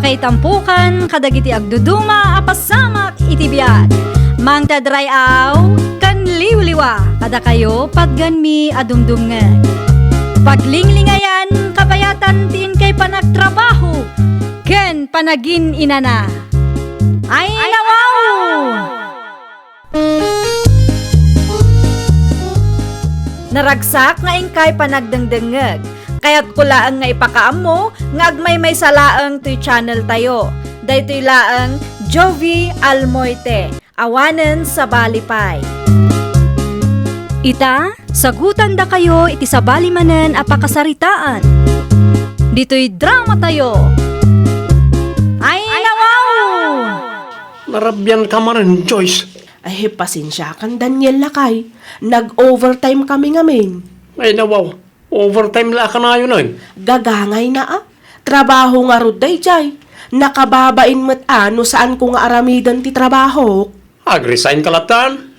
Makaitampukan kadagiti agduduma apasamak iti biag. Mangtadray aw kan liwliwa kada kayo padganmi adumdumngeg. Paglinglingayan kapayatan tin kay panagtrabaho ken panagin inana. Ay nawaw! Naragsak nga ingkay panagdengdengeg. Kaya't kulaang nga ipakaam mo, nga agmay may salaang to'y channel tayo. Daytoy laang Jovi Almoite, awanen sa balipay. Ita, sagutan da kayo iti sa balimanen apakasaritaan. Dito'y drama tayo. Ay nawaw! Narabyan ka man, Joyce. Ay, pasensya kan Daniel lakay. Nag-overtime kami ngamin. Ay nawaw, overtime la ka na yun ay. Gagangay na Trabaho nga ruday jay. Nakababain met ano saan ko nga aramidan ti trabaho. Ag-resign ka latan.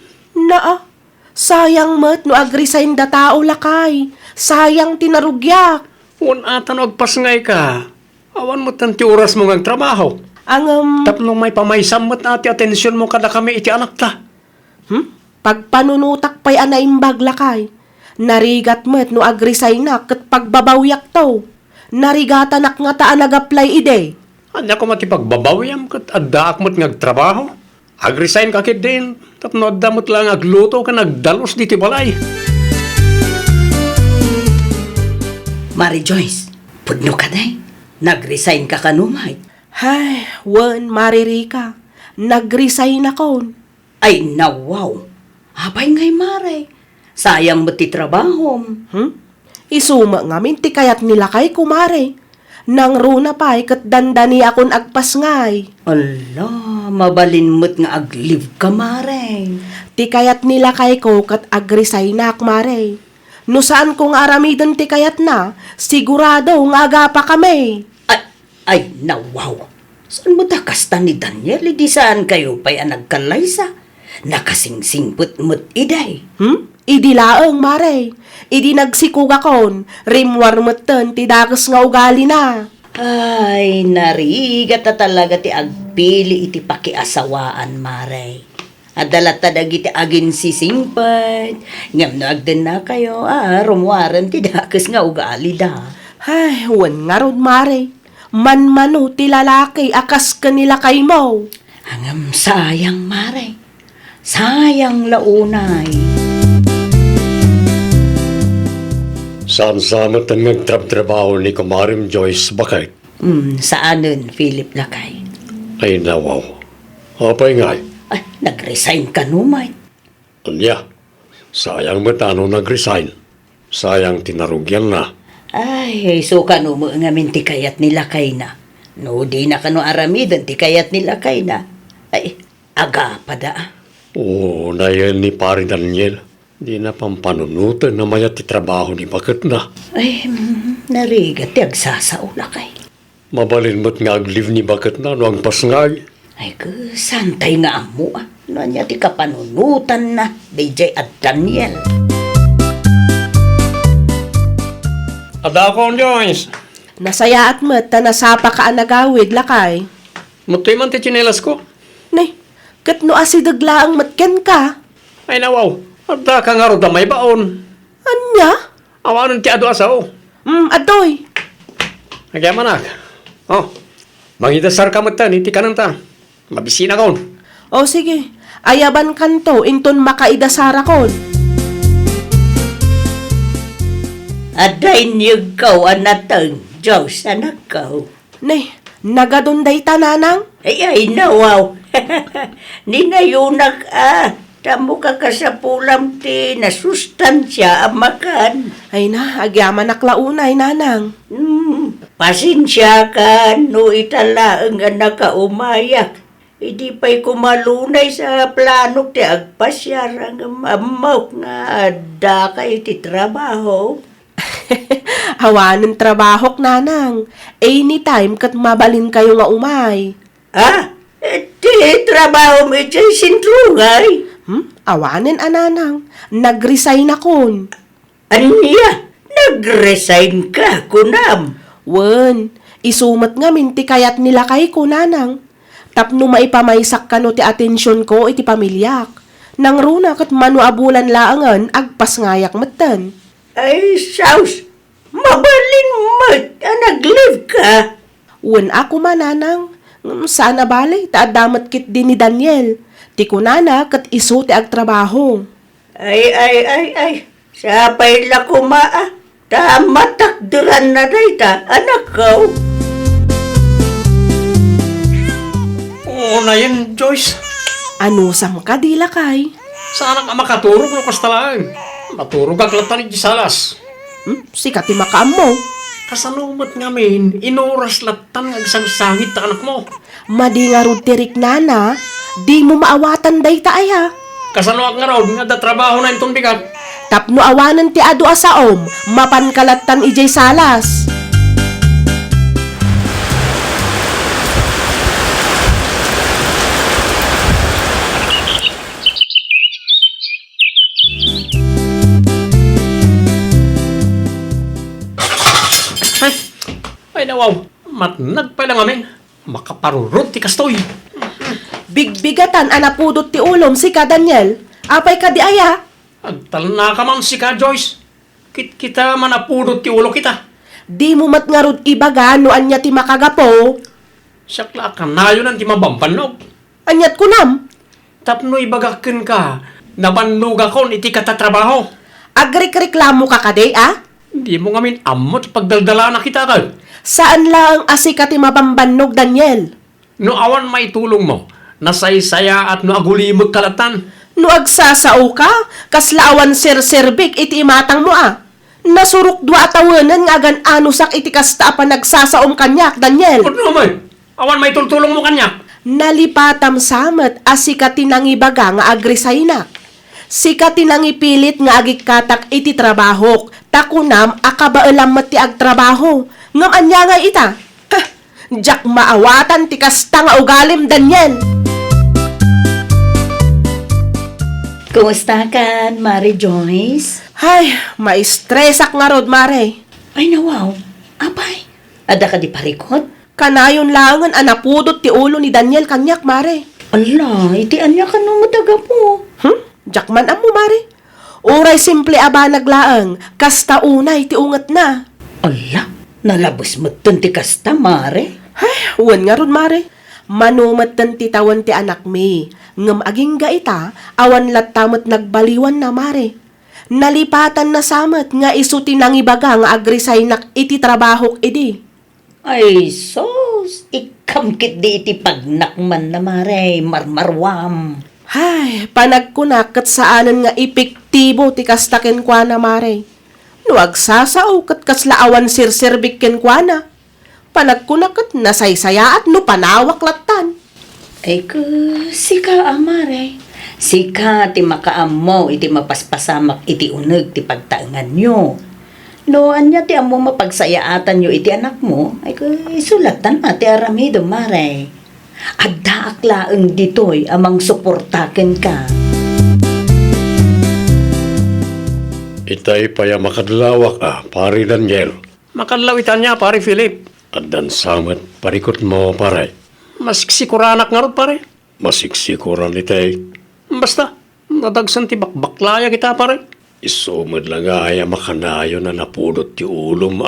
Sayang met no agresign da tao lakay. Sayang tinarugyak. Un atan agpasngay ka. Awan mo tanti oras mo ng trabaho. Tapno may pamaysam mo't ati atensyon mo kada kami iti anak ta. Pagpanunutak pa'y anaimbag lakay. Narigat met no agresign na kat pagbabawyak to. Narigatan nga taan nag-apply ide. Anya ko matipagbabawyam kat addaak mo't ngagtrabaho. Ag-resign ka kit din. Tapno adda mo't lang agluto ka nagdalos diti balay. Mari Joyce, pudno ka day. Nag-resign ka kanumay. Hay, Maririka. Nag-resign ako. Ay nawaw. Abay ngay Mare. Sayang mo ti trabaho. Isuma ngamin ti kayat nila kay kumare. Nang runa pa'y kat dandani akon agpas ngay. Ala, mabalin mo't nga aglive ka Mare. Ti kayat nila kay ko kat agresign na akmare. No saan kong aramidan ti kayat na, sigurado nga agapa kami. Ay nawaw. Saan mo takasta ni Daniel? Di saan kayo pa'y nagkalaysa? Nakasingsingput mo't iday. Idi laeng mare. Idi nagsikug akon. Rimwar metten ti dagas nga ugali na. Ay, narigat ta talaga ti agpili iti pakiasawaan, Mare. Adalat ta dagiti agin sisingpet. Ngam no agden na kayo, rumwaran ti dagas nga ugali da. Ay, wan nga rod mare. Man-mano ti lalaki akas kanila kay mo. Hangam sayang, Mare. Sayang launay. Saan-saan ang nagtrabaho ni Kumarim Joyce bakit? Saanon, Philip Lakay? Ay nawaw. Apay nga. Ay, nag-resign ka numay. Anya, sayang matano nag-resign. Sayang tinarugyan na. Ay, so kano mo nga minti kayat nila kay na. No, di na kano aramidan ti kayat nila kay na. Ay, aga pa da. Oo, na yan ni Pari Daniel. Di na pampanunutan na mayat ti trabaho ni bakit na. Ay, narigat ti agsasaula kay. Mabalin mo't nga aglive ni bakit na no ang pasngay. Ay, santay nga amo No niya ti kapanunutan na, DJ at Daniel. Ada ko, Joyce. Nasaya at met ta nasapa ka anagawid lakay. Mutoy man ti chinelas ko. Nay, kat no asidagla ang matken ka. Ay nawaw. Ada ka nga ro may baon. Anya? Awanan ti ado asaw. Adoy. Nagya manak. Oh, mangidasar ka mata, niti ka ta. Mabisina kon. O sige, ayaban kanto, inton makaidasara kon. Aday niyog kaw anatang, Diyos anak kaw. Nay, nagadunday tananang? Ay, nawaw. Ninayunak tamo ka sa pulam ti nasustansya amakan. Ay na, agyaman naklaunay nanang. Pasensya ka, no itala ang nakaumayak. Hindi pa'y kumalunay sa plano ti agpasyar ang amaw nga da kay ti trabaho. Hawanan trabahok nanang. Anytime kat mabalin kayo nga umay. Ti trabaho mo dyan sintrungay. Awanin ananang. Nag-resign akon. Anya, nag-resign ka, kunam. Wen, Isumat nga minti kayat nila kay ko nanang. Tapno maipamaysak kano ti atensyon ko iti pamilyak. Nang runa kat manuabulan laangan agpas ngayak matan. Ay, saus! Mabalin mat! Nag-live ka! Wen ako mananang. Sana balay taadamat kit din ni Daniel. Ti kunana kat iso ti agtrabaho. Ay. Sapay la kumaa. Matakduran na day ta, anak ko. Oo na yan, Joyce. Ano sam ka di lakay? Sana ka makaturog no kastalaan. Maturog ang latan ni Salas. Sikat ti makaam mo. Kasanumat ngamin, inuras latan ng isang sangit ta anak mo. Madi nga rod tirik nana, di mo maawatan day ta ay ha. Kasanuak nga raw, nga da trabaho na itong bigat. Tapno awanan ti adu asaom, mapankalatan ijay salas. Ay nawaw, matnag pa lang amin. Makaparurot ti kastoy. Bigbigatan anapudot ti ulom si ka Daniel. Apay ka di aya. Agtal na ka man si ka, Joyce. Kita manapudot ti ulo kita. Di mo matngarod ibaga no anya ti makagapo. Sakla ka na yun ang ti mabambanog. Anyat kunam. Tapno ibagakin ka, nabanluga kon iti katatrabaho. Agrik-reklamo ka kaday ah? Hindi mo ngamin amot pagdaldala na kita ka. Saan lang asika ti mabambanog Daniel? No awan may tulong mo, nasaysaya at no agulimog kalatan. No agsasao ka, kaslaawan sir-serbik iti imatang mo ah. Nasurok dua atawanan nga gan anusak iti kasta pa nagsasaom kanyak, Daniel. Ano may? Awan may tultulong mo kanya. Nalipatam samet asika tinangibaga nga agrisaynak. Sika tinangipilit nga agikatak iti trabahok. Takunam akabaalam ti agtrabaho. Ngam anya nga ita. Ha, jak maawatan ti kasta nga ugalim, Daniel. Kumusta ka, Mari Joyce? Ay, maistresak nga rod, Mare. Ay, nawaw. Apay, ada ka di parikot? Kanayon langan anapudot ti ulo ni Daniel kanyak, Mare. Ala, iti anya ka no mataga po. Jakman amo, Mare. Uray simple aba naglaang, kasta unay ti unget na. Ala, nalabos mo ti kasta, Mare. Ay, uwan nga ron, Mare. Manumat ti tawan ti anak mi. Ngam aging ga ita, awan latamot nagbaliwan na, Mare. Nalipatan na samet nga isu tinangibaga nga agrisaynak iti trabahok idi. Ay, sos, ikamkit di iti pagnakman na, Mare, marmarwam. Hay, panagkunak kat saanan nga epektibo ti kastaken kwa na, Mare. No agsasao kat kaslaawan sirsirbik ken kwa na. Panagkunak kat nasaysaya at no panawak latan. Ay ko, sika, Mare. Sika, ti makaamo, iti mapaspasamak, iti uneg, ti pagtaangan nyo. No, anya ti amo mapagsayaatan nyo, iti anak mo, ay ko, isulatan na, ti aramido, Mare. At daaklaan dito'y amang suportaken ka. Itay paya makadlawak pari Daniel. Makadlawitan niya, pare Philip. At dan samet parikot mo pare. Mas sikuranak nga ron, pare. Masiksikuran itay. Basta, nadagsan ti bakbaklaya kita, pare. Isumad lang ay makanayo na napudot ti ulom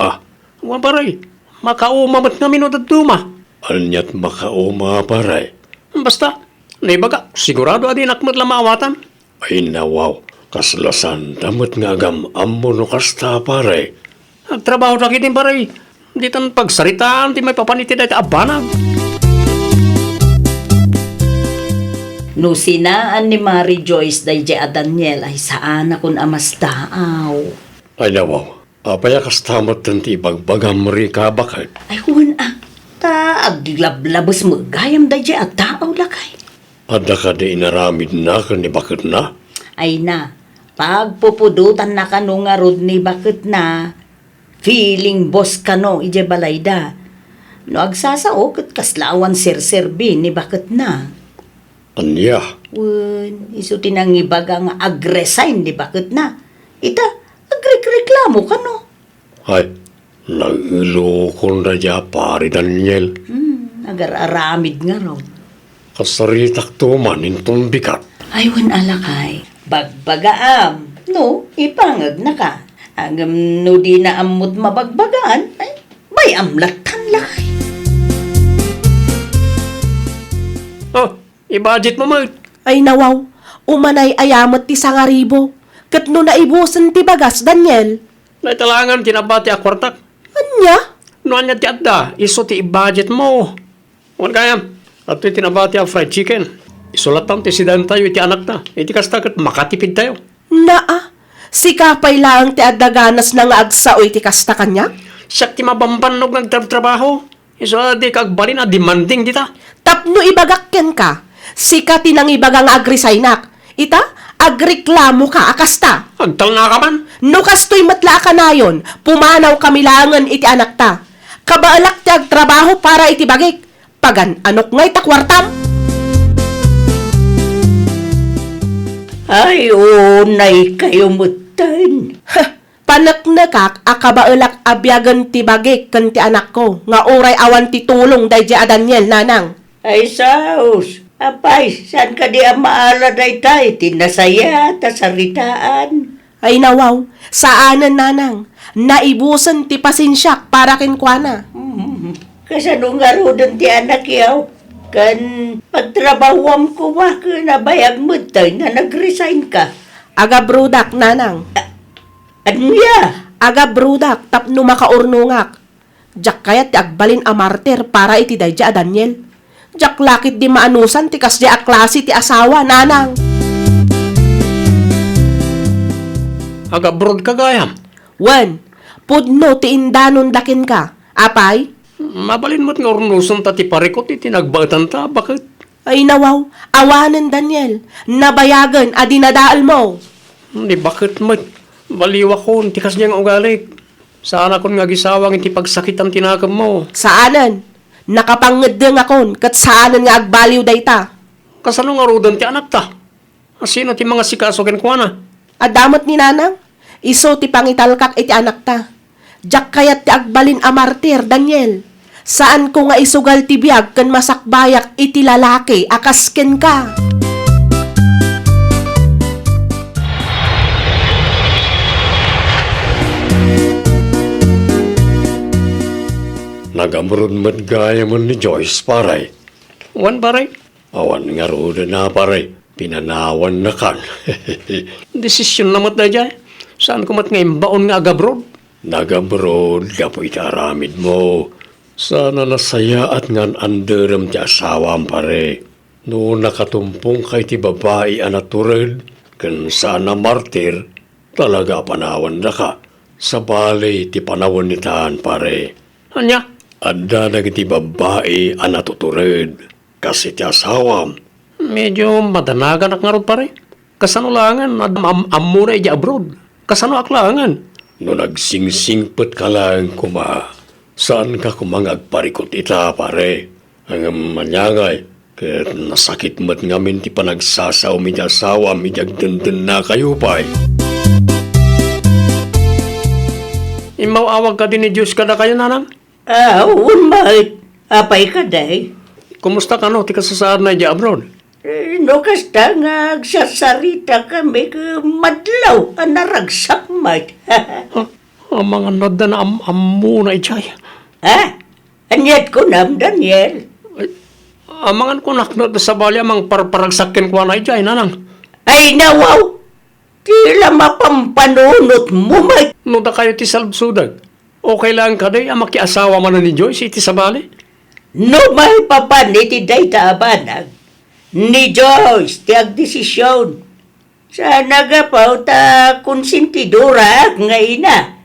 Wan, pare. Makaumamat nga minudad duma. Anyat makauma pare. Basta, naibaga, sigurado adi nakmat lamawatan. Ay nawaw, kaslasan damot nga gamam mo no kasta pare. Nagtrabaho na kitin, pare. Di tan pagsaritaan, di may papaniti dahil abanag. No sinaan ni Mary Joyce day a Daniel ay saan akong amas daaw. Ay nawaw, apaya kastamot tanti bagbagam ri ka bakit. Ay huwan ta aglablabos mo gayam day a taaw lakay. Ada ka di inaramid na ka ni bakit na? Ay na, pagpupudutan na ka no nga rod ni bakit na, feeling boss ka no, ije balayda. No agsasao kat kaslawan sir-serbi ni bakit na. Anya, Wen, iso tinangibaga nga agresign ni bakit na. Ita, agreklamo ka no. ay, Nagilokon na dya, pare Daniel. Agar-aramid nga raw. Kasaritak to man, intong bikat. Aywan alakay. Bagbagaam. No, ipangag na ka. Agam no di na amot mabagbagaan. Ay, may amlatan lakay. Oh, i-budget mo, Mag. Ay nawaw, umanay ayamat ti 1,000. Kat no naibusan ti bagas, Daniel. Naitalangan, tinabati akwartak. Anya? Noan niya ti adda, iso ti i-budget mo. Huwag kaya, at ito'y tinabati ang fried chicken. Isulatan ti sidan tayo, iti anak na. Iti kasta kat makatipid tayo. Naa, si kapay lang ti adaganas na nga agsao iti kasta kanya? Siya ti mabambanog nagtrabaho. Iso di kagbalin na demanding dita. Tapno ibagakken ka, si ka tinang ibaga nga agrisaynak. Ita, agreklamo ka akasta. Agtal na ka man. No kastoy matla ka na yon, pumanaw kamilangan iti anak ta. Kabaalak ti agtrabaho para iti bagik. Pagan anok ngay takwartam. Ay, unay kayo mutan. Panaknakak akabaalak abyagan ti bagik kan ti anak ko. Nga oray awan ti tulong day a Daniel nanang. Ay, saus. Apay, saan ka di ang maala day tay? Tinasaya, tasaritaan. Ay nawaw, saanan nanang. Naibusan ti pasensyak para kinkwana. Kasano nga ro doon ti anak yaw? Kan pagtrabawam ko wa ka nabayag mo tay na nag-resign ka. Aga brudak nanang. Anya? Aga brudak tapno makaurnungak. Jak kayat ti agbalin a martir para iti dayja a Daniel. Jak lakit di maanusan ti kasdi a klase ti asawa nanang. Agabroad ka gayam. Wen, pudno ti indanon dakin ka. Apay? Mabalin mo't nga urnuson ta ti parikot iti nagbaatan ta. Bakit? Ay nawaw, awanan Daniel. Nabayagan a dinadaal mo. Hindi bakit mo't baliwa ko ti kas niyang ugalik. Saan akong nga gisawang iti pagsakit ang tinakam mo. Saanan? Nakapangedeng akon kat saanan nga agbaliw dayta. Kasano nga rudan ti anak ta? Sino ti mga sikasogen ko na? Adamot ni nanang, iso ti pangitalkak iti anak ta. Jak kayat ti agbalin a martir, Daniel. Saan ko nga isugal ti biyag kan masakbayak iti lalaki akasken ka. Nagamrod mat gaya mo ni Joyce, pare. Wan baray? Awan nga roda na, pare. Pinanawan na kan. Desisyon na mat na dyan. Saan ko mat ngayon baon nga agabrod? Nagamrod, kapoy taramid mo. Sana nasaya at ngan anderam ti asawam, pare. No nakatumpong kay ti babae anatured, kan sana martir, talaga panawan na ka. Sa balay ti panawan ni taan, pare. Anya? Adda na ti babae anatutured. Kasi ti asawam, Medyo madanagan ak nga rod pare. Kasano langan, amuna iti abroad. Kasano aklangan? no nagsingsingpet ka lang kuma. Saan ka kumangagparikot ita, pare? Ang manyangay, kahit nasakit mat ngamin ti panagsasaw mi asawa mi dagdenden na kayo pa'y. Imawawag ka din ni Diyos kada kayo, nanang? Mait. Apay ka day. Kumusta ka no? Ti kasasaan na iti abroad. No kasta nga agsasarita kami ka madlaw ang naragsak mait. Ang mga noda na amuna iti. Ha? Anyat ko nam, Daniel. Amangan ko naknod sa bali amang paragsakin ko na iti, nanang. Ay nawaw. Tila mapampanunot mo mait. No da kayo ti salbsudag. Okay lang ka day, ang makiasawa man na ni Joyce iti sa bali. No may papan iti day taabanag. Ni Joyce ti agdesisyon. Sana gapaw ta konsentidura nga ina.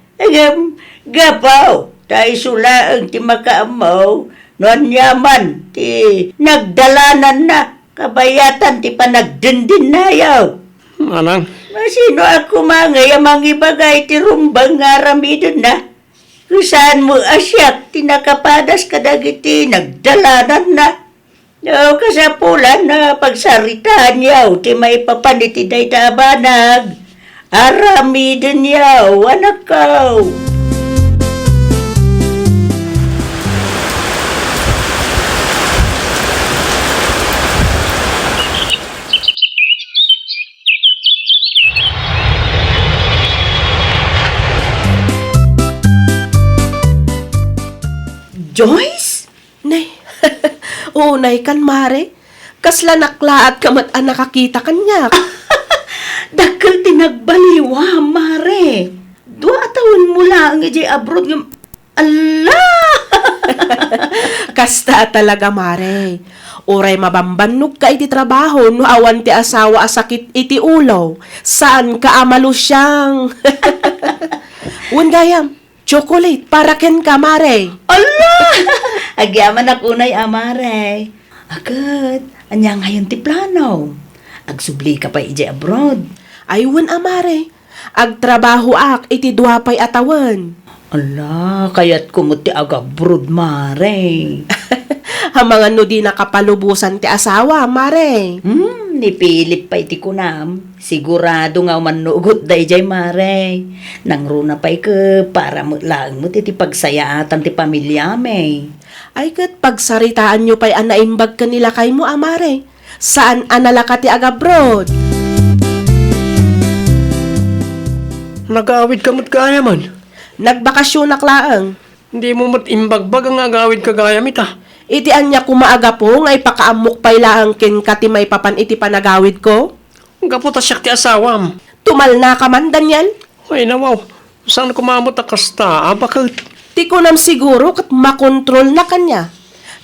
Gapaw ta isulaang ti makaamaw no anyaman ti nagdalanan na kabayatan ti panagdindin na yaw. Nanang, Masino ako mangay amang ibagay ti rumbang nga ramidon na. Kusaan mo asyak tinakapadas kadagiti nagdalanan na. No, kasapulan na pagsaritaan yaw ti may papaniti day tabanag. Aramidon yaw, anak kaw. Joyce? Nay, unay kan mare. Kasla naklaat kamat ang nakakita kanya. Dakkel tinagbaliwa, mare. 2 taon mo lang iti abroad ng... Allah! Kasta talaga mare. Uray mabambannog ka iti trabaho no awan ti asawa asakit iti ulo. Saan ka amalusyang? Undayam, chocolate para ken ka mare. Allah! Agyaman ako na'y amare. Agad, anya ngayon ti plano. Agsubli ka pa iti abroad. Aywan amare. Agtrabaho ak iti duwapay atawan. Allah, kaya't kumuti abroad, mare. Ang mga no di nakapalubusan ti asawa, mare. Ni Philip pa iti kunam. Sigurado nga manugot da ijay, mare. Nang runa pa'y ka para mo lang mo ti pagsayaatan ti pamilya, may. Ay kat pagsaritaan nyo pa'y anaimbag ka nila kay mo, amare. Saan analaka ti agabrod? Nag-aawid ka mo't kaya man. Nagbakasyon na klaang. Hindi mo mo't imbagbag ang agawid ka gaya mita. Iti anya kumaaga po, ngay pakaamok pa'y laang ken kati may papan iti panagawid ko. Gaputa siya ti asawam. Tumal na ka man, Daniel. Ay nawaw, saan kumamot a kasta? Bakit? Ti ko nam siguro kat makontrol na kanya.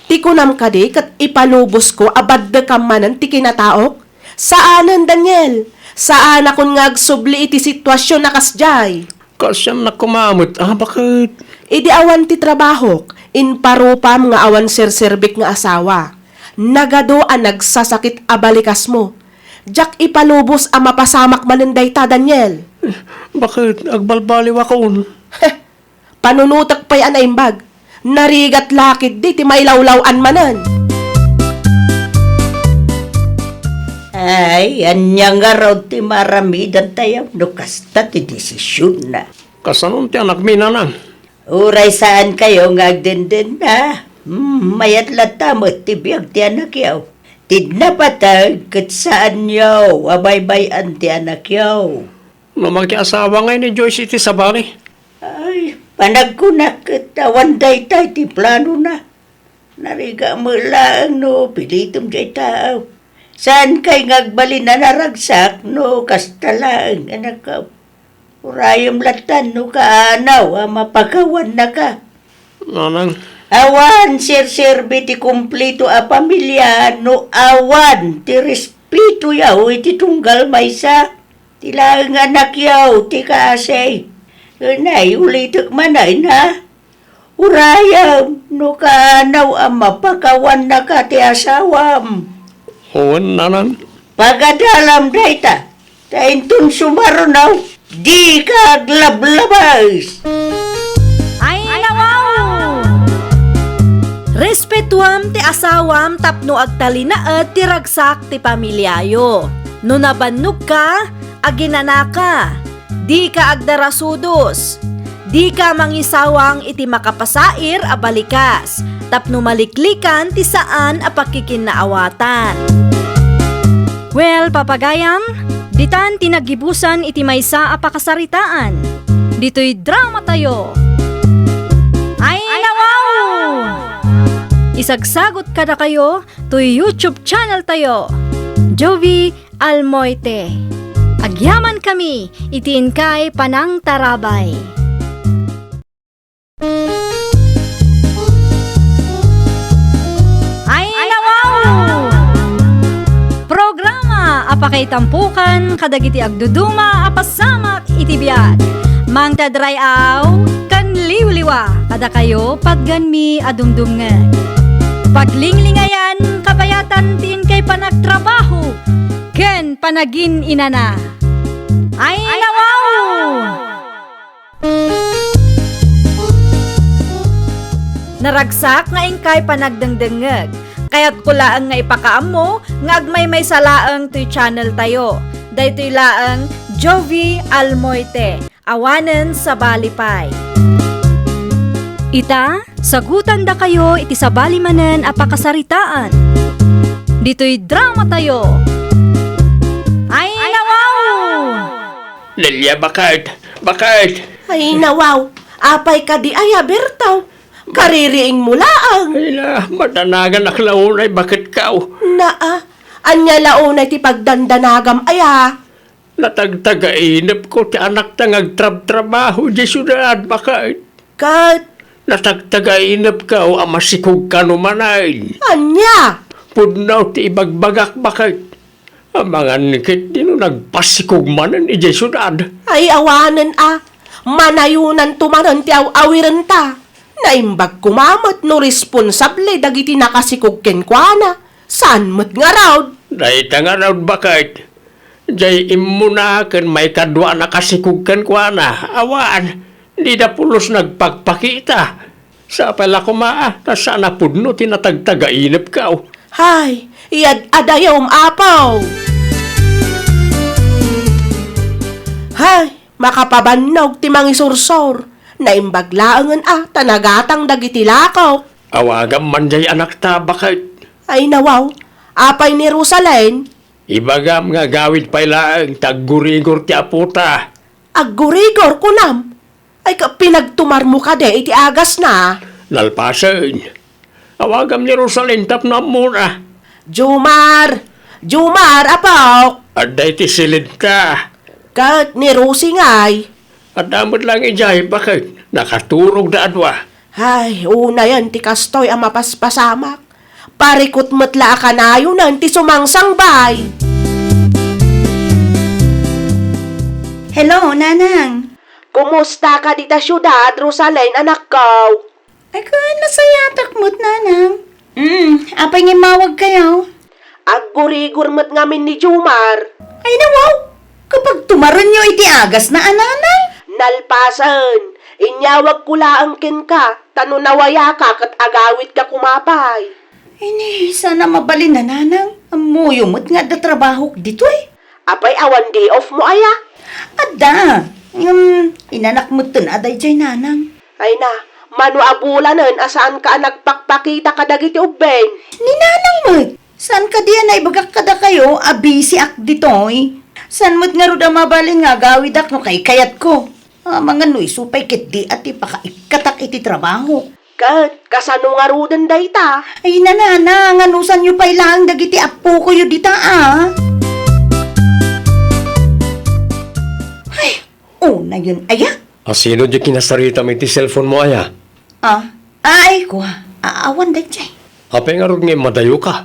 Ti ko nam kadi kat ipalubos ko abad da kamanan ti kinataok. Saanan, Daniel? Saan akong ngagsubli iti sitwasyon na kasjay? Kasyang na kumamot. Bakit? Idi awan ti trabahok, inparupam nga awan serserbik nga asawa. Nagado ang nagsasakit abalikas mo. Jak ipalubos ang mapasamak manenday ta, Daniel. Bakit? Agbalbaliw ako. Panunutak pa'y anaimbag. Narigat lakid di ti mailawlawan manan. Ay, anya nga raw ti maramidan tayo. No kasta ti desisyon na. Kasanon ti anak minanan. Uray saan kayo ngagdenden na? Mayat latamot ti biyag ti anak yaw. Tidna patag kat saan yaw. Abay-bayan ti anak yaw. No magkiasawa ngayon ni Joyce iti sabali. Ay, panagkunak kat awan day tay ti plano na. Nariga mo lang no, pilitom jay tao. Saan kay ngagbali na naragsak no, kasta lang anak ka. Urayom latan no kaanaw, mapagawan na ka. Nanang, Awan, sir-serbi ti kumplito a pamilya, no awan, ti respeto yaw, iti tunggal maysa. Tilang anak yaw, ti kasay. Nay, ulitok manay na. Urayam, no kaanaw ang mapagawan na ka ti asawam. huwan nanan. Pagadalam dayta, taintun sumarunaw, di ka aglablabas. Ay, nawaw! Respetuam ti asawam tapno agtalinaet ti ragsak ti pamilyayo. No nabannog ka, aginanaka. Di ka agdarasudos. Di ka mangisawang iti makapasair a balikas. Tapno maliklikan ti saan a pakikinaawatan. Well, papagayam, ditan tinagibusan iti maysa a pakasaritaan. Dito'y drama tayo. Ay, nawaw! Isagsagot kada kayo to YouTube channel tayo. Jovi Almoite. Agyaman kami, itiin kay Panang Tarabay. Ay, nawaw! Programa apakay tampukan kadagiti agduduma apasamak iti biag. Mang tadray aw kan liwliwa kada kayo pagganmi adumdumngeg. Paglinglingayan kabayatan tin kay panagtrabaho ken panagin inana. Ay, nawaw! Naragsak nga ingkay panagdengdengeg. Kaya't kulaang nga ipakaam nga agmay may salaang to'y channel tayo. Daytoy laang Jovi Almoite. Awanen sa Balipay. Ita, sagutan da kayo iti sa balimanen a pakasaritaan. Dito'y drama tayo. Ay, nawaw! Lilia, bakit? Bakit? Ay nawaw, apay ka di ay abertaw. Kaririing mo laang. Ay na, madanagan ak launay, bakit ka? Naa, anya launay ti pagdandanagam aya. Natagtagainap ko ti anak ta ngagtrab-trabaho di syudad, bakit? Kat, Natagtagainap ka o amasikog ka numanay. anya. Pudnaw ti ibagbagak, bakit? Ang mga nikit din nagpasikog manan di syudad. Ay awanan manayunan tumaran ti awiran ta. Naimbag kumamat no responsable dagiti nakasikog kenkwana. Saan mo't nga raw? Dahil nga raw, bakit? Jay imuna ken may kadwa nakasikog ken kwa na. Awan, di da pulos nagpagpakita. Sa pala kumaa, sana pudno tinatagtagainap ka. Hay, iyad adayom apaw. Hay, makapabannog ti mangisursor. Naimbaglaangan tanagatang dagiti lakaw. Awagam man jay anak ta, bakit? Ay nawaw, apay ni Rosalyn. Ibagam nga gawid pailaang taggurigor ti aputa. Aggurigor kunam. Ay pinagtumar mo ka de, iti agas na. Nalpasan. Awagam ni Rosalyn tap na muna. Jumar, apaw. Aday ti silid ka. Kat ni Rosie ngay. At damot lang ijay, bakit? Nakaturog na adwa. Ay, una yan, ti kastoy ang mapaspasamak. Parikot matla kanayo nan, ti sumangsangbay. Hello, Nanang. Kumusta ka dita syudad, Rosalyn, anak ko? Ay, kung nasayatak mo't, Nanang. Apay nga mawag kayo. Aggurigor mat ngamin ni Jumar. Ay, nawaw. Kapag tumaron nyo iti agas na, Nanang. Nalpasan, inyawag kulaang kin ka, tanunawaya ka kat agawit ka kumapay. Ini, sana mabalin na, Nanang. Amuyo mo't nga da trabaho dito eh. Apay awan day off mo aya. Ada, inanak mo to na aday jay, Nanang. Ay na, mano abulanan asaan ka nagpakpakita ka dagiti ubeng. Ni Nanang mo't, saan ka diyan na ibagak kada kayo, abisi ak dito eh. Saan mo't nga ruda mabalin nga gawid ak no kay kayat ko. Mga nuy, supay kit di at ipakaikatak iti trabaho. Kat, kasano nga rudan day ta? Ay nanana, nganusan nyo pa ilang dagiti apo ko yu dita Ay, una yun, aya? Sino di kinasarita mo iti cellphone mo, aya? Ay ko, aawan da jay. Apay nga rin nga madayo ka.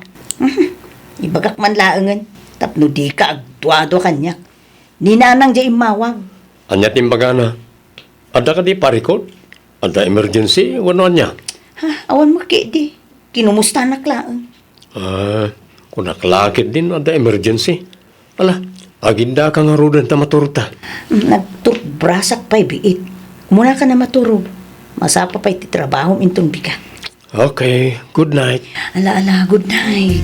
Ibagak man laangan, tapno di ka agduado kanyak. Ninanang jay imawag. Anyat imbaga na. Ada ka di parikot? Ada emergency? Wano anya? Awan mo di. Kinumusta na klaang. Kung naklakit din, ada emergency. Ala, aginda ka nga rudan ta maturta. Nagturbrasak pa'y biit. Muna ka na maturog. Masapa pa'y titrabaho intong bika. Okay, good night. Ala, good night.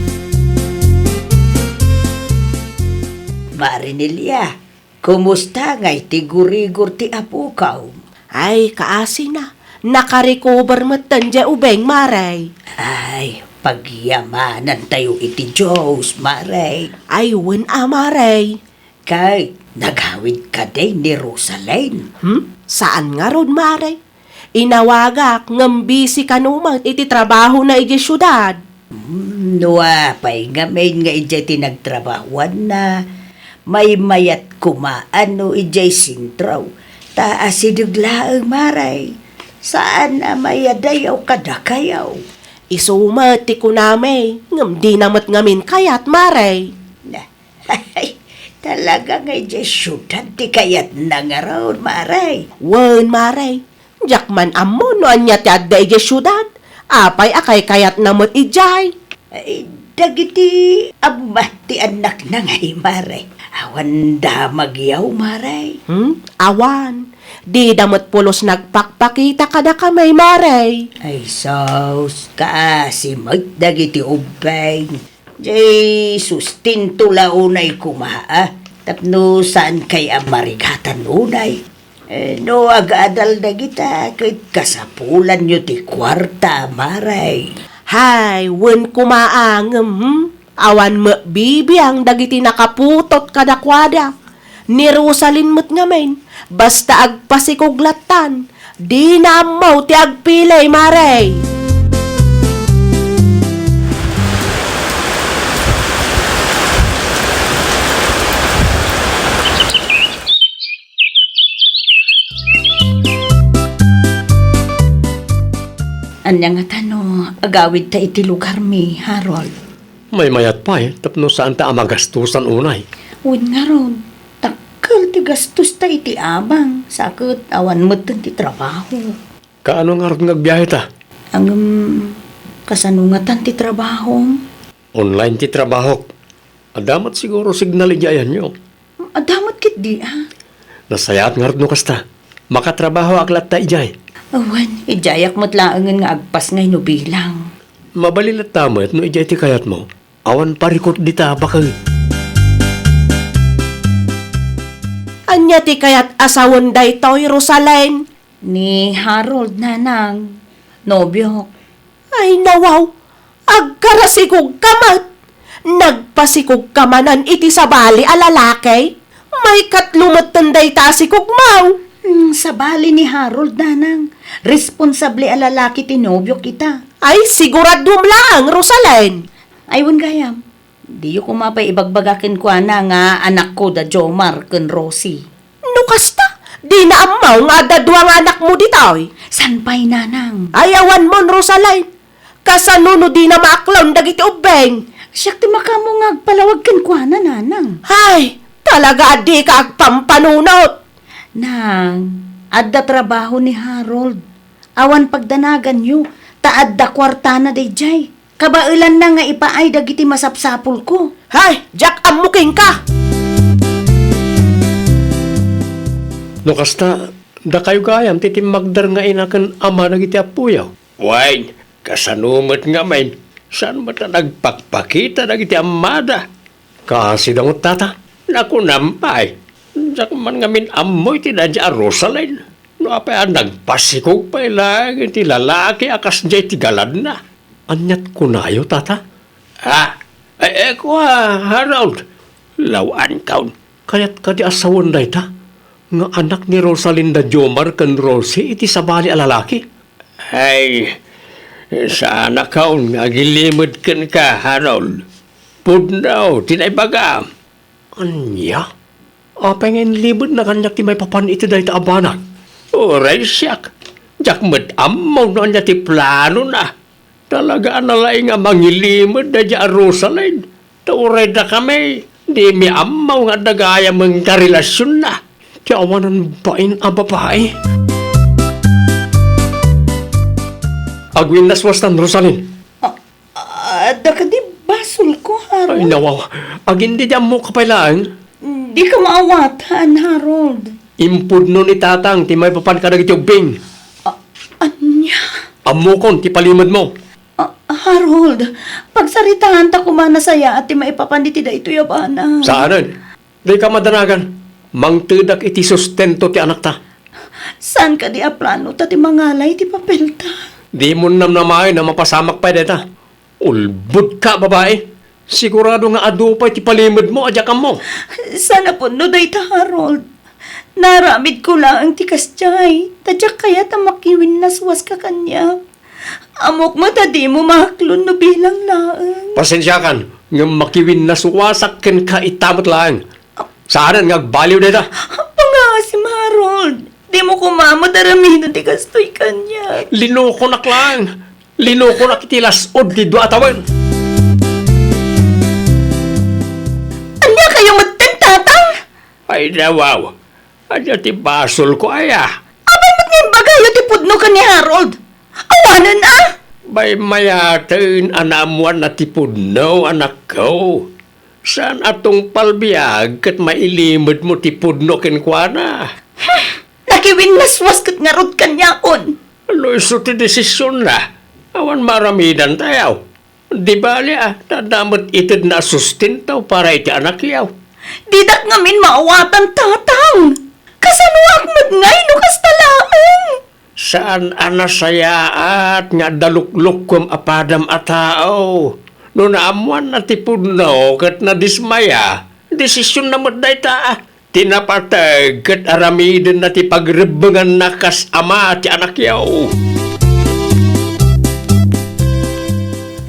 Marinilya, kumusta ngay tigurigor ti apukaw? Ay, kaasi na. Nakarecover mo tanja ubeng, maray. Ay, pagyamanan tayo iti Diyos, Maray. Ay, wen maray. Kay, naghawid ka day ni Rosalyn. Saan nga ron, maray? Inawagak, ngambisi ka naman iti trabaho na iti syudad. Nuapay nga may nga ijay tinagtrabahuan na. May mayat kumaano ijay sintraw. Taasidiglaang Maray. Saan na mayadayaw kadakayaw? Isumati ko name, ngam di namat ngamin kayat, maray. Ay, talaga nga ijay syudad ti kayat na nga raw, Maray. Wen, maray. Jakman amo no anya ti adda iti syudad. Apay akay kayat namot ijay. Ay, dagiti abati anak na ngay, Maray. Awan da magyaw, Maray. Awan. Di damot pulos nagpakpakita kada kamay, maray. Ay, sos, kasi magdagiti ubay. Jay, sustinto launay kumaa. Tapno saan kay amarigatan unay. No, agadal na kita, kahit kasapulan nyo ti kwarta, Maray. Hay, wen kumaang, awan mo bibiyang dagiti nakaputot kadakwada. Ni Rosalyn mo't ngamen, basta agpasikuglatan, Di na mo ti agpili, Maray. Anya nga tano, agawid ta iti lugar mi, Harold. May mayat pa tapno saan ta amagastusan unay. Uwin nga ron, takal ti gastos ta iti abang, sakit awan mo ti trabaho. Kaano nga rin nagbiyahe ta? Ang kasanungatan ti trabaho. Online ti trabaho. Adamat siguro signal ijayan nyo. Adamot kit di ah. Nasayat nga rin no kasta. Makatrabaho aklat ta ijay. Awan, ijayak mo't laangan nga agpas ngay no bilang. Mabalilat tamat no ijay ti kayat mo. Awan parikot di ta bakal. Anya ti kayat asawan day toy, Rosaline. Ni Harold nanang, nobyo. Ay nawaw, agkarasikog kamat. Nagpasikog kamanan iti sabali a lalaki. May katlumatan day ta sikog mau. Sa bali ni Harold nanang, responsable a lalaki ti nobyo kita. Ay siguradum lang, Rosaline. Aywan gayam, di ko mapay ibagbagakin ko na nga anak ko da Jomar ken Rosie. No kasta, di na amaw nga dadwa nga anak mo ditoy. San pa'y nanang? Ayawan mon, Rosaline. Kasanuno di na maaklon dagiti ubeng. Siyak ti makamo nga agpalawag ken ko na nanang. Ay, talaga di ka agpampanunot. Nang, adda trabaho ni Harold. Awan pagdanagan nyo, taadda kwartana day jay. Kabailan na nga ipaay dagiti masapsapul ko. Hay, Jack, amuking ka. No kasta, da kayo gayam titimagdar nga inakan ama nagiti apuyaw. Wine, kasanumat nga main. Saan ba ta nagpakpakita nagiti amada? Kasi dangot tata, naku nampay. Diyak man ngamin amoy ti dadya Rosaline. No apay nagpasikog pa ilang ti lalaki akas jay ti galad na. Anyat ko na ayo, tata? Ko Harold. Lawan kaun. Kaya't kadi asawan day ta. Nga anak ni Rosalinda Jomar kan Rosie iti sabali a lalaki. Ay, sana kaun nga gilimod kan ka, Harold. Pudnaw, tinaybaga. Anya? Apay ngayon libod na kanyak ti may papan iti day ta abanak. Oray siyak. Jak met amaw no anya ti plano na. Talaga analay nga mangilimod da dya Rosaline. Tauray da kami. Di mi amaw nga dagaya mong karelasyon na. Ti awanan bain ang babae. Agwin naswastan, Rosaline. Adda ka di basol ko, Ay Harold. nawaw. Agin di dyan mo kapailaan. Di ka maawatan, Harold. Impud no ni tatang ti may papan ka nagiti ubing. Anya? Amukon ti palimod mo. Harold, pagsaritahan ta kumana saya at maipapanditi da ito yabana. Saanan? Di ka madanagan. Mangtudak iti sustento ti anak ta. Saan ka di aplano ta ti mangalay ti papel ta? Di mo namnamay na mapasamak pa deta. Ulbud ka, babae. Sigurado nga adupay ti palimod mo, adyakan mo. Sana po no day ta, Harold. Naramid ko lang ang tikas jay. Tadyak kaya ta makiwin naswas ka kanya. Amok mo ta di mo maklon no bilang laang. Pasensyakan, nga makiwin na suwasak ken ka itamot lang. Saanan nga baliw deta. Pangasim, Harold. Di mo kumamo daramihan ti kastoy kanya. Linoko nak lang. Linoko nak itilas od di dua atawan. Anya kayo matentatang? Ay nawaw. Adya ti basol ko aya. Abay mat ngayon bagayo ti pudno ka ni Harold. Awanan ah! Bay mayatin anamuan na tipudno, anak ko. Saan atong palbiag kat mailimod mo tipudno kenkwana? Nakiwin naswas kat nga rod kanyakon. Ano iso ti desisyon na? Awan maramidan tayaw. Di bali tadamot itid na sustentaw para iti anak yaw. Didak ngamin maawatan tatang. Kasanuak magngay no kastalaan. Saan anasayaat nga daluklok kum apadam a tao? No naamuan na tipudno kat na dismaya. Desisyon na mo't day ta. tinapatag kat aramidin na ti pagrebengan na kas ama ti anak yaw.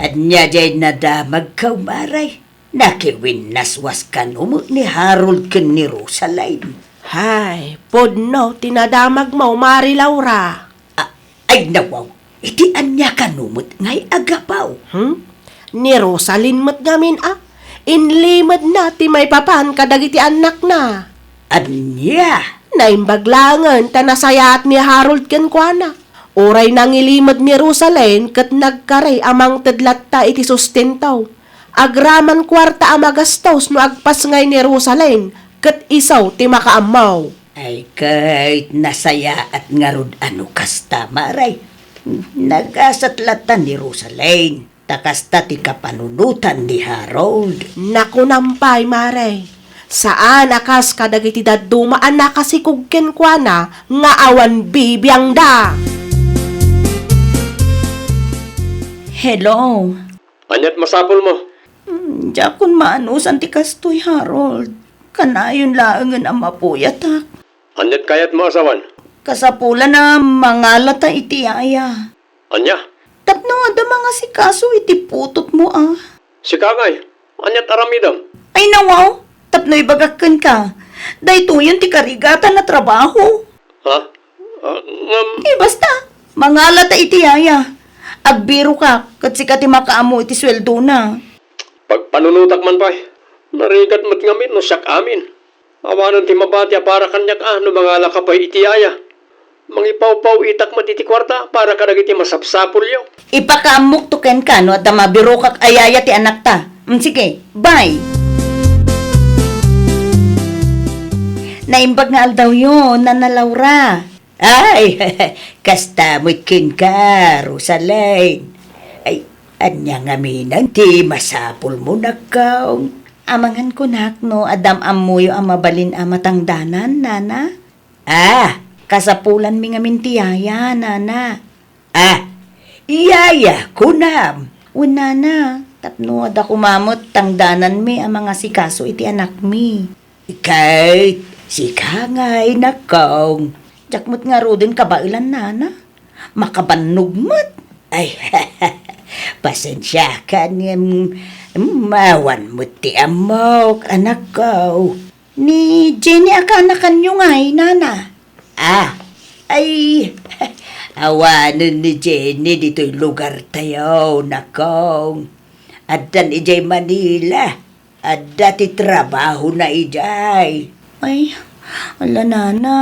At niya jay nadamag ka umaray. Nakiwin naswas ka numo ni Harold ken ni Rosaline. Hay, podno, tinadamag mo, Mari Laura. Ay nawaw, iti anya ka numot ngay agapaw. Ni Rosalyn mat ngamin inlimad na ti may papan kadagiti anak na. Anya? Naimbaglangan tanasayat ni Harold ken kuana. Oray nang ilimad ni Rosalyn kat nagkaray amang tadlatta iti sustentaw. Agraman kwarta amagastos no agpas ngay ni Rosalyn kat isaw ti makaamaw. Ay kahit nasaya at ngarud ano kasta maray. Nagasatlatan ni Rosaline. Takasta ti kapanunutan ni Harold. Naku nampay, Mare. Saan akas kadagiti dadumaan na kasikog ken kuana nga awan bibiyang da. Hello. Anyat masapol mo. Diya kun maanus anti kastoy Harold. Kanayon laangan ang mapuyatak. Anyat kayat mo asawan. Kasapula na mangalata iti aya. Anya? Tapno ada mga sikaso iti putot mo Si Kangay. Anyat aramidam. Ay nawaw, tapno ibagakan ka. Dahito yun ti karigatan na trabaho. Ha? Basta, mangalata iti aya. Agbiro ka, kat sika ti makaamo iti sweldo na. Pagpanunutak man pa'y. Narigat mat ngamin no siyak amin. Awanan ti mabatya para kanyak no mga lakapay itiyaya. Mangipaw-paw itak mat iti kwarta para kadagiti masapsapul yaw. Ipakaamok to ken ka, no, at mabiro kak ayaya ti anak ta. Sige, bye. Naimbag nga aldaw yun, Nana Laura. Ay, kasta mo't kin ka, Rosaline. Ay, anya nga minang ti masapul mo na kaong. Amangan ko no, adam amuyo ang mabalin amatangdanan, Nana. Kasapulan mi nga mintiyaya, Nana. Iyaya, kunam. Nana, tapno ada kumamot tangdanan mi ang mga sikaso iti anak mi. Kahit si Kangay na kaong. Jakmut nga rodin kabailan, Nana. Makabanugmat. Ay, pasensya ka niya. Mawan mo ti amok, anak ko. Ni Jenny akanakan nyo ngay, Nana. Ay, awanan ni Jenny dito'y lugar tayo, nakong. Adan ijay Manila. Ada ti trabaho na ijay. Ay, ala Nana.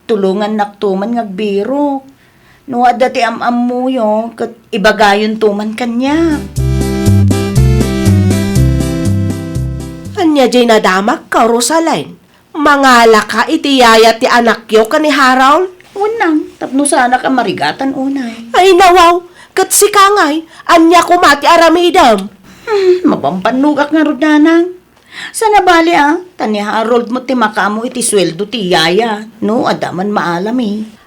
Tulungan naktuman ngagbiro. No ada ti amamuyo, kat ibagayon tuman kanya. Anya jay nadamak ka, Rosaline. Mangala ka itiyaya ti anak yo ka ni Harold. Unang, tapno sana ka marigatan unay. Ay nawaw, kat si Kangay, anya kumati aramidam. Mapampanugak nga rodanang. Sana bali tani Harold mo ti makamo iti sweldo ti yaya. No, adaman maalam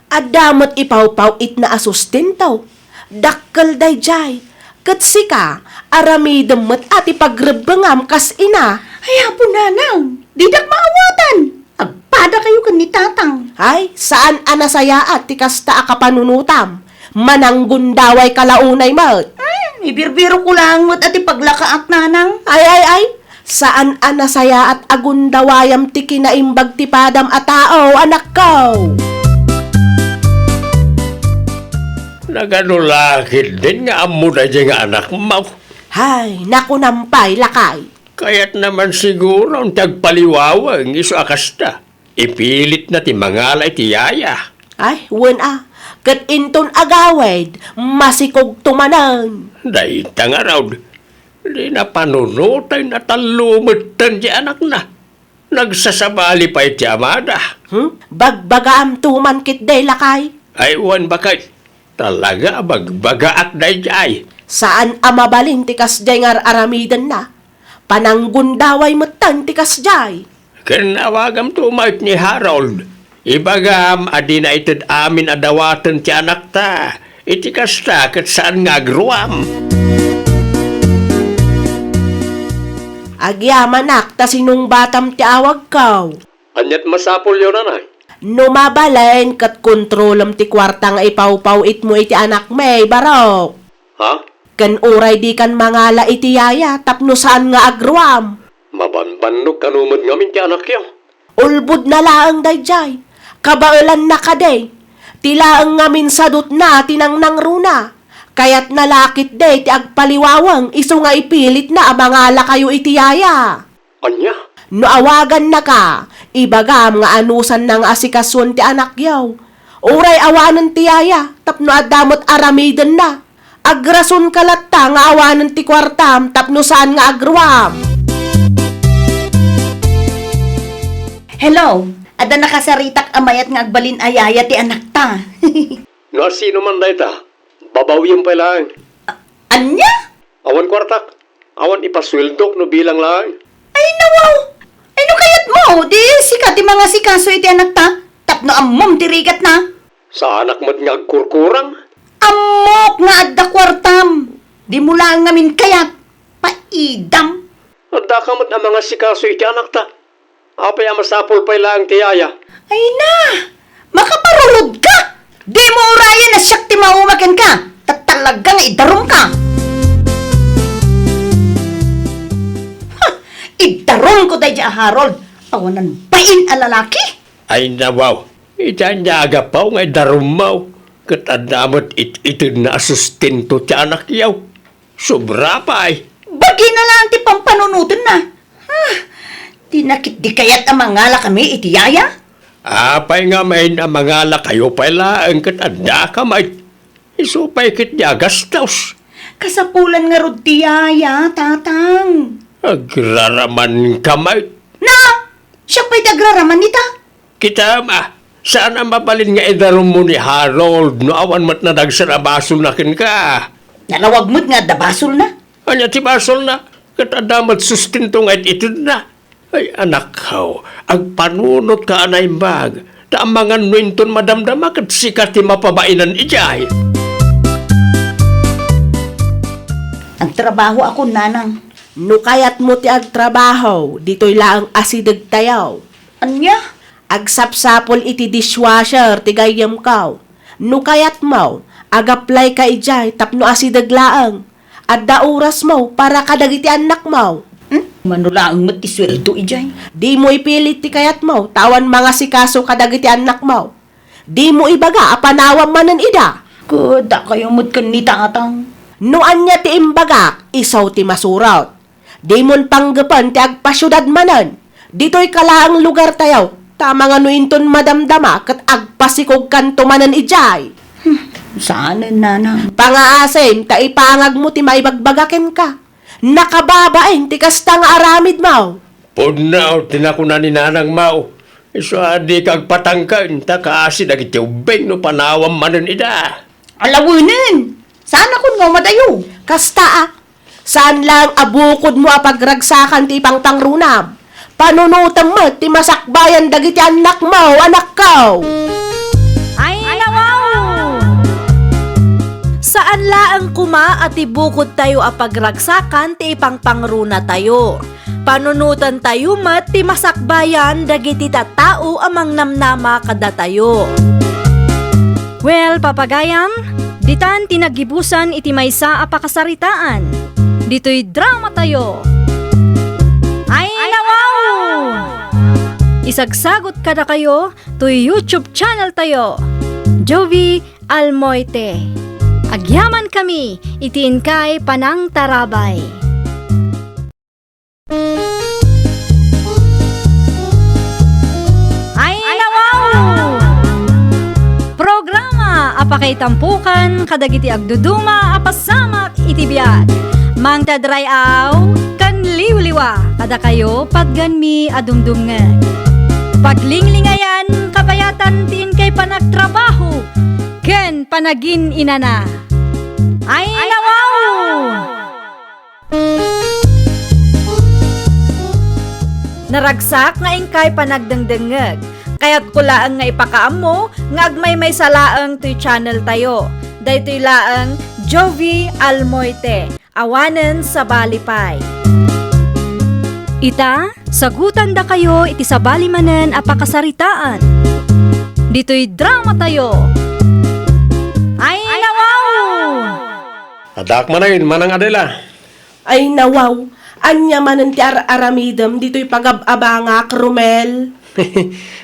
Adamot ipaw-paw it na asustentaw. Dakkel day jay. Kat si ka, aramidam mat ati pagrebengam kas ina. Ay, hapon nanang. Didak maawatan. Agpada kayo kan ni tatang. Ay, saan anasayaat ti kasta akapanunutam? Mananggundaway kalaunay mat. Ibirbiro ko lang at ati paglakaak nanang. Ay. Saan anasaya at agundawayam ti kinaimbag ti padam a tao, anak ko? Naganulakid din nga amo na dyan nga anak mo. Hay, naku nampay, lakay. Kaya't naman siguro ang tagpaliwawang iso akasta. Ipilit na ti mangalay ti yaya. Ay, kat inton agawed, masikog tumanan. Dahil nga raw, di na panunutay na talumutan di anak na. Nagsasabali pa iti amada. Bagbagaam tuman kit day, lakay. Ay, wan bakay. Talaga bagbaga at dayjay. Saan amabalin ti kasjay nga aramidan na? Pananggundaway matan ti kasjay. Kinawagam tumait ni Harold. Ibagam, adi na itid amin adawatan ti anak ta. Iti kasta kat saan nga agruam. Agyaman nak ta sinong batam ti awag kaw. Anyat masapol yun, nanay. Numabalain kat kontrolam ti kwarta nga ipawpaw it mo iti anak may barok. Ha? Kan uray di kan mangala iti yaya tapno saan nga agruam. Mabanbannog kanumod ngamin ti anak yaw. Ulbud na laang dayjay. Kabailan na kaday. Tilaang ngamin sadot na tinang runa. Kaya't nalakit day ti agpaliwawang iso nga ipilit na amangala kayo iti yaya. Anya? No awagan na ka, ibagam nga anusan ng asikason ti anak yaw. Uray awanan ti yaya, tapno adamot aramiden na. Agrason kalatta nga awanan ti kwartam, tapno saan nga agruam. Hello, ada nakasaritak amayat nga agbalin ayaya ti anak ta. No, sino man na ita? Babawiyan pa lang. Anya? Awan kwartak. Awan ipaswildok no bilang lang. Ay nawaw! Ay no kayat mo, di sikat ti mga sikaso iti anak ta. Tapno ammom tirigat na. Sa anak mo't nga agkurkurang. Amok nga adda kwartam. Di mo lang ngamin kayat. Paidam. Adda ka mo't ang mga sikaso iti anak ta. Apay ang masapol pa lang ti yaya. Ay na! Makaparulod ka! Di mo urayan na siyak ti maumakan ka. Talagang idarom ka. Ha! Idarom ko dahi Harold. Awanan bain a lalaki. Ay nawaw. Ita niya agapaw nga darumaw. Katadamot itid na asustento ti anak yaw. Sobra pa ay. Bagi na lang ti pampanunutin na. Ha! Tinakit di kayat ang mangala kami iti yaya? Apay nga may na mangala kayo pala ang katanda ka may. Isupay kit niya gastos. Kasapulan nga rod ti yaya, tatang. Agraraman ka may. Na! Siya pa'y dagraraman nita. Kita ma. Saan ang mabalin nga idarom mo ni Harold no awan mat na nagsarabasol na kin ka. Nalawag mo't nga dabasol na. Anya ti basol na. Katadamat sustento nga itid na. Ay anak ko, agpanunot ka anay bag. Ta ang mga nuinton madamdama kat sikat ti mapabainan ijay. Ang trabaho ako, nanang. No kayat mo ti agtrabaho, dito'y laang asidag tayaw. Anya? Agsapsapol iti dishwasher ti gayam kaw. No kayat mo, agaplay ka ijay tapno asidag laang. Adda oras mo para kadagiti anak mo. Manulaang mo't isweldo ijay. Di mo ipilit ti kayat mo, tawan mga sikaso kadagiti anak mo. Di mo ibaga, apanawam manan ida. Kuda kayo mo't kanita atang. No anya ti imbagak, isaw ti masurat. Di mon panggapan ti agpasyudad manan. Dito'y kalaang lugar tayaw, tama nga nuinton madamdama kat agpasikog kanto manan ijay. Saan, nanang? Pangaasim, ta ipangag mo ti maibagbagaken ka. Nakababain ti kasta nga aramid mo. Punaw, tinakuna ni nanang mau. Iso adi kag patangkan, ta kaasi dagiti ubeng no panawam manan ida. Alawinin! Saan ako nga madayo? Kasta saan lang abukod mo apagragsakan ti pangpangrunam. Panunutan mo ti masakbayan dagiti anak mo, anak ko. Ay, nawaw! Saan laang kuma at ibukod tayo apagragsakan ti ipangpangruna tayo. Panunutan tayo mat ti masakbayan dagiti tattao amang namnama kada tayo. Well, papagayam, ditan tinagibusan iti maysa a pakasaritaan. Dito'y drama tayo. Ay, nawaw! Isagsagot kada kayo to YouTube channel tayo. Jovi Almoite. Agyaman kami, itiin kay Panang Tarabay. Ay, nawaw! Programa apakay tampukan kadagiti agduduma apasamak iti biag. Mang tadrayaw kan liwliwa kada kayo pagganmi adumdumngeg. Paglinglingayan kabayatan tin kay panagtrabaho ken panagin inana. Ay, nawaw! Naragsak nga ingkay panagdengdengeg. Kaya't kulaang nga ipakaam mo, nga agmay may salaang to'y channel tayo. Daytoy laang Jovi Almoite, awanen sa Balipay. Ita, sagutan da kayo iti sabali manen a pakasaritaan. Dito'y drama tayo. Ay, nawaw! Adak man na manang Adela. Ay nawaw, anya manan ti aramidem dito'y pagababangak, Romel.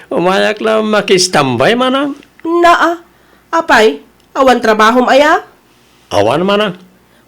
Umayak lang makistambay manang. Naa, apay, awan trabahom aya? Awan manang.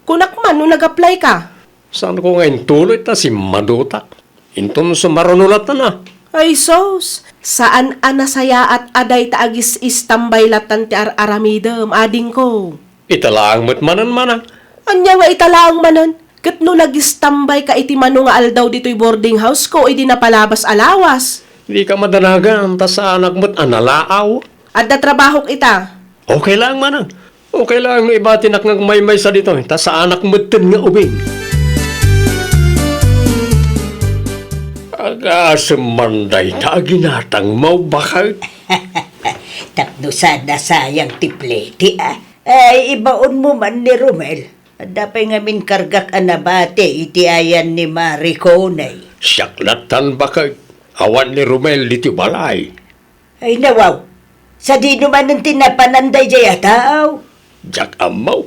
Kunak man no nag-apply ka. Saan ko ngayon tuloy ta si Madutak? Inton sumarunulat na. Ay sos, saan anasaya at aday taagis istambay latan ti aramidem, ading ko. Italaang mo't manang. Anya nga italaang manon, kat no nag-istambay ka iti mano nga aldaw dito'y boarding house ko, idi napalabas alawas. Di ka madanagan ta sa anak mo't analaaw. At na trabahok ita. Okay lang manang. Okay lang no iba tinak ng may sa dito. Ta sa anak mo't nga ubing. Agasamanday ta ginatang mau bakit. Tapno sana sayang tipleti Ay, ibaon mo man ni Romel. Dapay ngamin kargak anabate iti ayan ni Mariconay. Siyaklatan bakit. Awan ni Romel dito balay. Ay nawaw, sa di naman ang tinapananday jaya tao. Jak amaw.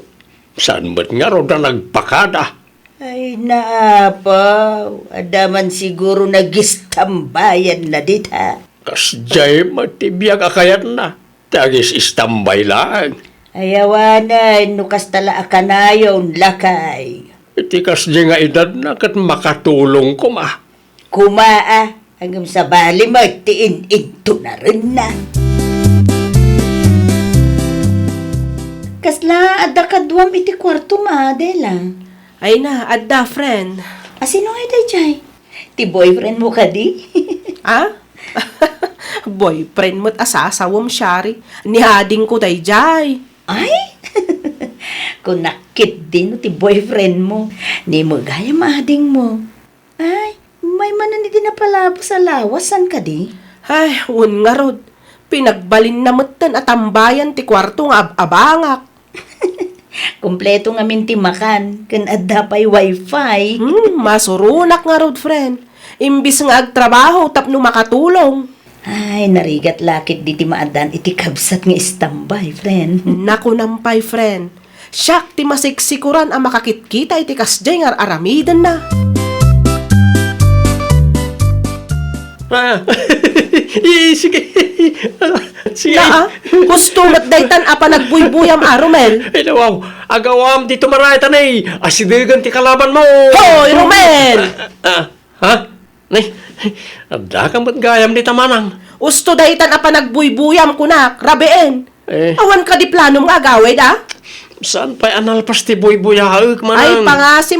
Saan mo't nga ro na nagpakada. Ay naapaw, adaman siguro nagistambayan na dita. Kasjay matibiyag akayat na. Tagis istambay lang. Ayawanan, nukas tala akanayon lakay. Iti kasjay nga edad na kat makatulong ko ma. Kumaa, hanggang sa bali magtiin-into na rin na. Kasla, adda kadwam iti kwarto ma, Adela. Ay na, adda friend. Sino nga ito, Jay? Ti boyfriend mo ka di? Ah? Boyfriend mo't asasawam syari. Nihading ko day jay. Ay? Kung nakit din ti boyfriend mo, ni mo gaya mahading mo. Ay, may manan di na pala sa lawasan ka di? Ay, un nga rod. Pinagbalin na matan at tambayan ti kwarto nga abangak. Kompleto nga mintimakan, kan adda pa'y wifi. Masurunak nga rod friend. Imbis nga agtrabaho tapno makatulong. Ay, narigat lakit di ti maadan iti kabsat nga istambay, friend. Naku nampay friend. Siyak ti masiksikuran ang makakitkita iti kasjay nga aramidan na. Sige. Sige. Naa, gusto mat daytan apa nagbuybuyam Romel. Ay, wow. Agawam dito maraytan eh. Asidigan ti kalaban mo. Hoy, Romel! Ha? Nay, adda kang ba't gayam di tamanang? Usto daytan apa nagbuybuyam kunak, rabeen. Awan ka di plano mga agawid Saan pa'y analpas ti buy-buyahaag Ay, manang? pangasim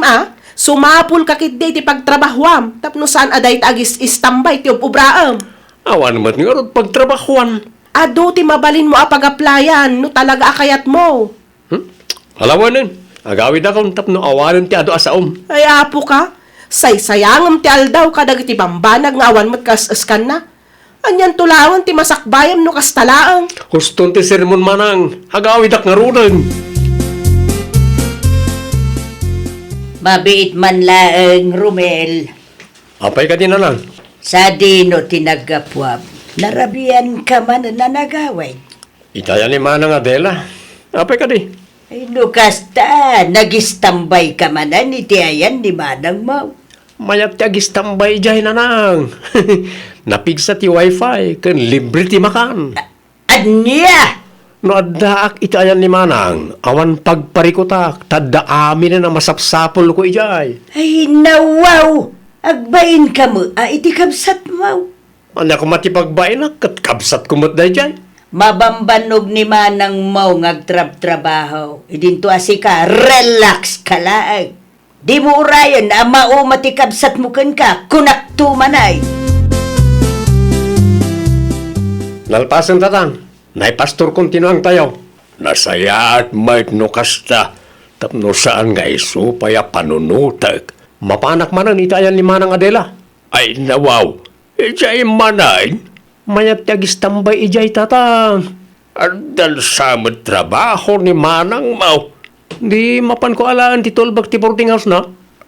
Sumapul kakit di ti pagtrabahuam. Tapno saan aday agis istambay ti ubraam. Awan mo't nga rod pagtrabahuan. Ado ti mabalin mo apagaplayan no talaga akayat mo. Alawanin. Agawid akong tapno awanan ti ado asaom. Ay apo ka. Saysayangam ti aldaw kadag ti bambanag nga awan mo't kas-askan na. Anyan tulawan ti masakbayam no kastalaang. Huston ti sermon manang. Agawid ak nga rodan. Mabiit man laeng, Romel. Apay ka din na lang. Sa dino tinagapwab, narabian ka man na nagaway. Itaya ni manang Adela. Apay ka di. Ay, nukas ta, nagistambay ka man na ni tiayan ni manang mo. Mayat ti agis tambay jay nanang. Napigsa ti wifi. Kan libre ti makan. Anya! No addaak itayan ni manang. Awan pagparikutak. Tadda amin na masapsapol ko ijay. Ay, nawaw! Agbain ka mo, iti kabsat mo. Anya ko matipagbain na. Kat kabsat kumot da jay. Mabambanog ni manang mo ngagtrab-trabaho. Idinto asika, relax ka laang. Di mo urayan na mati kabsat mo kan ka, kunak tumanay. Nalpasan tatang. Nay pastor kontinuang tayo. Nasaya at may nukasta. Tapno saan nga iso paya panunutag. Mapanak manan itayan ni manang Adela. Ay nawaw. Ijay manay. Mayat tagis tambay ijay tatang. Adal samad trabaho ni manang mau. Di mapan ko alaan ti tolbag ti boarding house na.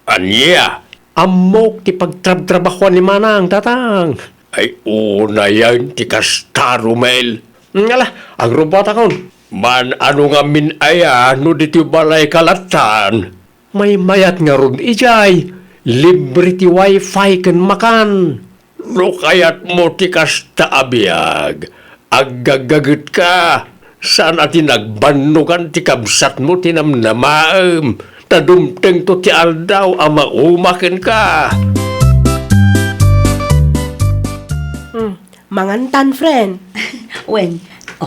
Anya. Amok ti pagtrabaho ni manang tatang. Ay una yan ti kasta, Romel. Ngala, ang robot akon. Man ano nga min aya no diti balay kalatan. May mayat nga ron ijay. Libre ti wifi ken makan. No kayat mo ti kasta abiyag. Aggagaget ka. Saan ati nagbanukan ti kabsat mo tinamnamaem. Tadumteng to ti aldaw ama umaken ka. Mangantan, friend. Wen,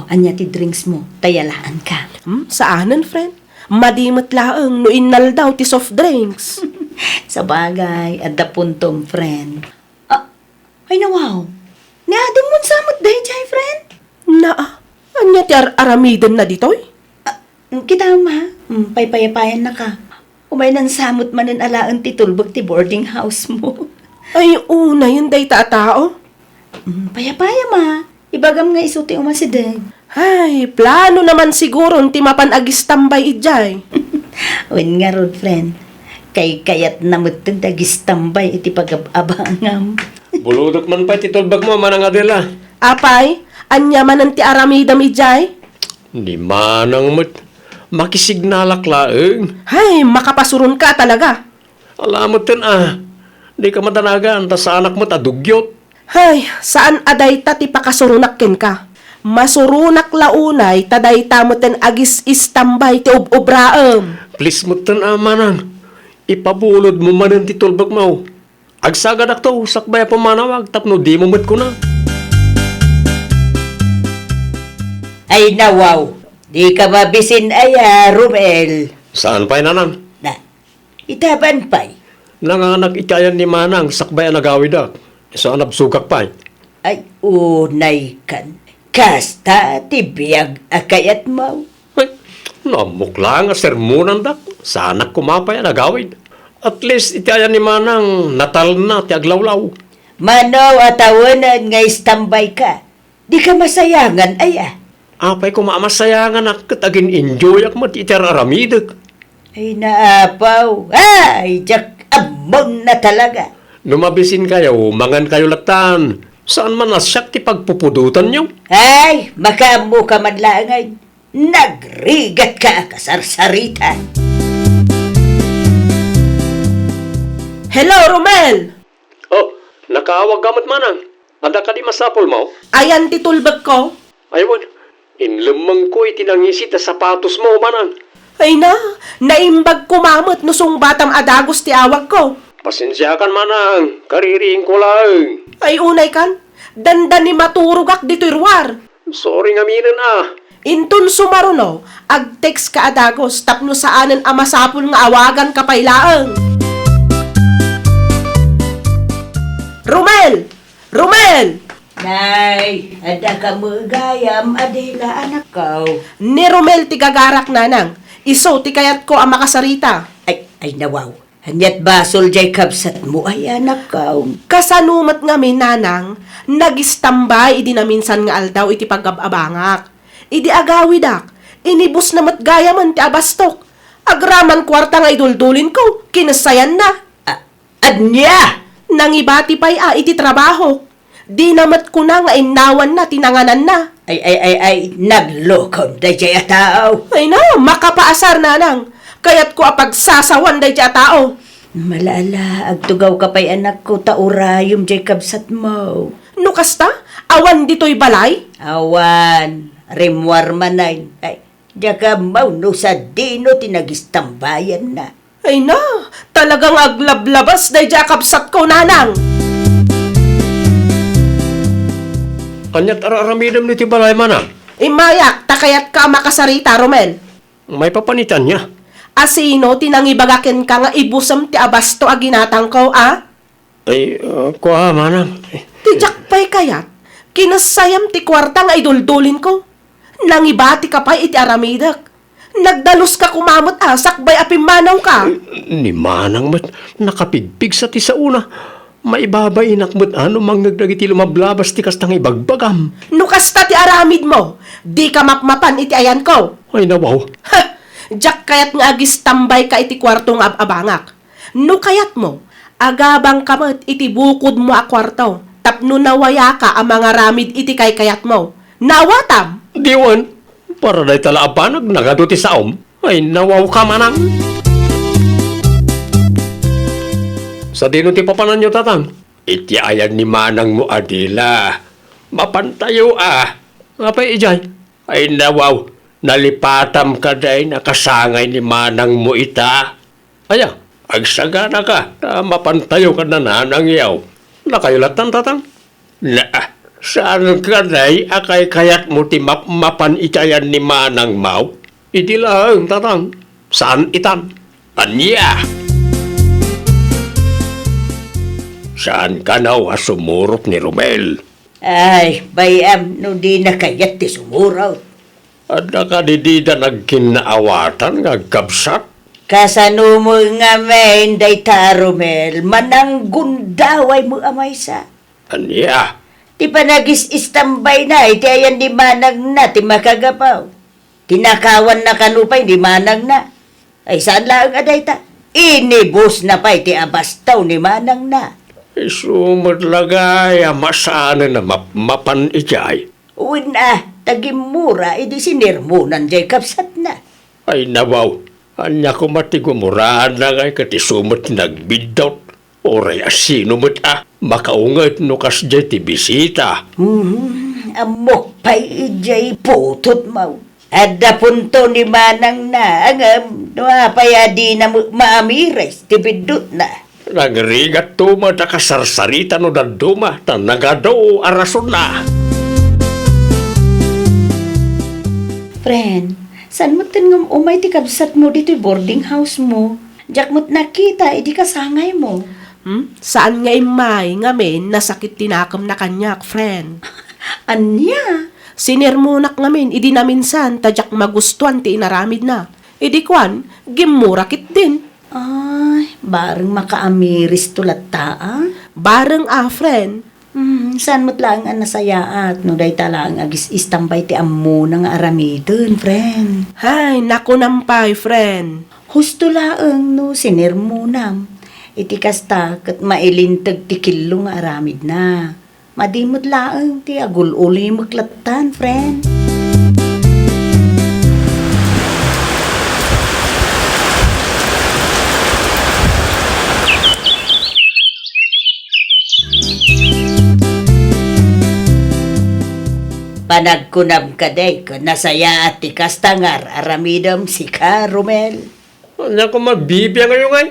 anya ti drinks mo, tayalaan ka. Saanan, friend? Madimot laeng no innal daw ti soft drinks. Sa bagay, adda puntom, friend. Ay nawaw. Niading mo samot dahi jay, friend. Anya ti aramiden na ditoy? Kita ma, paypayapayan na ka. Umay nang samot manin alaan ti tulbag ti boarding house mo. Ay, una yun day tao. Payapaya ma, ibagam nga isuti umasidag. Ay, plano naman siguro ti mapanagis tambay ijay. Wen nga rod, friend. Kayat namut dagis tambay iti pag-abangam. Buludok man pa titulbag mo, manang Adela. Apay, anya man ti aramidam ijay? Di manang mat. Makisignalak laeng. Ay, makapasurun ka talaga. Alamot tin Di ka madanagan, ta sa anak mo tadugyot. Ay, saan aday ta ti pakasurunakken ka? Masurunak launay, taday tamoten agis istambay ti ubraem. Please mo tin manang. Ipabulod mo manan titulbag mo. Agsagad ak to, sakbay pamanawag, tapno di mo mat ko na. Ay nawaw, di ka mabisin aya, Romel. Saan pa'y nanang? Na, itaban pa'y. Nanganak ikayan ni manang, sakbay nagawid ak. Saan nabsugak pa'y? Ay unay kan. Kasta tibiyag akayat mo. Ay, namukla nga sermonan dak. Sana kumapay nagawid. At least itayan ni manang natal na ti aglawlaw. Manaw atawanan nga istambay ka. Di ka masayangan aya. Apay kumamasayangan ak katagin enjoy ak mat iteraramidek. Ay naapaw. Ay, jak amon na talaga. Lumabisin kayo, mangan kayo latan. Saan man nasyak ti pagpupudutan nyo? Ay, makamu ka man langay. Nagrigat ka kasarsarita. Hello, Romel! Oh, nakaawag gamot manang. Ada ka di masapol mo? Ayan ti tulbag ko. Aywan, inlemang ko itinangisi ta sapatos mo manang. Ay na, naimbag kumamot no sung batam adagos ti awag ko. Pasensya kan manang, kaririing ko lang. Ay unay kan, dandan ni maturugak dito'y ruwar. Sorry nga minin Intun sumaruno, ag-text ka adagos, tapno saanan amasapul nga awagan kapailaang. Romel! Romel! Nay, ada ka mo gayam, adila anak ko. Ni Romel ti gagarak nanang, iso ti kayat ko ang makasarita. Ay nawaw. Hanyat basol jay kabsat mo ay anak ko. Kasanumat nga may nanang, nagistambay idi na minsan nga aldaw iti pag-abangak. Idi agawidak, inibus na matgaya man ti abastok. Agraman kwarta nga iduldulin ko, kinasayan na. Anya! Nangibati pa'y iti trabaho. Di namat ko na nga inawan na, tinanganan na. Ay, naglokom da jay atao. Ay na, makapaasar nanang. Kaya't ko apagsasawan day dya tao. Malala, agtugaw ka pa'y anak ko, taurayom jay kabsat mo. No kasta, awan dito'y balay? Awan, rimwar manay. Ay, diya ka no sa dino tinagistambayan na. Ay na, talagang aglablabas day dya kapsat ko nanang. Anyat araramidam ni ti balay manang. Imayak, takayat ka makasarita, Romel. May papanitan niya. Asino, tinangibagakin ka nga ibusam ti abasto a ginatang ko, Ay, kuha manang. Tijak pa'y kayat, kinasayam ti kwarta nga iduldulin ko. Nangibati ka pa'y iti aramidak. Nagdalus ka kumamot sakbay apimanaw ka. Ni manang mat, nakapigpig sa ti sa una. Maibabay inakmat mang nagdagiti lumablabas ti kastang ibagbagam. No kasta ti aramid mo, di ka mapmapan iti ayan ko. Ay nawaw. Ha! Jak kayat nga agis tambay ka iti kwartong abangak. No kayat mo, Agabang kamat iti bukod mo a kwarto. Tapno nawaya ka ang mga ramid iti kay kayat mo. Nawatam! Diwan, para day tala abanag nagaduti saom, ay nawaw ka manang. Sa dino ti papanan nyo tatang, iti ayan ni manang mo adila. Mapantayo Ngapay ijay, ay nawaw, nalipatam ka day nakasangay ni manang mo ita. Aya, agsagana ka, na mapantayo ka na nanang yaw. Nakayulatan tatang? Saan ka day akay kayat mo ti mapan itayan ni manang mau? Iti lang tatang, saan itan? Anya! Saan ka na sumurot ni Romel? Ay, bayam, no di na kayat ti sumuraw. At nakadidida nagkinaawatan nga gabsat? Kasano mo nga men, day tarumel, manang gundaway mo amay sa. Anya? Ti panagis-istambay na, iti ayan di manag na, ti makagapaw. Tinakawan na kanupay, di manag na. Ay, saan lang aday ta? Inibus na pa, iti abastaw ni manang na. Sumudlagay, masana na mapan ijay. Uwin na, tagimura, iti sinirmunan jay kapsat na. Ay nawaw, anya ko matigumuraan na ngay kati sumot nagbidot. Oray asino mo't makaungat no kas jay ti bisita. Amok pa'y ijay putot mau. Adda punto ni manang na, angam, paya di na maamires, tibidot na. Nagrigat tuma ta kasarsarita no daduma ta nagado arason na. Friend, saan mo tinngam umay ti kabsat mo dito'y boarding house mo? Diyak mo't nakita, edi kasangay mo. Saan nga imay ngamin nasakit tinakam na kanyak, friend? Anya? Sinirmunak ngamin, idi na minsan, tadyak magustuhan ti inaramid na. Idi kwan, gimurakit din. Ay, bareng makaamiris tulat taa. Bareng friend. Saan mo't lang ang nasayaat, no day talang agis istambay ti ammo ng aramidon, friend. Hay, naku nampay, friend. Husto laang no, sinirmunam. Iti kasta, kat mailintag ti kilo nga aramid na. Madimot laang ti agul-uli maklatan, friend. Panagkunam ka day, kung nasaya at ti kastangar, aramidam si ka, Romel. Anya ko mabibiyang ngayon ngay?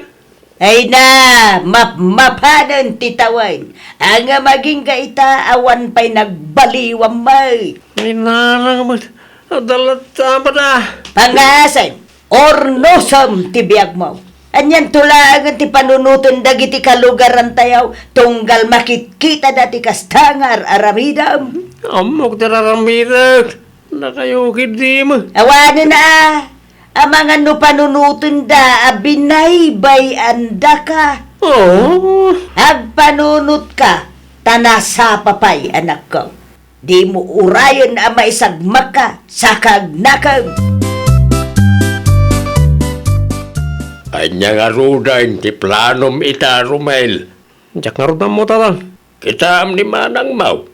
Ay na, mapanan titaway. Ang maging kaita, awan pa'y nagbaliwang may. Ay nanang mo, adalata pa na. Pangasan, ornosam tibiyag mo. Anyan tulangan ti panunuton dagiti kalugaran tayaw, tunggal makikita dati kastangar, aramidam. Amok tiraramira, nakayukid di mo. Awanin na, ang mga no panunuton da, abinaybay anda ka. Oh, Agpanunot ka, tanasa papay, anak ko. Di mo urayon ang maisagmak ka, sakag nakag. anya nga rudain ti planom ita Romel. Diyak nga rudan mo tatang. Kita am ni manang mau.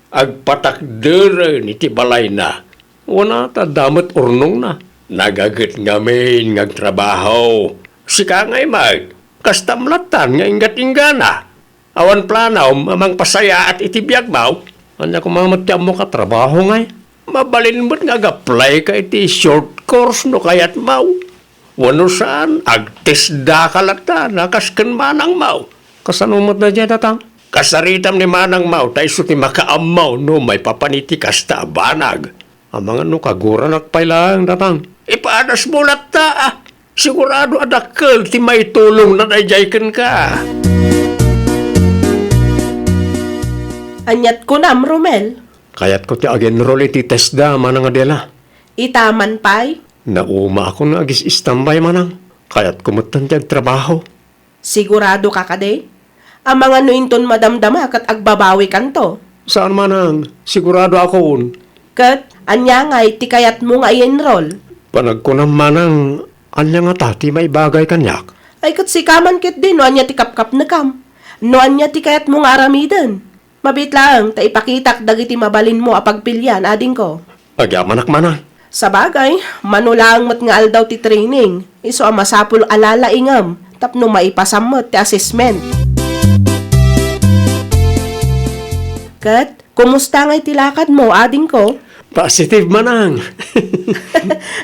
Agpatakdere ni ti balay na. Wana ta damat urnong na. Nagagat ngamin ngagtrabaho. Sika ngay mag. Kastamlatan nga ingat-ingana. Awan planaw amang pasaya at itibiyag mau. Anya ko mamatiyam mo ka trabaho ngay. Mabalin mo't nga apply ka iti short course no kayat mau. Wano saan, agtisda ka lata, nakaskan manang mau. Kasanumot na dyan tatang. Kasaritam ni manang mau, tayo suti makaamaw no may papaniti kasta banag. Ang mga no kagura nagpailang tatang. Ipaadas mo lata Sigurado adakkel ti may tulong na dayjayken ka. Anyat ko nam, Romel. Kayat ko ti agenrol iti tesda manang adela. Itaman pay. Nauma ako na agis istambay manang. Kayat kumutan ti agtrabaho. Sigurado ka kade? Ang mga nuinton madamdama kat agbabawi kanto. Saan manang? Sigurado ako. Kat, anya ngay ti kayat mo nga i-enroll. Panag ko manang, anya nga tati may bagay kanyak. Ay kat si kaman kit din, noan niya ti kapkap na kam. Noan niya ti kayat mo nga aramiden. Mabit lang, ta ipakitak dagiti mabalin mo apagpilyan, ading ko. Agyamanak manang. Sa bagay, manulang mat nga aldaw ti training. Iso ang masapul alala ingam, tapno maipasamot ti assessment. Kat, kumusta nga'y tilakad mo, ading ko? Positive manang.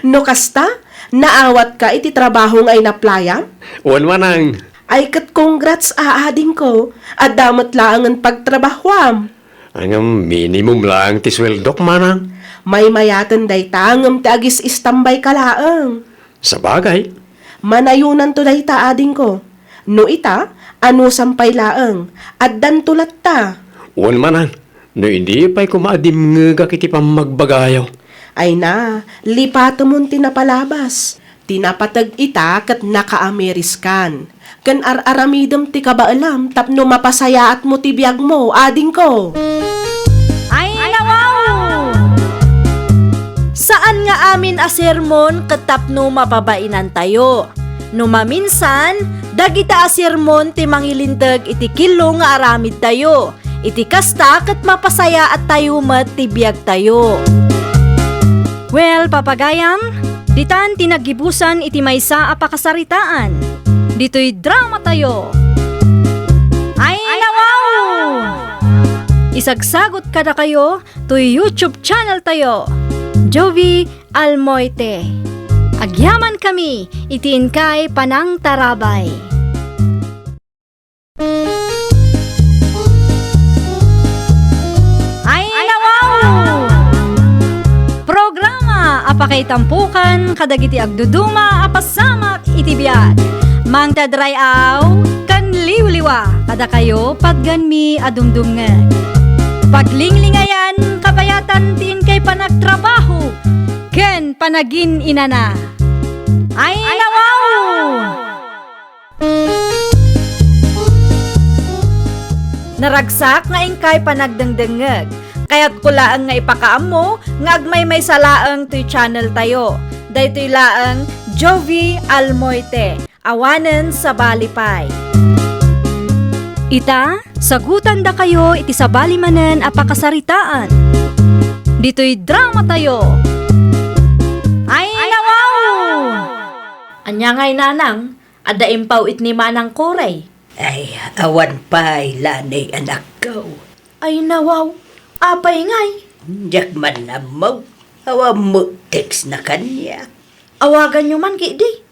No kasta, naawat ka iti trabaho nga'y naplayam? Wan manang. Ay kat congrats ading ko, at damat lang ang pagtrabahwam. Ang minimum lang ti sweldok manang. May mayatan day tangam ti agis istambay kalaang. Sa bagay. Manayunan to day ta ading ko. No ita, ano sampay laang, at dan tulat ta. Wan manang. No hindi pa'y kumaadim nga kiti pamagbagayaw. Ay na, lipato mon tinapalabas. Tinapatag ita kat naka-Ameriskan. Kan ar-aramidam ti kabaalam tapno mapasaya at mo ti biyag mo, ading ko. Ay nawaw! Saan nga amin a sermon katapno mapabainan tayo? No maminsan, dagita a sermon ti mangilintag iti kilo nga aramid tayo. Iti kasta kat mapasaya at tayo mat ti biyag tayo. Well, papagayam, ditan tinagibusan iti maysa a pakasaritaan. Dito'y drama tayo. Ay nawaw! Isagsagot kada kayo to YouTube channel tayo. Jovi Almoite. Agyaman kami, itiin kay Panang Tarabay. Ay nawaw! Programa apakay tampukan kadagiti agduduma apasamak iti biag. Mang tadrayaw kan liwliwa kada kayo pagganmi adumdumngeg. Paglinglingayan kabayatan tiin kay panagtrabaho ken panagin inana. Ay nawaw! Naragsak nga ingkay panagdengdengeg. Kaya't kulaang nga ipakaam mo, nga agmay may salaang to'y channel tayo. Daytoy laang Jovi Almoite, awanen sa balipay. Ita, sagutan da kayo iti sabali manen a pakasaritaan. Dito'y drama tayo. Ay nawaw! Anya ngay nanang, ada impaw it ni manang koray. Ay, awan pa'y lanay anak ko. Ay nawaw, apay ngay. Diyak man na mo. Awa mo text na kanya. Awagan nyo man kidi.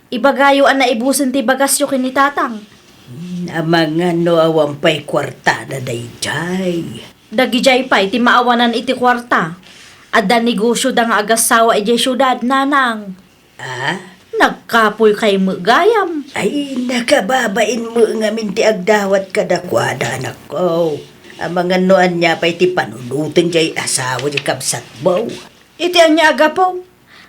Ibagayo ang naibusin ti bagasyo kinitatang. Amang ano awan pa'y kwarta na dayjay. Dagijay pa'y ti maawanan iti kwarta. Ada negosyo da nga agasawa iti syudad nanang. Ah? Nagkapoy kay magayam. Ay, nakababain mo nga minti agdawat kadakwada anak ko. Ang mga noan niya pa'y ti panunutin jay asawa di kabsat mo. Iti anya agapaw.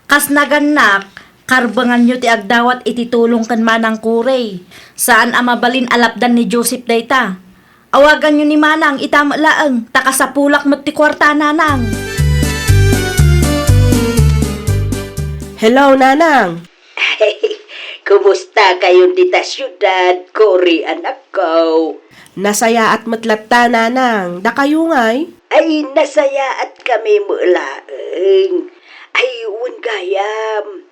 Kas naganak, karbangan nyo ti agdawat iti tulong kan manang kuray. Saan amabalin alapdan ni Joseph dayta. Awagan nyo ni manang itamalaang takasapulak mo ti kwarta nanang. Hello, nanang. Ay, kumusta kayo dita syudad, Cory anak ko? Nasaya at matlatta, nanang. Da kayo nga'y? Ay, nasaya at kami mulaeng. Ay, gayam.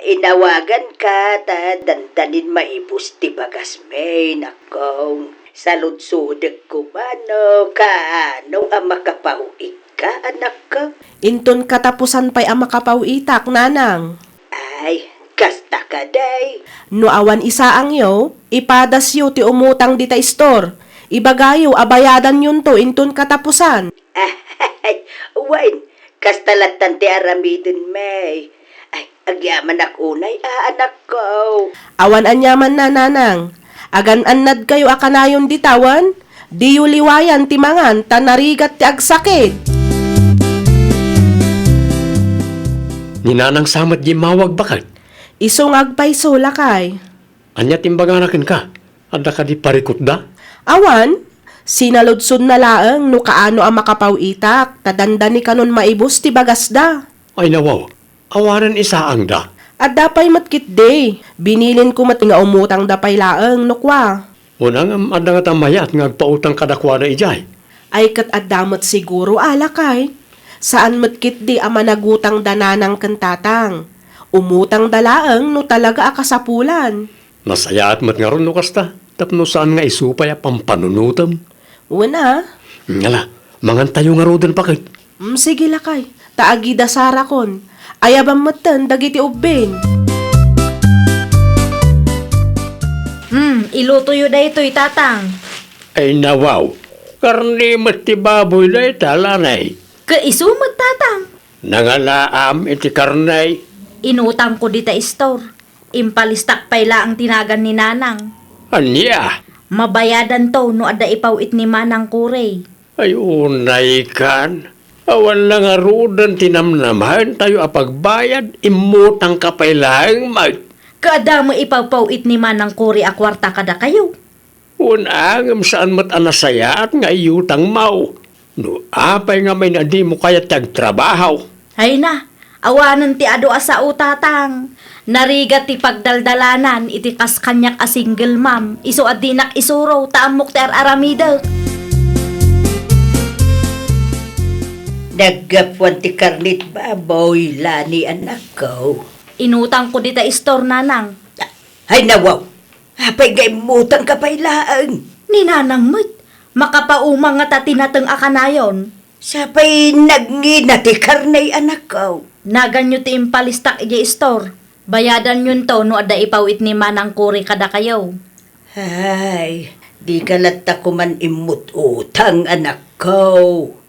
Inawagan ka, ta dandanin maibus ti bagas may nakong. Saludsudek ko mano, kaano ang makapauik ka, anak ko? Inton katapusan pa'y ang makapawitak, nanang. Ay, kasta ka day. No awan isa ang yo, ipadas yo ti umutang di ta store. Ibagayo, abayadan yun to, inton katapusan. Ay, wine, kastalatan ti aramidin may. Ay, agyaman unay, anak ko. Awan anyaman na, nanang. Agan annad kayo akanayon di tawan. Di yu liwayan ti mangan, tanarigat ti agsakit. Ninanang samat di mawag bakit? Isong agpay sulakay. Anya timbaganakin ka? Ada ka di parikot da? Awan, sinaludsun na laang no kaano ang makapawitak, tadanda ni kanon maibus ti bagasda. Ay nawaw, awanan isa ang da. At dapay matkit day. Binilin ko mat nga umutang dapay laeng nukwa. Unang adang at amayat ngagpautang kadakwa na ijay. Ay kat adamot siguro alakay. Saan matkit di ama nagutang dananang kantatang. Umutang dalaeng no talaga akasapulan. Nasaya at mat nga ron no kasta. Tapno saan nga isupay a pampanunutam. Una, Ngala, mangantayo nga rodan pakit. sige lakay. Taagi dasara kon. Ayabang matan dagiti ubben. Iluto yu da ito'y tatang. Ay nawaw, karni mati baboy na italanay. Kaisumot tatang. Nangalaam iti karnay. Inutang ko dita store. Impalistak payla ang tinagan ni nanang. Anya, Mabayadan to no ada ipawit ni manang kurey. ay unay kan. Awan lang nga rodan tinamnamahan tayo apagbayad. Imutang kapailaang mag. Kada mo ipawpawit ni manang kurey a kwarta kada kayo. Unangam saan mat anasaya at nga iyutang mau. No apay nga may nadi mo kaya tagtrabaho. Hay na, awanan ti ado asa utatang. Narigat ti pagdaldalanan iti kas kanyak a single mom. Iso adinak isuro taamok ti aramida. Naggapuan ti karnit baboy lani anak ko. Inutang ko dita store nanang. Ay nawaw, apay gay mutang kapailaan. Ni nanang mo't, makapaumang nga tatinateng akanayon. Sapay nagngina ti karnay anak ko. Naganyo ti impalistak iji store. Bayadan yun to no ada ipawit ni manang kuri kada kayo. Ay, di kalata ko man imut utang anak ko.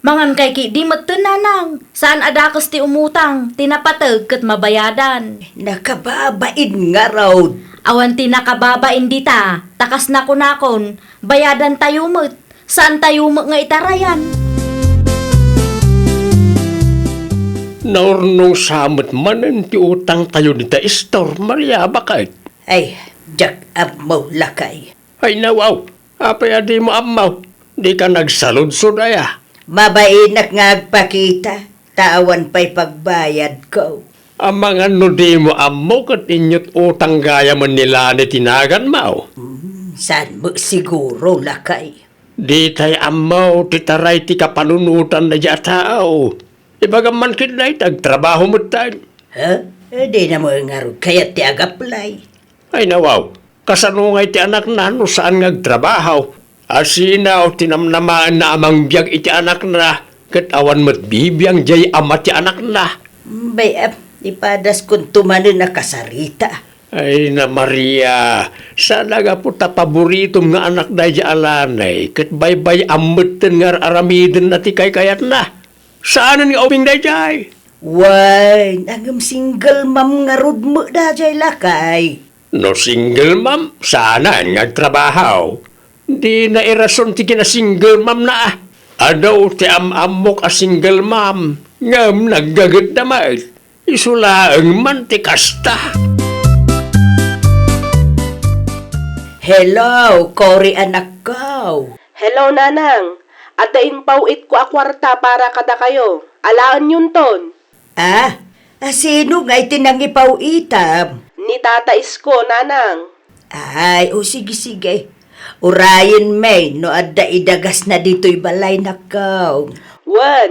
Mangan kay ki di mat nanang. Saan adakas ti umutang, tinapatag kat mabayadan. Nakababain nga raw. Awan ti nakababain dita, takas na kunakon, bayadan tayo mo't. Saan tayo mo nga itarayan? Naurnong samot manan ti utang tayo nita istor. Maria bakit? Ay, jak up mo lakay. Ay nawaw, apay adi mo amaw. Di ka nagsaludsod aya. Mabainak nga agpakita, tawan pa'y pagbayad ko. Ang mga nudi mo amo kat inyot utang gaya man nila ni tinagan mo. San mo siguro lakay? Di tay amaw titaray ti kapanunutan na dya tao. Ibagaman kinay tagtrabaho mo tayo. Ha? Di na mo nga ro, kaya ti agaplay. Ay nawaw, kasanungay ti anak na no saan ngagtrabaho. Asinaw tinamnamaan na amang biyag iti anak na. Kat awan mo't bibiyang jay ama ti anak na. Bayap, ipadas kung tumanin na kasarita. Ay na Maria, sana nga po ta paboritom nga anak na dya alanay. Kat baybay amutin nga aramidin na ti kay kayat na. Saan nga obing na jay? Why, nagam single ma'am nga rod mo da jay lakay. No single ma'am, sana ngagtrabaho. Di na irason ti kina single ma'am na ah. Adaw ti amok a single ma'am. Ngam naggagat naman. Isulaang man ti kasta. Hello, Cory anak ko. Hello nanang. Adain pawit ko a kwarta para kada kayo. Alaan yun ton. Sino nga itinangipaw itam? Ni tata isko nanang. Ay, sige. Urayan may, no adda idagas na dito'y balay na ko. Wan,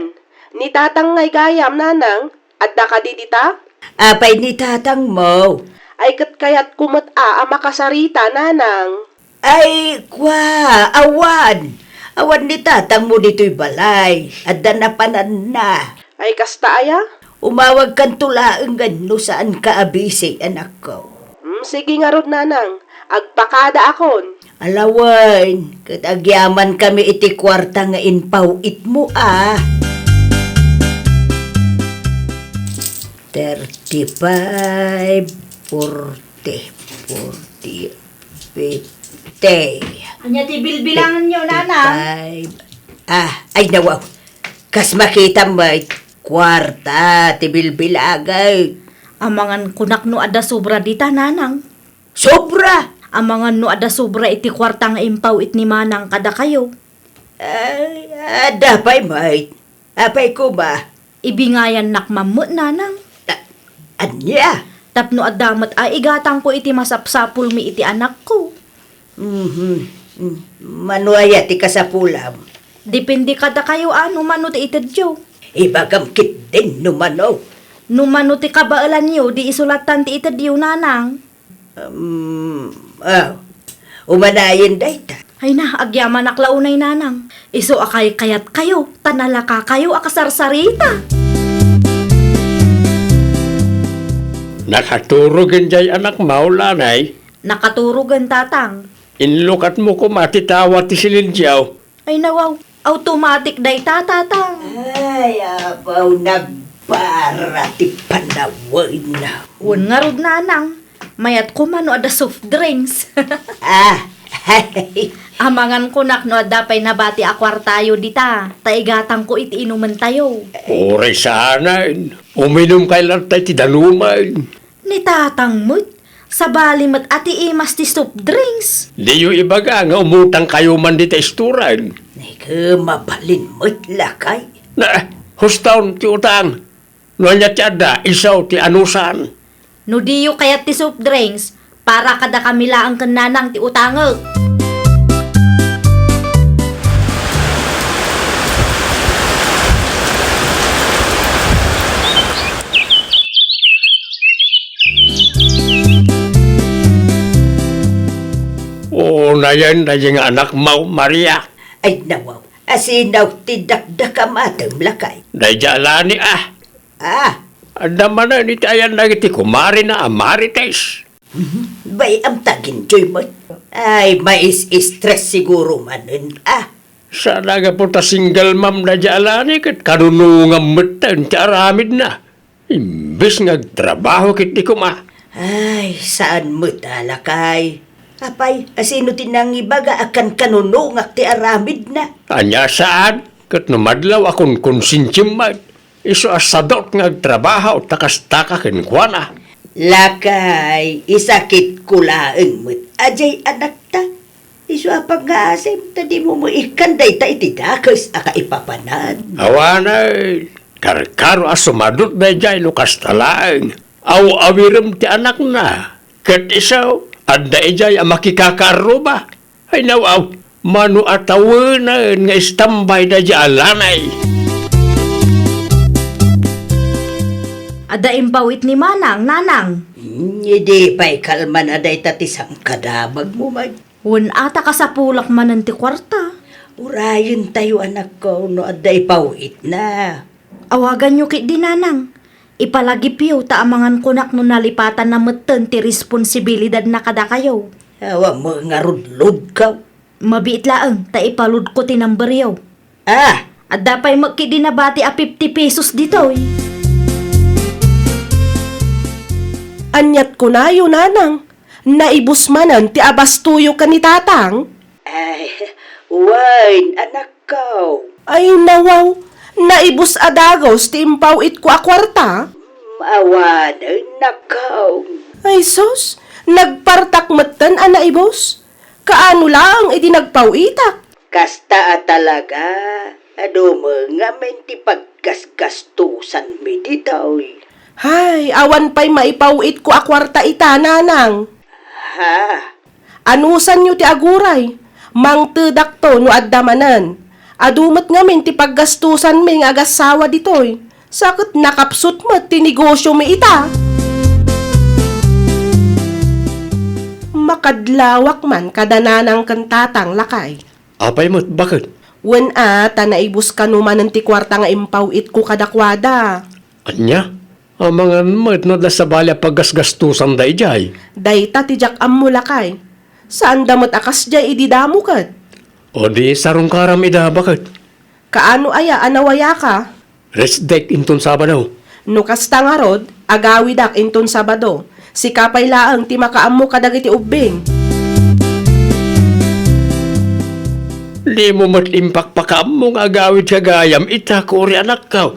ni tatang ngay gayam nanang. Adda ka di dita? Apay ni tatang mo. Ay kat kayat kumot a makasarita nanang. Ay, awan. Awan ni tatang mo dito'y balay. Adda na panan na. Ay kasta aya? Umawag kan tulaang gano saan ka abisi, anak ko. Sige nga rod nanang. Agpakada akon. Alawan, katagyaman kami iti kwarta nga inpaw it mo 35, 40, 50. Anya ti bilbilangan nyo nanang. Ay nawaw. Kas makita mo, kwarta, tibilbilagay. Amangan kunak no ada sobra dita nanang. Sobra! Amangan no ada sobra iti kwarta nga impaw it ni manang kada kayo. Ay, dapay may. Apay ko ba? Ibingayan nakmamot nanang. Anya? Tapno adamat ay igatang ko iti masapsapul mi iti anak ko. Manuaya ti kasapulam. Depende kada kayo ano mano ti itadyo. Ibagam kit din numano. Numano ti kabaalan niyo, di isulatan ti itadyo nanang. Umanayin dayta. Ay na, agyaman aklaunay nanang. Iso akay kayat kayo, tanalaka kayo akasarsarita. Nakaturugan jay anak maulanay. Nakaturugan tatang. Inlukat mo ko matitawa ti silindyaw. Ay nawaw, automatic day tatang. Ay, abaw nagpara ti panaway na. Wan nga rod nanang. Mayat ko mano ada soft drinks. Amangan ko nak no adapay nabati akwar tayo dita. Taigatang ko iti inuman tayo. Oray sana. Uminom kay lantay ti daluman. Ni tatang mo't, sa balimat ati imas ti soft drinks. Di yung ibaga nga umutang kayo man di testuran. Nika mabalin mo't lakay. Na, hustaw ti utang. Nonya tiyada, isaw ti anusan. No diyo kayat ti soft drinks, para kada kamila ang kananang ti utangag. Oo na yan yung anak mo, Maria. Ay nawaw, asinaw ti dakdakamatang lakay. Day jalani Anda mana ni tayan lagi ti kumari na amarites. Bay am tagin joy mo. Ay, mais stress siguro manin. Sana nga po ta single mom na jalani kat kanunungam matan ti aramid na. Imbes nga trabaho kit di kuma. Ay, saan mo talakay? Apay, asino tinang ibaga akan kanunungak ti aramid na. Anya saan? Kat numadlaw akong konsintimat. Iso asadot nga trabaho takas-taka kinkwana. Lakay, isakit kulaeng mo't ajay anak ta. Iso apag nga asim, tadi mo ikanday ta itidakas aka ipapanan. Awanay, karkaro asumadot na jay lukas talaang. Aw-awiram ti anak na. Kat isaw, anda ijay ang makikakaro ba? Ay nawaw, manu atawanan nga istambay na jay alanay. Ada imbawit ni manang, nanang. Hindi pa'y kalman aday tatisang kadabag mo man. Wan ata ka sa pulak manan ti kwarta. Urayon tayo anak ko no aday pawit na. Awagan nyo kit di nanang. Ipalagipyo ta amangan kunak no nalipatan na meten ti responsibilidad na kada kayo. Awa mo nga rudlod ka. Mabiit laeng ta ipalud ko ti numberyo. Ah, At dapay magki di nabati a 50 pesos dito. Anyat ko na yun, nanang. Naibus manan ti abastuyo ka ni tatang. ay, wine, anak ko. Ay nawaw, naibus adagos ti impaw it ko a kwarta. Awan, anak ko. Ay sus, nagpartak matan a naibos. Kaano lang iti nagpawitak. Kasta talaga. Ado mo nga menti paggasgastusan mi dito. Hay, awan pa'y maipawit ko a kwarta ita, nanang. Ha? Anusan nyo ti aguray? Mang tedak to no addamanan. Adumat ngamin ti paggastusan mi nga agasawa ditoy. Sakit nakapsut mo ti negosyo mi ita. Makadlawak man kada nanang kantatang lakay. Apay mo't bakit? Wen ta naibus ka numan ti kwarta nga impawit ko kadakwada. Anya? Ang mga mat no da sa balya paggasgastusan da ijay. Dayta ti jak am mo lakay. Saan damot akas jay ididamo kat? O di sarong karam ida bakit? Kaano aya anawaya ka? Rest deck inton Sabado. No kasta nga rod, agawidak inton Sabado. Si kapay laang ti makaammo kadagiti ubing. Di mo matimpak pakam mong agawid sa gayam ita kuri anak ka.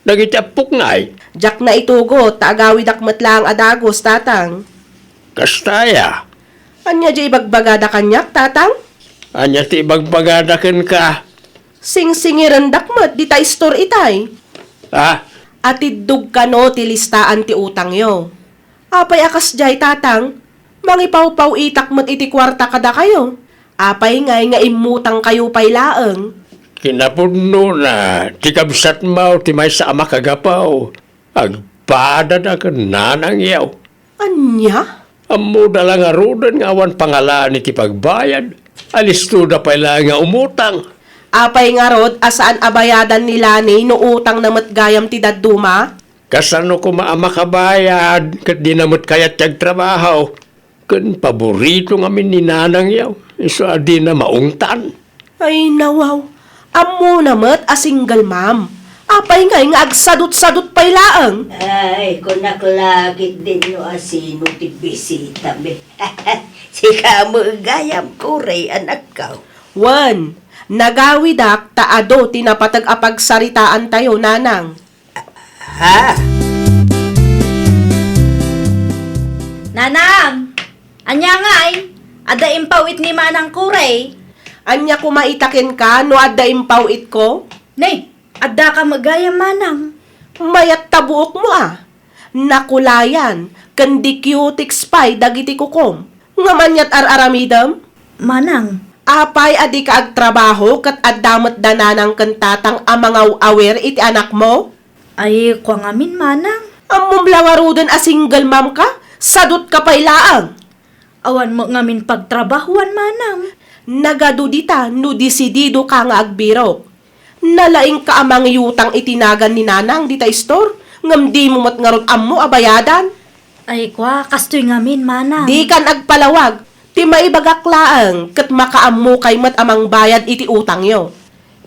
Nagitapok nga ay. Jak na itugo, taagawidak matlang adagos, tatang. Kastaya. Anya jay bagbagada kanyak, tatang? Anya ti bagbagadakan ka. Sing-singiran dakmat, di ta store itay. Ah, Atidug ka no ti listaan ti utang yo. Apay akas jay tatang, mangipaw-paw itak mat iti kwarta kada kayo. Apay ngay nga imutang kayo pay laeng. Kinapuno na, ti kabsat mo, ti may sa ama kagapaw. Agpada na ka nanang yaw. Anya? Amo na lang arudan nga awan pangalaan iti pagbayad. Alisto na pala nga umutang. Apay nga rod, asaan abayadan nila ni no utang na matgayam ti daduma? Kasano ko maama kabayad, kat di namot kayat tiyag trabaho. Kan paborito nga min ni nanang yaw. Iso adi na maungtan. Ay nawaw, amo namat a single mom. Apay nga agsadot-sadot pay laeng. Ay, kung naklakit din nyo asino ti bisita me. Si kamo gayam kuray anak ka. Wan, nagawidak taado tinapatag apagsaritaan tayo nanang. Ha? Nanang! Anya nga ada impawit ni Manang Kuray. Anya kumaitakin ka no adda impawit ko? Nay, ada ka magaya Manang. Mayat tabuok mo ah. Nakulayan, kandi cutic spy dagiti kukom. Ngamanyat ar-aramidam? Manang, Apay adi ka agtrabaho kat addamat dananang kantatang amangaw awer iti anak mo? ay kwa ngamin Manang. Amom langarudan a single mom ka? Sadot ka pay laang. Awan mo ngamin pagtrabahuan Manang. Nagadu dita no disidido ka nga agbiro. Nalaing ka amang yutang itinagan ni nanang dita store. Ngam di mo matngarot ammo abayadan. Ay kwa, kastoy ngamin Manang. Di kan agpalawag. Ti maibagaklaang kat makaammo kay mat amang bayad iti utang yo.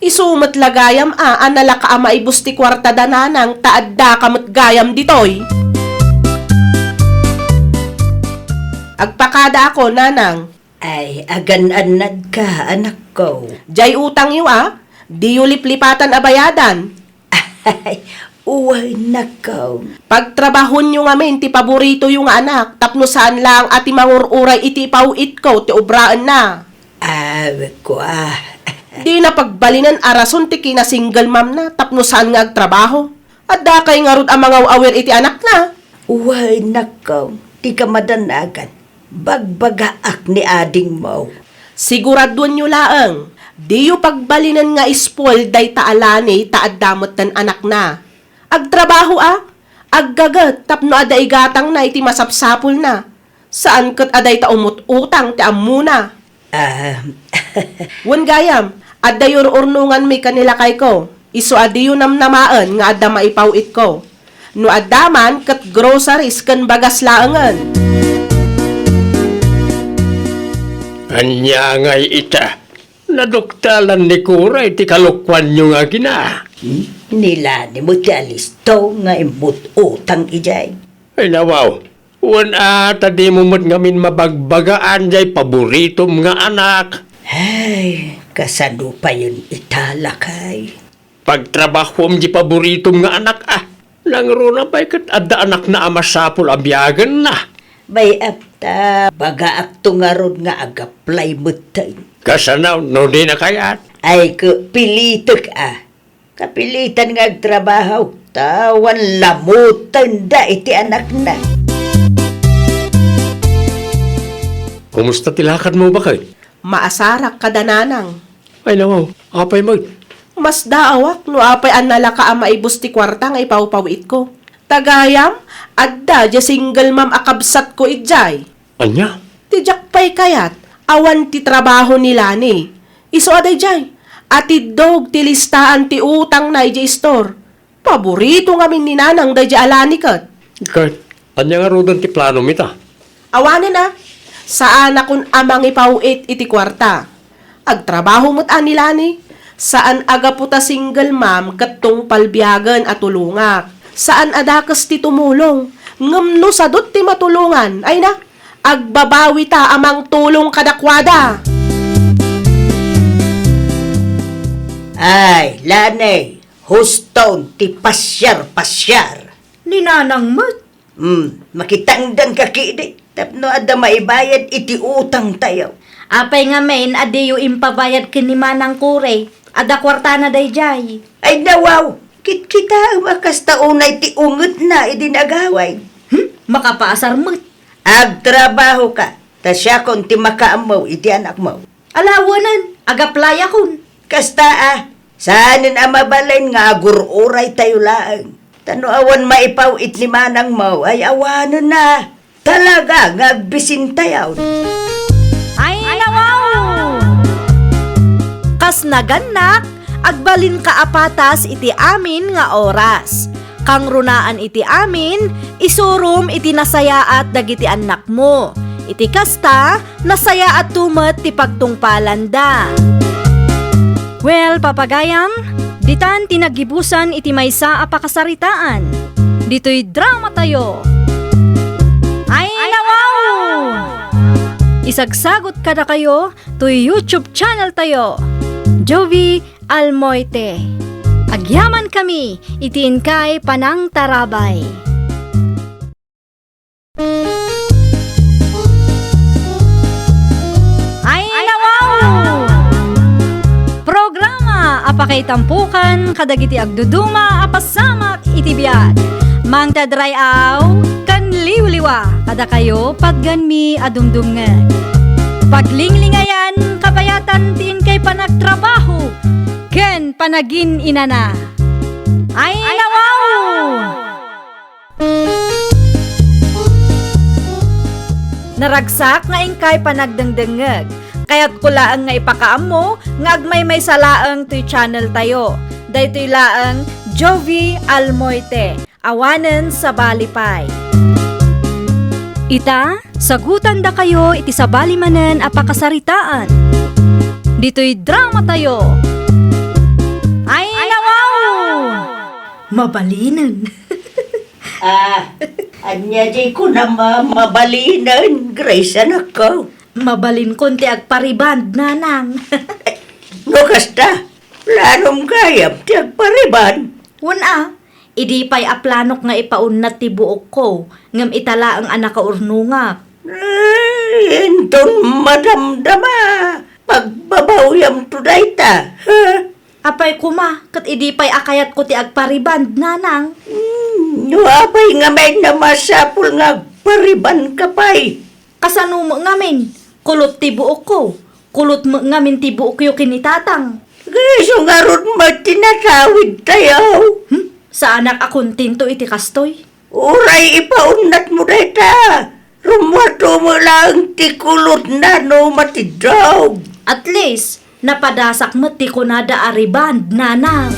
Isumat lagayam anala ka ama ibusti kwarta dananang taadda kamot gayam ditoy. Agpakada ako nanang. Ay, agan-anad ka, anak ko. Jay utang yo di yu liplipatan abayadan. Ay, uway nakaw. Pagtrabahon nyo ngamin, ti paborito yung anak, tapno saan lang at mangururay iti pauit ko, ti obraan na. Ko Di na pagbalinan arason ti kina single mom na, tapno saan nga agtrabaho. At da kay nga rod ang mga awer iti anak na. Uway nakaw, di ka madanagan. Bagbagaak ni ading mo. Siguraduan nyo laang, di yu pagbalinan nga spoil day taalani taadamot tan anak na. Agtrabaho aggagat tapno ada igatang na iti masapsapul na. Saan kat aday ta umut-utang ti amuna. Wan gayam, adda yor urnungan mi kanila kay ko. Iso adi yu namnamaan nga adda maipawit ko. No addaman kat groceries kan bagas laangan. Anya ngay ita. Naduktalan ni Kuray, ti kalukwan nyo nga gina. Nila ni mo ti alisto nga imut utang ijay. Ay nawaw, wan di mo mo't ngamin mabagbagaan jay paboritom nga anak. Ay, kasano pa yun italakay. Pagtrabahom di paboritom nga anak Nangro na pa'y kat adda anak na amasapol abyagan na. Bay apta, baga akto nga ron nga agaplay mutay. Kasanaw, no di na kayat. Ay, pilitok Kapilitan nga agtrabaho. Tawan lamutan da iti anak na. Kumusta tilakad mo ba kay? Maasarak kadananang. Ay nawaw, apay mag. Mas daawak no apay anala ka ama ibusti kwarta nga ipawpawit ko. Tagayam, adda ja single mom akabsat ko ijay. Anya? Tijak pay kayat, awan ti trabaho nila ni. Iso aday jay, ati dog ti listaan ti utang na ijay store. Paborito nga min ni nanang day ja alanikat. Kay, anya nga rodan ti plano mita? Awanin saan akong amang ipawit iti kwarta. Agtrabaho mo't anila ni. Saan aga puta single mom katong palbiyagan at tulungak. Saan adakas ti tumulong. Ngamno sadot ti matulungan. Ay na, agbabawi ta amang tulong kadakwada. Ay, lanay, huston ti pasyar. Ni Nanang mat. Makitangdan ka kidi. Tapno ada maibayad iti utang tayo. Apay nga main, adi yu impabayad kini Manang Kuray. Ada kwarta na day jay. Ay nawaw, kita umakas taunay ti ungot na idinagaway. Makapaasar mo. Agtrabaho ka. Ta siya kung ti makaamaw, iti anak mo. Alawanan, agaplaya kun. Kasta saanin ang mabalin nga agururay tayo laang. Tano awan maipaw itli manang mo, ay awanan na. Talaga, nga agbisin tayo. Ay, nawaw! Kas naganak, agbalin ka apatas iti amin nga oras. Kang runaan iti amin, isurum iti nasayaat dagiti anak mo. Iti kasta, nasayaat tumet ti pagtungpalanda. Well, papagayam, ditan tinagibusan iti maysa a pakasaritaan. Dito'y drama tayo. Ay, nawaw! Isagsagot kada kayo to YouTube channel tayo. Jovi Almoite. Agyaman kami, itiin kay Panang Tarabay. Ay, nawaw! Programa apakay tampukan kadagiti agduduma apasamak iti biag. Mang tadrayaw kan liwliwa kada kayo padganmi adumdumngan. Paglinglingayan kabayatan tiin kay panagtrabaho ken panagin inana. Ay, nawaw! Naragsak nga ingkay panagdengdengeg. Kaya't kulaang nga ipakaamo nga agmay may salaang to'y channel tayo. Daytoy laang Jovi Almoite. Awanen sa Balipay. Ita, sagutan da kayo iti sabali manen a pakasaritaan. Dito'y drama tayo. Ay, nawaw! Mabalinan. Anya di ko na mabalinan, Grace, anak ko. Mabalin konti agpariband, nanang. No kasta, lanom gayam ti agpariban. Wala, idi pa'y aplanok nga ipaunat ti buok ko, ngam itala ang anak ka urnungak. Enton madamdama, pagbabawyam to dayta. Apay kuma, kat idi pa'y akayat ko ti agpariband, nanang. No apay nga may namasapul nga agpariban ka pa'y. Kasano mo ngamin, kulot ti buok ko, kulot mo ngamin ti buok yo kinitatang. Kaya nga ron matinatawid tayo. Sa anak akong tinto iti kastoy. Uray ipaunat mo dayta. Rumato mo lang ti kulot na no matidaw. At least, napadasak mo ti kunada ariband, nanang.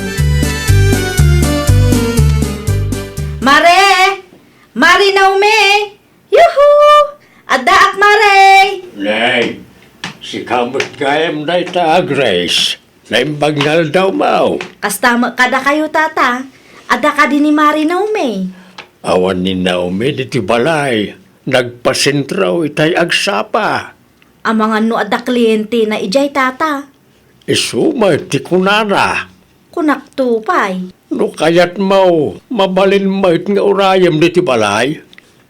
Mare! Mare Naume! Yuhu! Adaak Mare! Nay, si kamot gayam na ita, Grace. Naimbagnal daw mau. Kastama kada kayo tata. Ada ka din ni Mare Naume. Awan ni Naomi diti balay. Nagpasentraw itay agsapa. Ang mga no ada kliyente na ijay tata. Isumay ti kunana. Kunak tupay. No kayat mau, mabalin mait nga urayam diti balay.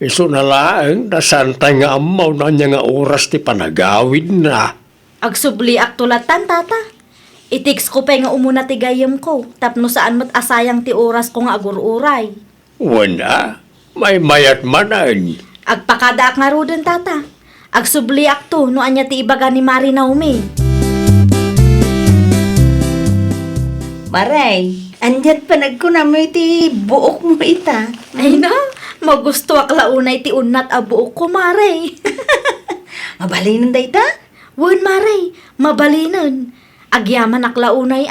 Iso na laeng nasantay nga amaw na niya nga oras ti panagawid na. Agsubli aktulatan tata. Itix ko pa nga umuna ti gayam ko. Tapno saan mat asayang ti oras ko nga agururay. Wala, may mayat manan. Agpakadaak nga rudon tata. Agsubli akto no anya ti ibaga ni Mari Naume. Maray, andyan pa nagkunamay ti buok mo ita. Ay na, magusto ak launay ti unat a buok ko, Mare. Mabalinan dayta? Wen, Mare, mabalinan. Agyaman ak launay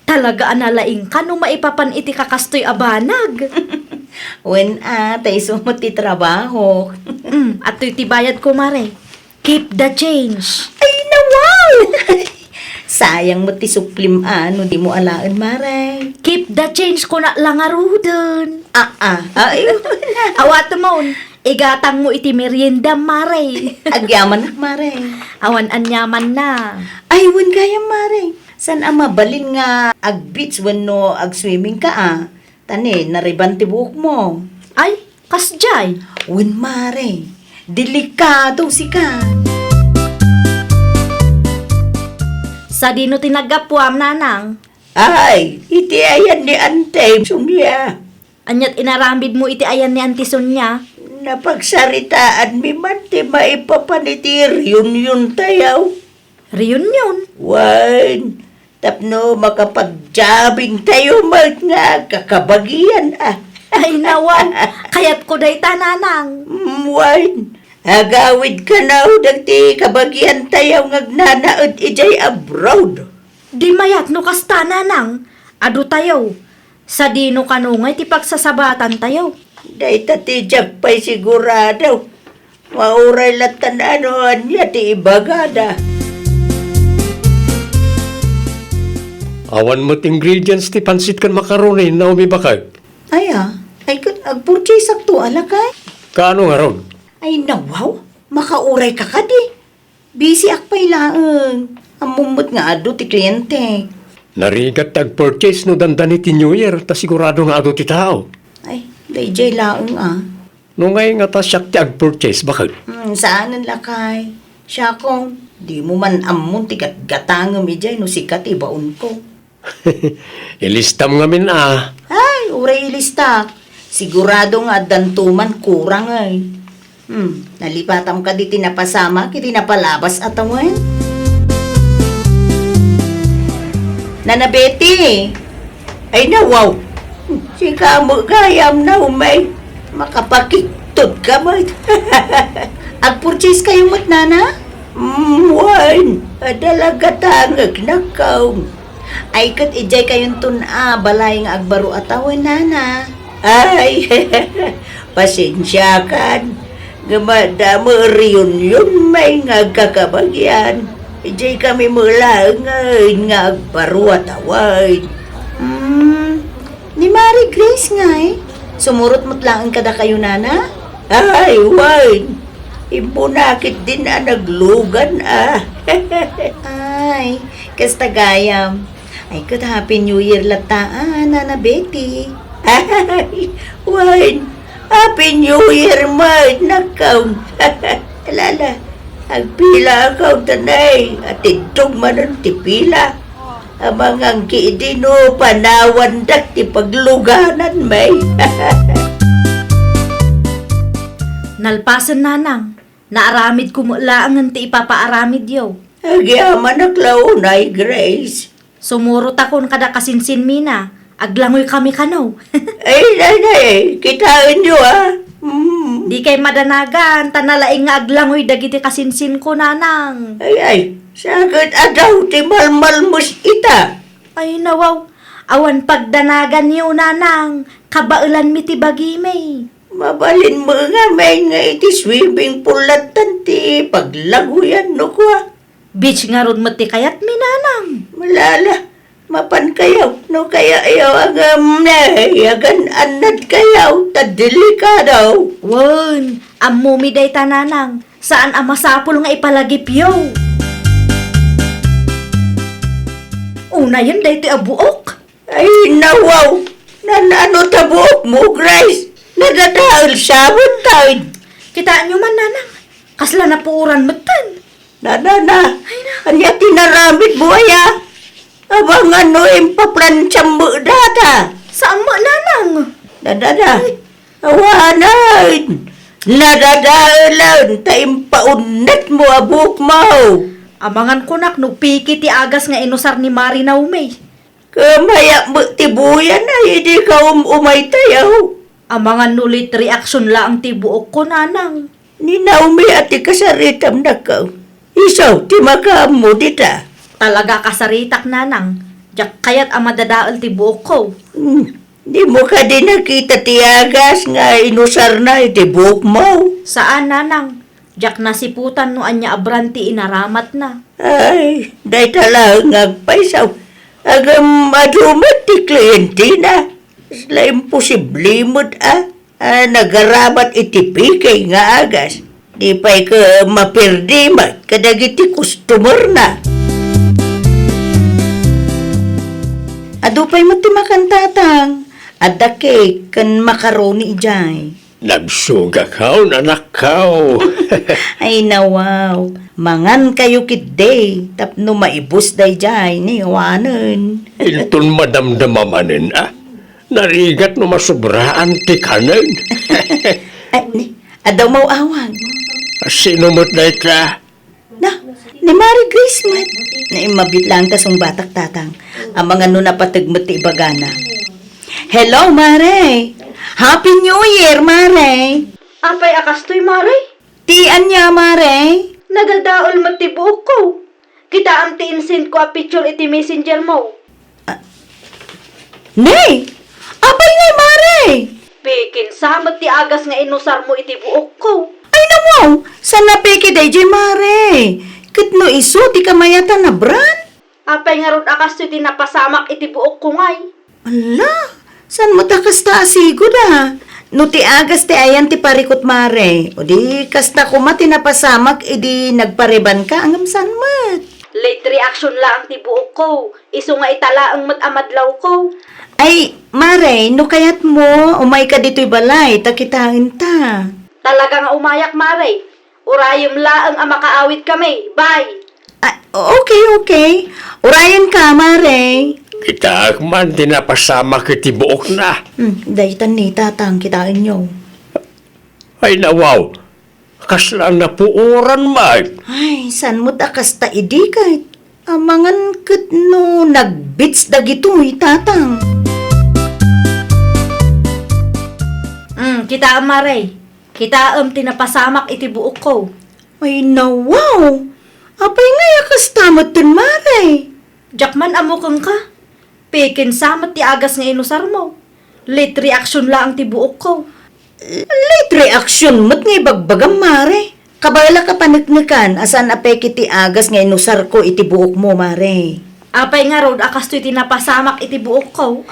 Talaga analaing ka no maipapan iti kakastoy abanag. Wen tay sumot ti trabaho. At to'y tibayad ko, Mare. Keep the change. Ay nawaw! Sayang mo ti suplim ano, di mo alaan, Maray. Keep the change ko na lang arudon. Ay, Awat mo, igatang mo iti merienda, Mare. agyaman na, Maray. Awan anyaman na. Ay, wen kaya, Maray. San ang mabalin nga ag-beach no ag-swimming ka, Tani, nariban ti buhok mo. Ay, kasjay. Wen, Maray. Delikado si ka. Sa dino tinagapwam, nanang. Ay, iti ayan ni Ante, Sonia. Anyat inarambid mo iti ayan ni Auntie Sonia. napagsaritaan mi man ti maipapanitir yun tayaw. Reunion. Wan, tapno makapagjabbing tayo nga kakabagian Ay nawaw, kayat ko day tananang. Wan, agawid ka na dagti kabagian tayo ngagnanaod ijay abroad. Di mayat no kasta nanang. Adu tayo. Sa dino kanungay ti pagsasabatan tayo. Day tatijak pa'y sigurado. Mauray latan anoan niya ti ibagada. Awan mo't ingredients ti pansit kan makaroni na umibakag. Ay kat agpurchase akto alakay. Kaano nga ron? Ay nawaw, makauray ka ka di. Busy akpay laang. Amumot nga ado ti kliyente. Narigat tag-purchase no dandani ti New Year, ta sigurado nga ado ti tao. Ay, dayjay laang No ngay nga ta siyak ti ag-purchase, bakag? Saan ang lakay? Siya kong, di mo man amon ti gatangam ijay no sikat ibaon ko. Ilistam nga min Ay, uray ilista. Sigurado nga dantuman kurang ay. Nalipatam ka di tinapasama, kiti napalabas atawan. Nana Betty, ay nawaw. Si kamo gayam na umay. Makapakitod ka mo. Ag-purchase kayo mo't nana? Wan, dalaga tangag na kaw. Ay kat ijay kayong balay nga agbaro atawan nana. Ay, pasensya kan. Gamada mo reunion may nga kakabagyan. Ijay kami mula nga agbaro atawan. Ni Mary Grace nga Sumurot mo't lang kada kayo nana? Ay, wine. Imbunakit din naglugan Ay, kastagayam. Ay, kat Happy New Year lataan, Nana Betty. Ay, wine. Happy New Year, man. Nakaw. Alala, agpila akaw tanay. At itong manon tipila. Amang ang kiidino panawan dak ti pagluganan may. Nalpasan nanang. Naaramid ko mula ang ti ipapaaramid yaw. Agyaman naklaunay, Grace. Sumurot akon kada kasinsin mina. Aglangoy kami kanaw. Ay, kitain nyo Di kay madanagan, tanalaing nga aglangoy dagiti kasinsin ko nanang. Ay, sakit adaw ti malmalmus ita. Ay nawaw, awan pagdanagan niyo nanang, kabailan mi ti bagimay. Mabalin mo nga may nga iti swimming pool latan ti paglaguyan no kwa. Beach nga ron mati kayat mi nanang. Malala, mapan kayaw, no kaya ayaw ang yagan anad kayaw, tadelikadaw. Wan, amumi day tananang, saan ang masapul nga ipalagip yaw? Una yun day ti abuok. Ay, nawaw, nanano tabuok mo, Grace? Nadadahil sabon tayo. Kitaan nyo man nanang, kasla na puuran matan. Nanana, kanya tinaramit mo aya. Abang ano impaplansam mo data. Saan mo nanang? Nadada, awanan. Nadadalan, taimpaunat mo abuk mo. Amangan kunak no piki ti agas nga inusar ni Mari Naumay. Kamaya mo tibuyan na hindi ka umay tayo. Amangan nulit reaksyon lang ti buok ko nanang. Ni Naomi at ikasaritam na ka. Isaw, timakam mo dita. Talaga kasaritak nanang. Diyak kayat ang madadaal ti buok ko. Di mo ka din nakita ti agas nga inusar na iti buhok mo. Saan nanang? Diyak nasiputan no anya abranti inaramat na. Ay, day talang agpaisaw. Agam adumat ti kliyente na. Sila imposible mo't nagaramat iti pikay nga agas. Di pa'y ka mapirdimat kadagiti customer na. Adupay mo ti makantatang. Adda cake kan makaroni ijay. Nagsuga kao, anak kao. Ay nawaw, mangan kayo kit day, tapno maibus day jay, niwanan. Ilton madamdamamanin Narigat no masubraan ti kanan. Ay, Adaw mau awag. Sino mo't na ita? Na, ni Mary Grace mat. Na imabit lang tasong batak tatang. Ang mga nunapatagmat ti ibagana. Hello, Mare. Happy New Year, Mare. Apay akastoy, Mare. Tian niya, Mare. Nagadaol matibuok ko. Kita ang tiinsin ko a picture iti messenger mo. Nay! Apay ngay, Mare. Pikin samat ti agas nga inusar mo iti buok ko. Ay namaw, sana peke day jay, Mare. Kitno iso, di kamayata na brand. Apay nga rod akastoy ti napasamak iti buok ko ngay. Ala, san mo takas ta asigod ah? No ti agas ti ayan ti parikot, Mare. O di kasta kumati na pasamak, edi nagpareban ka ang amsan mat. Late reaction lang ti buok ko. Iso nga itala ang matamadlaw ko. Ay, Mare, no kayat mo, umay ka dito'y balay, takitain ta. Talaga nga umayak, Mare. Urayom laang ang makaawit kami. Bye! Ah, okay. Urayan ka, Mare. Kita man tinapasama kiti buok na. Dahitan ni tatang kitain nyo. Ay nawaw, kaslang napuuran man. Ay, san mo takas ta idikay? Amangan kat no nagbits dagito'y tatang. Kita Mare. Kita tinapasamak iti buok ko. Ay, nawaw. Apay nga yakas tamad dun, Mare. Jakman amukang ka. Pikin samat ti agas nga inusar mo. Late reaction lang ti buok ko. Late reaction mo't nga bagbagam, Mare. Kabala ka paniknikan, asan apeke ti agas nga inusar ko iti buok mo, Mare. Apay nga rod akas to'y tinapasamak iti buok ko.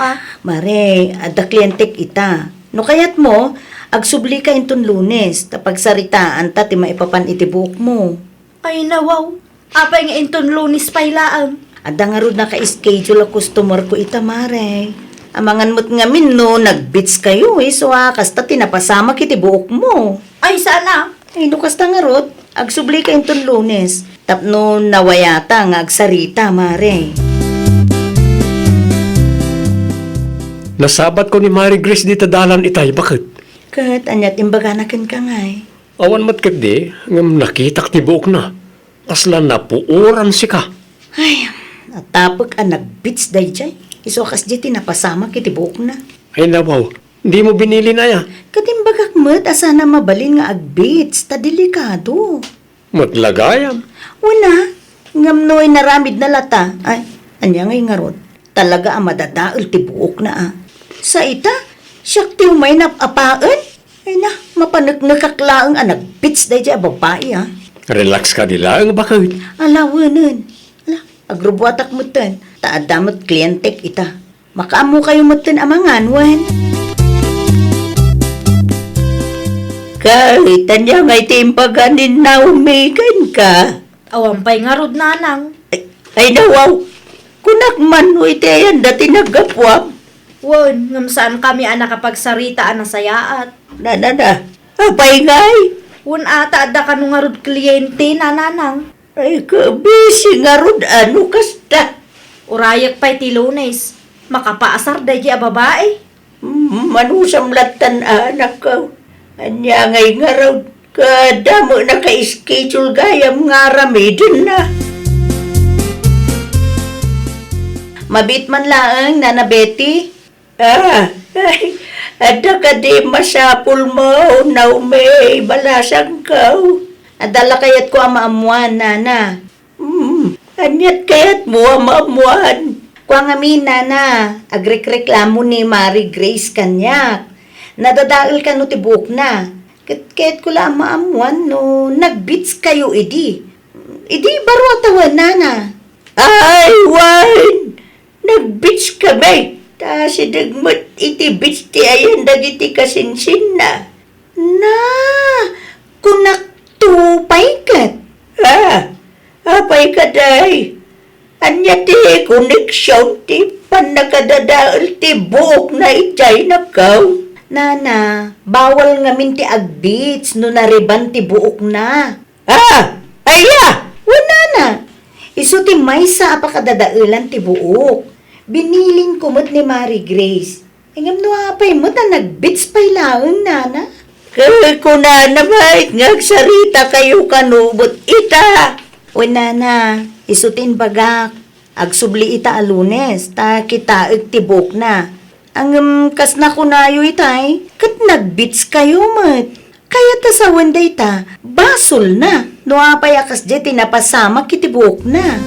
Mare, ada klientek ita. No kayat mo, agsubli ka inton Lunes, tapag saritaan ta ti maipapan iti buok mo. Ay nawaw. Apay nga inton Lunis pailaan. Ada nga rod naka-schedule a customer ko ita, Mare. Amangan mo't nga min no, nagbits kayo so kasta tinapasama kiti buok mo. Ay sana. Ay no kasta nga rod, agsubli ka inton Lunes, tapno nawayata nga agsarita, Mare. Nasabat ko ni Mary Grace di tadalan itay, bakit? Kat, anyat imbaganakan ka ngay. Awan mat di, ngam nakitak ti buok na. Kaslang napuuran si ka. Ay, natapag ang nagbits day jay. Iso kas di tinapasama kiti buok na. Ay nawaw, hindi mo binili na ya. Katimbagak mo't asa na mabalin nga agbits, ta delikado. Matlagayam. Una, ngam no'y naramid na lata. Ay, anya ngay nga rod. Talaga ang madadaol ti buok na Sa ita, siyak ti umay napapaan. Ay na, mapanagnakaklaang ang nagbits day jay babae Relax ka nila, ang bakit? Alawanan. Ala, agrubuatak mo tan. Taadamot klientek ita. Makaamo kayo mo tan amangan, wan. Kahit anya ngay timpaganin na umigan ka. Awampay nga rod nanang. Ay nawaw. Kunak man mo iti ayan dati nagapwam. Won, ngam saan kami nakapagsarita na sayaat. Na. Apay ngay. Won ata adda ka nga rod kliyente na nanang. Ay kabisi nga rod ano kasta. Urayak pa'y ti Lunes. Makapaasar day a babae. Manusam latan anak ko. Anya ngay nga raw. Kada mo naka-schedule gayam nga ramidin na. Mabit man laang, Nana Betty. Ay, ada ka di masapul mo, naume, balasang ka. Adala kayat ko ang maamuan, Nana. Anyat kayat mo ang maamuan. Kwa nga mi, Nana, agrek-reklamo ni Mary Grace kanyak. Nadadaal ka no tibuk na. Kahit ko lang maamuan no, nagbits kayo, idi. Idi, baro atawan, Nana. Ay, Wan! Nagbits kami. Ta si dagmat iti bits ti ayan dagiti kasinsin na. Na, kunak tupay kat. Apay ka day. Anya ti koneksyon ti panakadadaal ti buok na itay na kaw. Nana, bawal nga min ti agbits no nariban ti buok na. Aya! Wala na. Iso ti may sa apakadadailan ti buok. Binilin ko mo't ni Mary Grace. Ingam no apay mo na nagbits pay laang, Nana. Kaya ko na naman, ngagsarita kayo kanubot ita. Una na, isutin bagak. Agsubli ita alunes, ta kita agtibok na. Ang kas na kunayo itay, kat nagbits kayo mat. Kaya ta sa wenday ta, basol na. No apay akas di tinapasama kitibok na.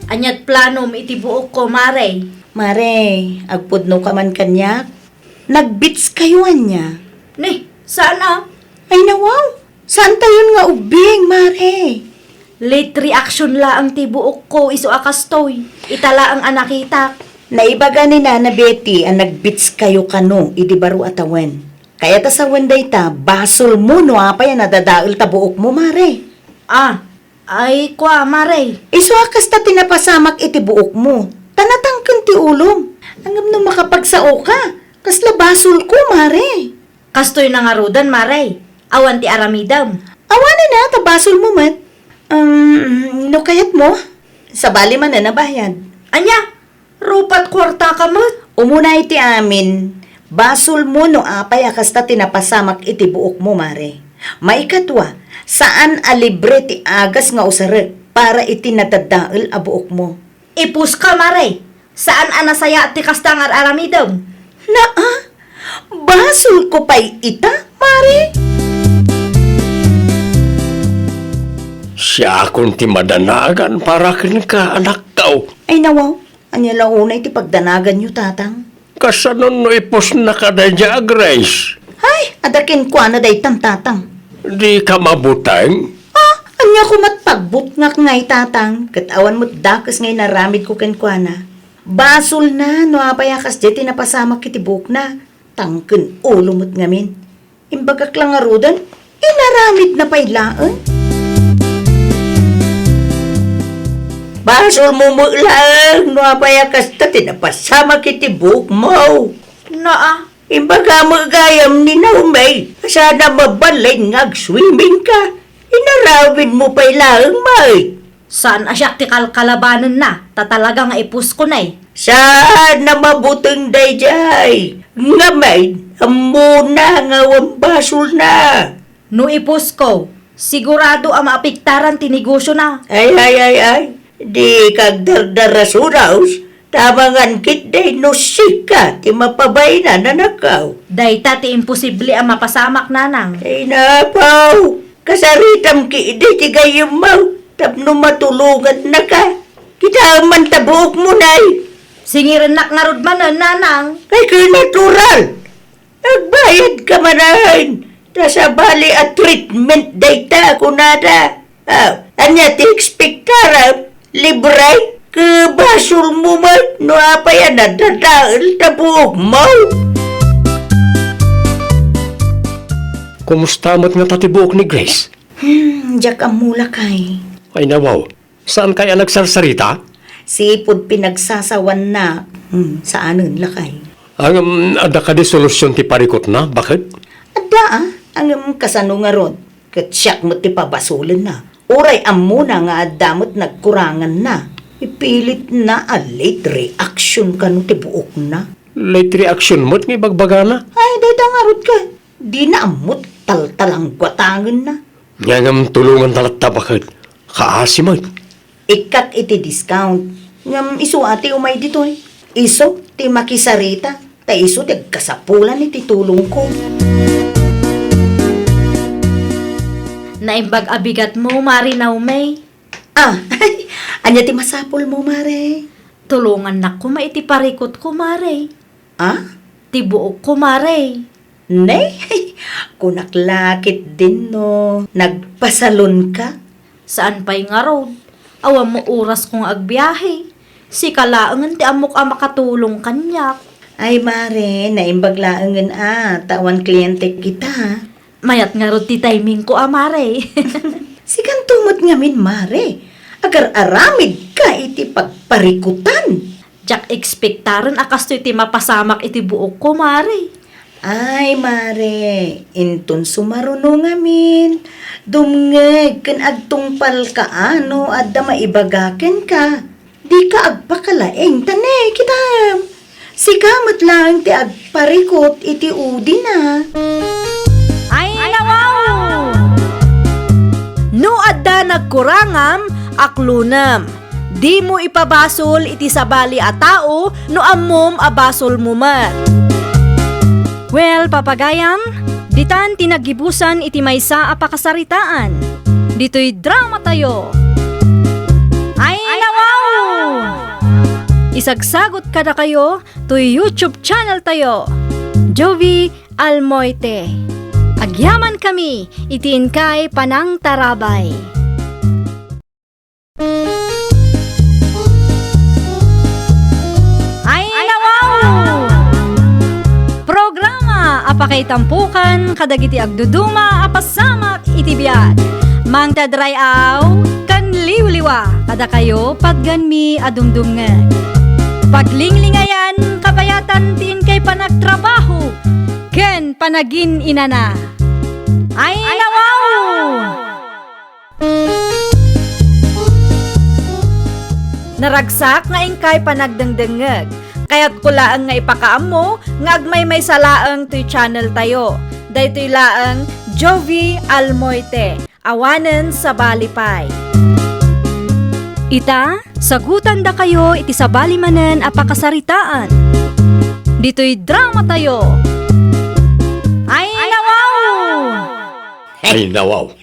Anyat plano mo itibuok ko, Mare. Mare, agpudno ka man kanyak. Nagbits kayo anya. Ni, saan ah? Ay nawaw, saan tayon nga ubing, Mare? Late reaction la ang tibuok ko, iso akastoy. Itala ang anakitak. Naibaga ni Nana Betty ang nagbits kayo kano, idibaro atawan. Kaya ta sa wenday ta, basol mo no apay nadadaol ta buok mo, Mare. Ah, ay kwa, Mare. Iso akas ta tinapasamak iti buok mo. Tanatangkan ti ulom. Angam no makapagsao ka. Kasla basol ko, Mare. Kastoy na nga rudan, Mare. Awan ti aramidam. Awanan na, tabasol mo man. No kayat mo? Sa bali man na nabayad. Anya, rupat kwarta ka mat. Umuna iti amin, basol mo no apay akasta tinapasamak iti buok mo, Mare. Maikatwa, saan alibre ti agas nga usarek para iti natadaal a buok mo? Ipus ka, Mare. Saan anasaya ti kastangar aramidam? Naa, basol ko pa'y ita, Mare? Siya akong ti madanagan para kin ka, anak tao. Ay nawaw, anya launay ti pagdanagan nyo, tatang. Kasanon no ipos na ka na dya, Grace. Ay, adakin ko na day tatang. Di ka mabutang? Anya ko matpagbut nga ngay tatang, katawan mo't dakas ngay naramid ko kenkwana. Basol na, no apayakas di tinapasamak kitibok na. Tangken ulo mo't ngamin. Imbagak lang nga rudan, inaramid na pailaan. Basol mo mo lang, no apayakas ta tinapasamak kitibok mo. Naa, Imbaga mo gayam ni Naumay, sana mabalay ngag-swimming ka. Inarawin mo pa ilang, May. saan asyak ti kalkalabanan na? Tatalaga nga ipus ko na eh. Sana mabutang dayjay. Nga, May, amuna nga wambasol na. No ipus ko, sigurado ang maapiktaran ti negosyo na. Ay. Di kagdardarasuraos. Tamangan kit day no sika, ti mapabay na nanakaw. Dayta ti imposible ang mapasamak nanang. Ay napaw, kasaritam ki di ti gayong mau, tapno matulungan na ka. Kita man tabuok mo nay. Singiran nak nga rod manan, nanang. Ay kay natural. Nagbayad ka manahin. Tasa bali at treatment data kunada. Anya ti ekspektara, libre. Kebasul mo man, no apa yan nadadaal tabuok mo. Kumusta mo't nga tatibok ni Grace? Diyak ang mula kay. Ay nawaw, saan kaya nagsarsarita? Sipod pinagsasawan na. Saanin lakay. Ang ada ka di solusyon ti parikot na, bakit? Ada ang kasano nga ron. Katsyak mo ti pabasulan na. Uray amuna nga adamot nagkurangan na. Ipilit na a late reaction ka no ti buok na. Late reaction mo't nga bagbagana? Ay, dayta nga rod ka. Di na amot taltalang gwatangan na. Ngam tulungan talat ta, bakit? Kaasi mo't. Ikat iti discount. Ngam iso ati umay ditoy. Iso ti makisarita. Ta iso ti kasapulan iti tulong ko. Naimbag abigat mo, Mari Naumay. Anya ti masapol mo, Mare? Tulungan na ko maiti parikot ko, Mare. Tibuok ko, Mare. Ne? Kunaklakit din, no. Nagpasalon ka? Saan pa'y nga road? Awam mo oras kong agbiyahe. Si kalaangan ti amok ang makatulong kanyak. Ay, Mare, naimbaglaangan tawan kliyente kita. Mayat nga road ti timing ko, Mare. Si kantumot nga min, Mare. Agar aramid ka iti pagparikutan. Jak ekspektaran akas to iti mapasamak iti buok ko, Mare. Ay, Mare, inton sumarunong amin. Dumngeg kan agtungpal ka ano adda maibagaken ka. Di ka agpakalaeng tanay kitam. Si kamot lang ti agparikot iti udi na. Ay, nawaw! No adda nagkurangam, aklunam. Di mo ipabasol iti sabali a tao no ammom abasol mo man. Well, papagayam, ditan tinagibusan iti maysa a pakasaritaan. Dito'y drama tayo. Ay, nawaw! Isagsagot kada kayo to YouTube channel tayo. Jovi Almoite. Agyaman kami, itiin kay Panang Tarabay. Ay, nawaw! Programa apakay tampukan kadagiti agduduma apasamak iti biag. Mang tadrayaw kan liwliwa kada kayo pagganmi adumdumngeg. Paglinglingayan kabayatan tiin kay panagtrabaho ken panagin inana. Ay, nawaw! Naragsak nga ingkay panagdengdengeg. Kaya't kulaan nga ipakaammo nga agmay may salaang to'y channel tayo. Daytoy laang Jovi Almoite. Awanen sa Balipay. Ita, sagutan da kayo iti sabali manen apakasaritaan. Dito'y drama tayo. Ay, nawaw! Ay, nawaw.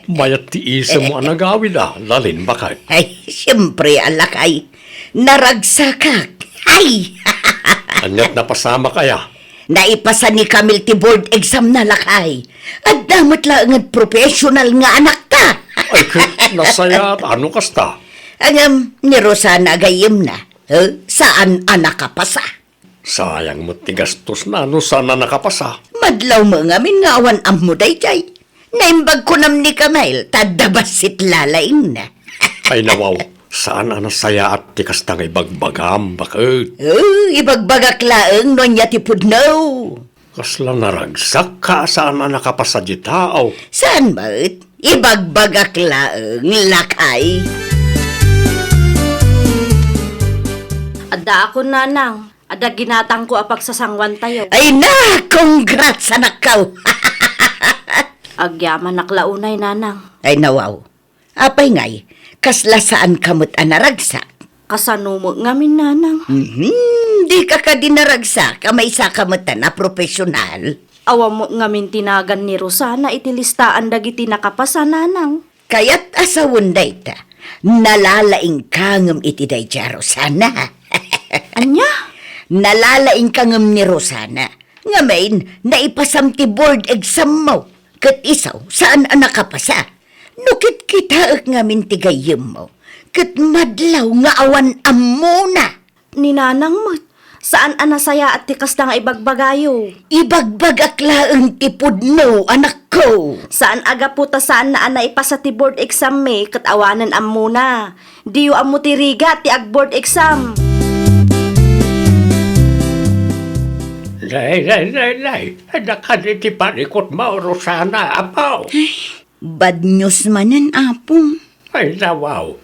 Mayat tiisa mo ang nagawid lalin bakay. Ay, siyempre alakay. Naragsakak. Ay! Anyat na pasama kaya. Naipasa ni Camille ti board exam na lakay. At damot lang ang professional nga anak ta. Ay, nasaya at ano kasta? Angam, ni Rosana gayim na. Saan anak kapasa? Sayang mo tigastos na ano sana nakapasa. Madlaw mo nga min nga awan am mo dayjay. Naimbag ko nam ni Camille, tadabasit lalain na. Ay, nawaw. Saan ang nasaya at tikastang ibagbagam bakit? Ibagbagak laeng no niya ti pudnaw. Kasla naragsak ka saan ang nakapasa di tao. Saan ba't? Ibagbagak laeng lakay. Ada ako nanang. Ada ginatang ko apag sasangwan tayo. Ay na! Congrats anak kaw! Agyaman naklaunay nanang. Ay nawaw. Apay ngay, kasla saan kamot anaragsak? Kasanumo ngamin nanang. Di ka dinaragsak, may isa kamot na profesional. Awa mo ngamin tinagan ni Rosana itilistaan dagiti nakapasa nanang. Kaya't asawon day ta, nalalaing kangam iti day ja Rosana. Anya? Nalalaing kangam ni Rosana. Ngamin, naipasam ti board exam mo. Kat isaw, saan ang nakapasa? Nukit kita ngamin ti gayem mo. Kat madlaw nga awan amuna. Ni nanang mo. Saan anasaya at tikas na nga ibagbagayo? Ibagbagak laeng ti pudno, anak ko. Saan aga puta saan na ana ipasa ti board exam me kat awanan am muna. Diyo am mo ti riga ti ag board exam. Lay. Nakaditi panikot mo, Rosana, apaw. Bad news manan, apong. Ay, nawaw.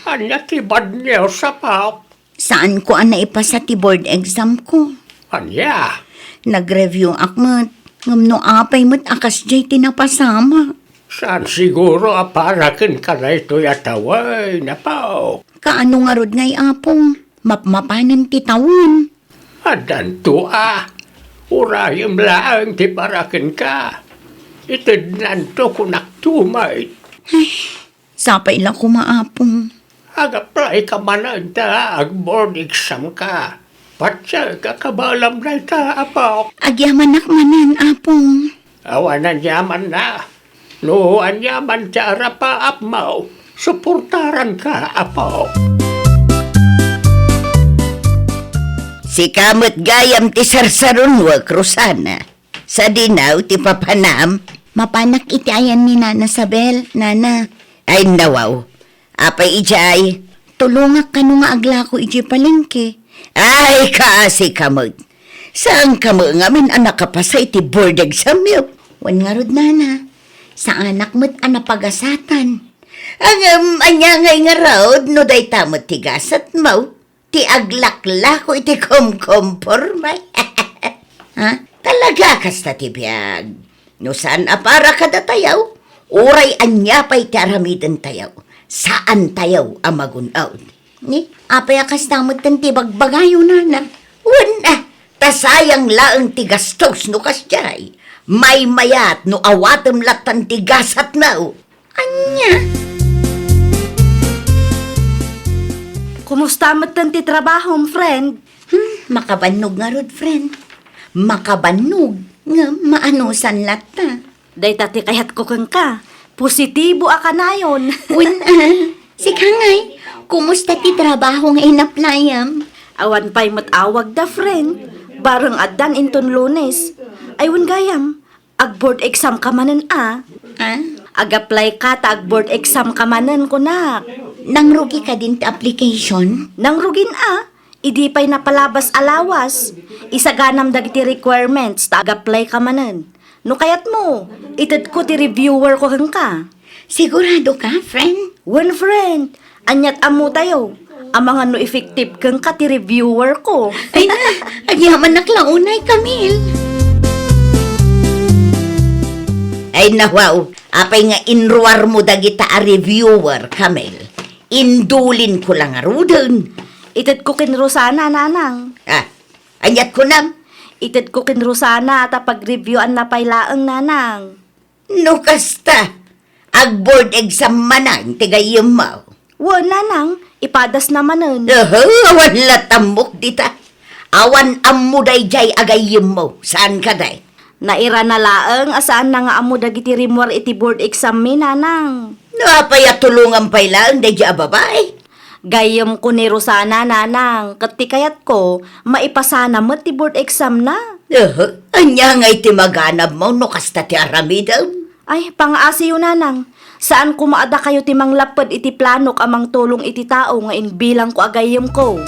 Anya ti bad news, apaw. Saan ko ang naipasa ti board exam ko? Anya? Nag-review akmat. Ngamno apay mo't akas jay tinapasama. Saan siguro aparakin ka na ito'y ataway, napaw. Kaano nga rod ngay apong? Mapmapanan ti tawon. Adan to urayim lang ti parakin ka. Itid nanto kunaktumay. Sapay lang kumaapong. Agapray ka man ta, ag-board exam ka. Patsa kakabalam na ta, apaw. Agyamanak manan, apong. Awanan yaman na. No, anyaman tiyara pa, apmaw. Suportaran ka, apaw. Si kamot gayam ti sarsarunwag, Rosana. Sa dinaw ti papanam, mapanak iti ayan ni Nana Sabel, Nana. Ay nawaw, apay ijay, tulungak ka nung agla ko iji palengke. Ay kaasi kamot, saan kamo ngamin anak kapasay ti board exam yo? Wan nga rod, Nana, sa anak mo't anapagasatan. Ang anya ngay nga raod, no day tamot tigasat mo. ti aglakla ko iti kumkumpurmay. Ha? Talaga kasta ti biyag. No saan apara kada tayaw, uray anya pa'y ti aramiden tayaw. Saan tayaw amagunaw? Ni, apay kasta mo ti bagbagayo na. Wala, tasayang laang ti gastos no kasjay. May mayat no awatem latan ti gasat na o. Anya? Kumusta mo ti trabaho, friend? Makabanog nga rod, friend. Makabanog nga maanusan lata. Day tati kayat ko kang ka. Positibo ka na yun. Si Kangay, kumusta ti trabaho nga inaplayam? Awan pa'y matawag da, friend. Barang adan inton Lunes. Aywan gayam, ag-board exam ka manen Ha? Ag-apply ka ta ag-board exam ka manen ko na. Nangrugi ka din ti application? Nang rugin idi pa'y napalabas alawas. Isaganam dagiti requirements ta ag-apply ka manen. No kayat mo, itad ko ti reviewer ko kang ka. Sigurado ka, friend? One friend, anyat amo tayo. Ang mga no effective kang ka ti reviewer ko. Ay na, agyaman naklaunay, Camille. Ay na, wow. Apay nga inruar mo dagita a reviewer, Camille. Indulin ko lang arudon. Itad ko kin Rosana, nanang. Anyat ko nam. Itad ko kin Rosana at pag-reviewan na pailaang nanang. No kasta. Ag-board exam manang tigayim mo. Nanang, ipadas naman nun. Awan latamok dita. Awan amuday jay agayim mo. Saan ka day? Naira na laang asaan na nga amo dagiti rimwar iti board exam mi, nanang. Napaya tulungan pa ilang day jay ababay. Gayam ko ni Rosana, nanang. Kati kayat ko, maipasana mo ti board exam na. Anya nga iti maganab mo no kasta ti aramidam. Ay, pang-asiyo, nanang. Saan kumaada kayo ti manglapad iti planok amang tulong iti tao nga inbilang ko agayam ko?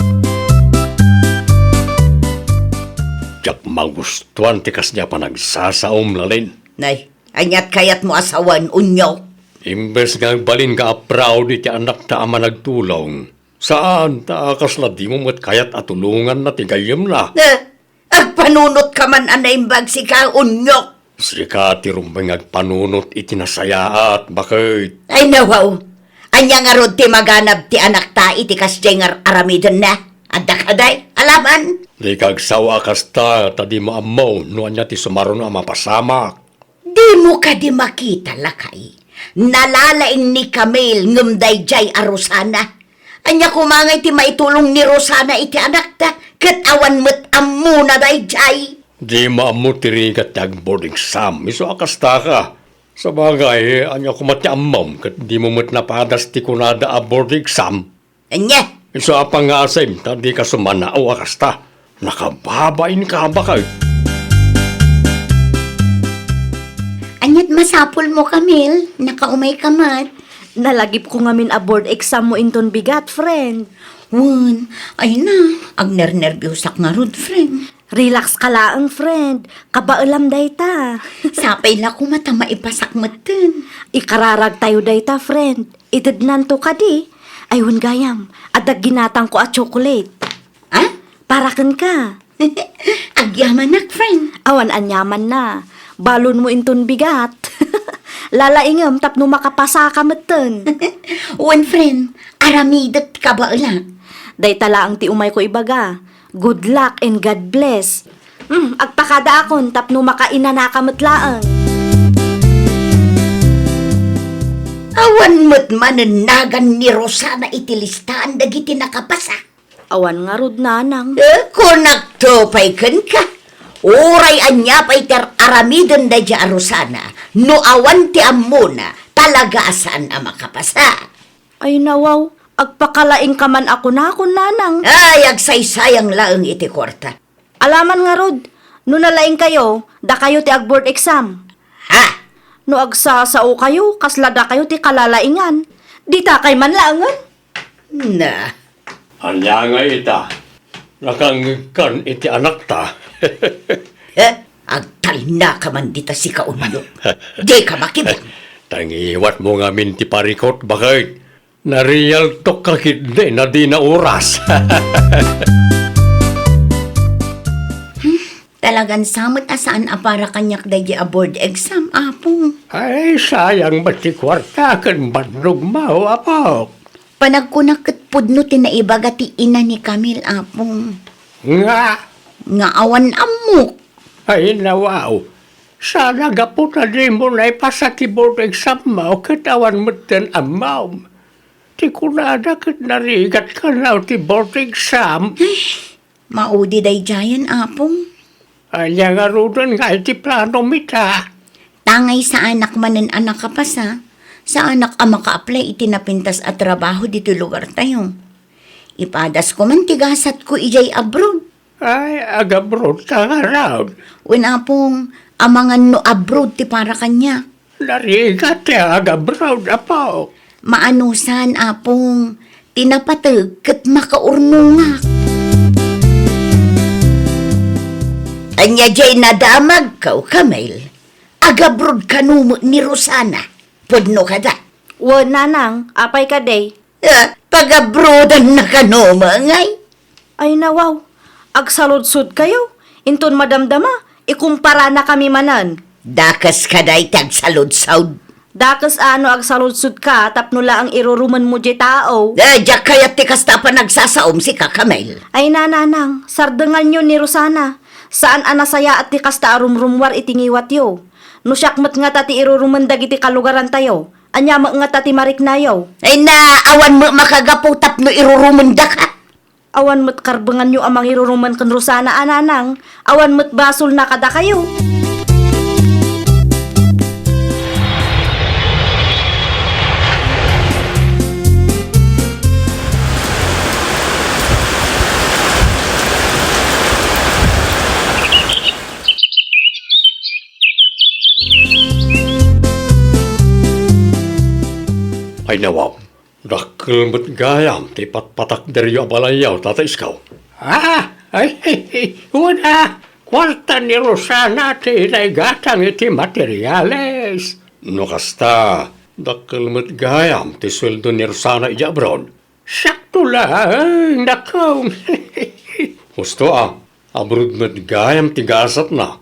Tiyak magustuhan ti kasnya pa nagsasaom lalin. Nay, anyat kayat mo asawan unyo. Imbes nga balin ka proud iti anak ta ama nagtulong. Saan ta kasla di mo mat kayat atulungan na tigayem na. Agpanunot ka man anaimbag si ka unyo. Sika ti rumbeng agpanunot iti nasayaat bakit. Ay nawaw, anya nga rod ti maganab ti anak ta iti kasjay nga aramidon na. Adda ka day, alaman. Di kagsawa kasta ta di maamaw no anya ti sumaron ang mapasamak. Di mo ka di makita lakay. Nalalaing ni Camille ngumday jay a Rosana. Anya kumangay ti maitulong ni Rosana iti anak ta. Katawan mo't ammo na day jay. Di maamot tirigat tag boarding exam. Iso akasta ka. Sa bagay, anya kumati amam kat di mo mat napadas ti kunada a boarding exam. Anya, Iso apang nga asim, tadi ka sumana o akasta. Nakababain ka bakay. anyat masapol mo Camille. Nakaumay ka mat. Nalagip ko ngamin a board exam mo inton bigat, friend. Wan, ay na, ag nervyusak nga rod, friend. Relax ka laang, friend. Kabaalam dayta. Sapay la ko mata maipasak matan. Ikararag tayo dayta, friend. Itadnan to ka di. Ayun gayam, adag ginatang ko at chocolate. Ha? Parakan ka. Agyaman nak, friend. Awan anyaman na. Balon mo inton bigat. Lalaingam tapno makapasa ka matan. Wan, friend, aramidat ka ba ala? Dayta laang ti umay ko ibaga. Good luck and God bless. Agpakada akon tapno makainana ka matlaang. Awan mo't mananagan ni Rosana itilistaan dagiti nakapasa. Awan nga rod nanang. Kunak to pay kan ka. Uray anya pay ter aramiden da dya Rosana. No awan ti amuna talaga asan ang makapasa. Ay nawaw, agpakalaing ka man ako na akon nanang. Ay, agsaysayang laeng iti kwarta. Alaman nga rod, no nalaing kayo, da kayo ti ag-board exam. Ha? No agsasao kayo, kaslada kayo ti kalalaingan. Di ta kay man laangan. Na. Anya nga ita. Nakangkan iti anak ta. Agtal na ka man dita si kaunyo. Di ka makibang. Tangiwat mo nga min ti parikot bakit. Nariyal to kakit na di na oras. Talagang samot asaan para kanyak dahi a board exam, apong. Ay, sayang ba't ti kwarta kan bandog mao, apo? Panagkunakit pudno tinaibaga ti ina ni Camille, apong. Nga, Nga awan amok. ay nawaw. Sana gapo na di mo na ipasakibot exam mao katawan mo ten amaw. Ti kunada kat narigat ka na ti board exam. Maudi day jayan, apong. Anya nga rudan nga iti plano mita. Tangay sa anak manen anak kapasa. Sa anak ang maka-apply itinapintas at trabaho dito lugar tayo. Ipadas ko man tigasat ko ijay abroad. Ay, agabrod ka nga raw. Wala pong amangan no abroad ti para kanya. Narigat ti agabrod, apo. Maanusan apong tinapatag kat makaurnungak. Anya jay nadamag kaw, Camille. Agabrod kanumo ni Rosana. Pudno ka da. Wa nanang, apay ka day. Pagabrodan na kanumo ngay. Ay nawaw, agsaludsud kayo. Inton madamdama, ikumpara na kami manan. Dakas ka day tagsalod-saud. Dakas ano agsaludsud ka, tapnula ang iruruman mo di tao. Diyak kaya tikas ta pa nagsasaom si Kakamel. Ay nananang, sardengan nyo ni Rosana. Saan anasaya at tikas ta arumrumwar itingiwat yo. No syakmat nga tati iruruman dagiti kalugaran tayo. Anya nga tati marik na yo. Ay na, awan mo makagaputap no irurumunda ka. Awan mo't karbangan nyo amang iruruman kan Rosana ananang. Awan mo't basol na kada kayo. Ay nawaw, dakkel mo't gayam, ti patpatak deryo abalayaw, tata iskaw. Ay, wala. Kwarta ni Rosana ti naigatang iti materyales. No kasta, dakkel mo't gayam, ti sweldo ni Rosana ija abroad. Sakto lang, nakaw. Gusto abroad mo't gayam ti gasat na.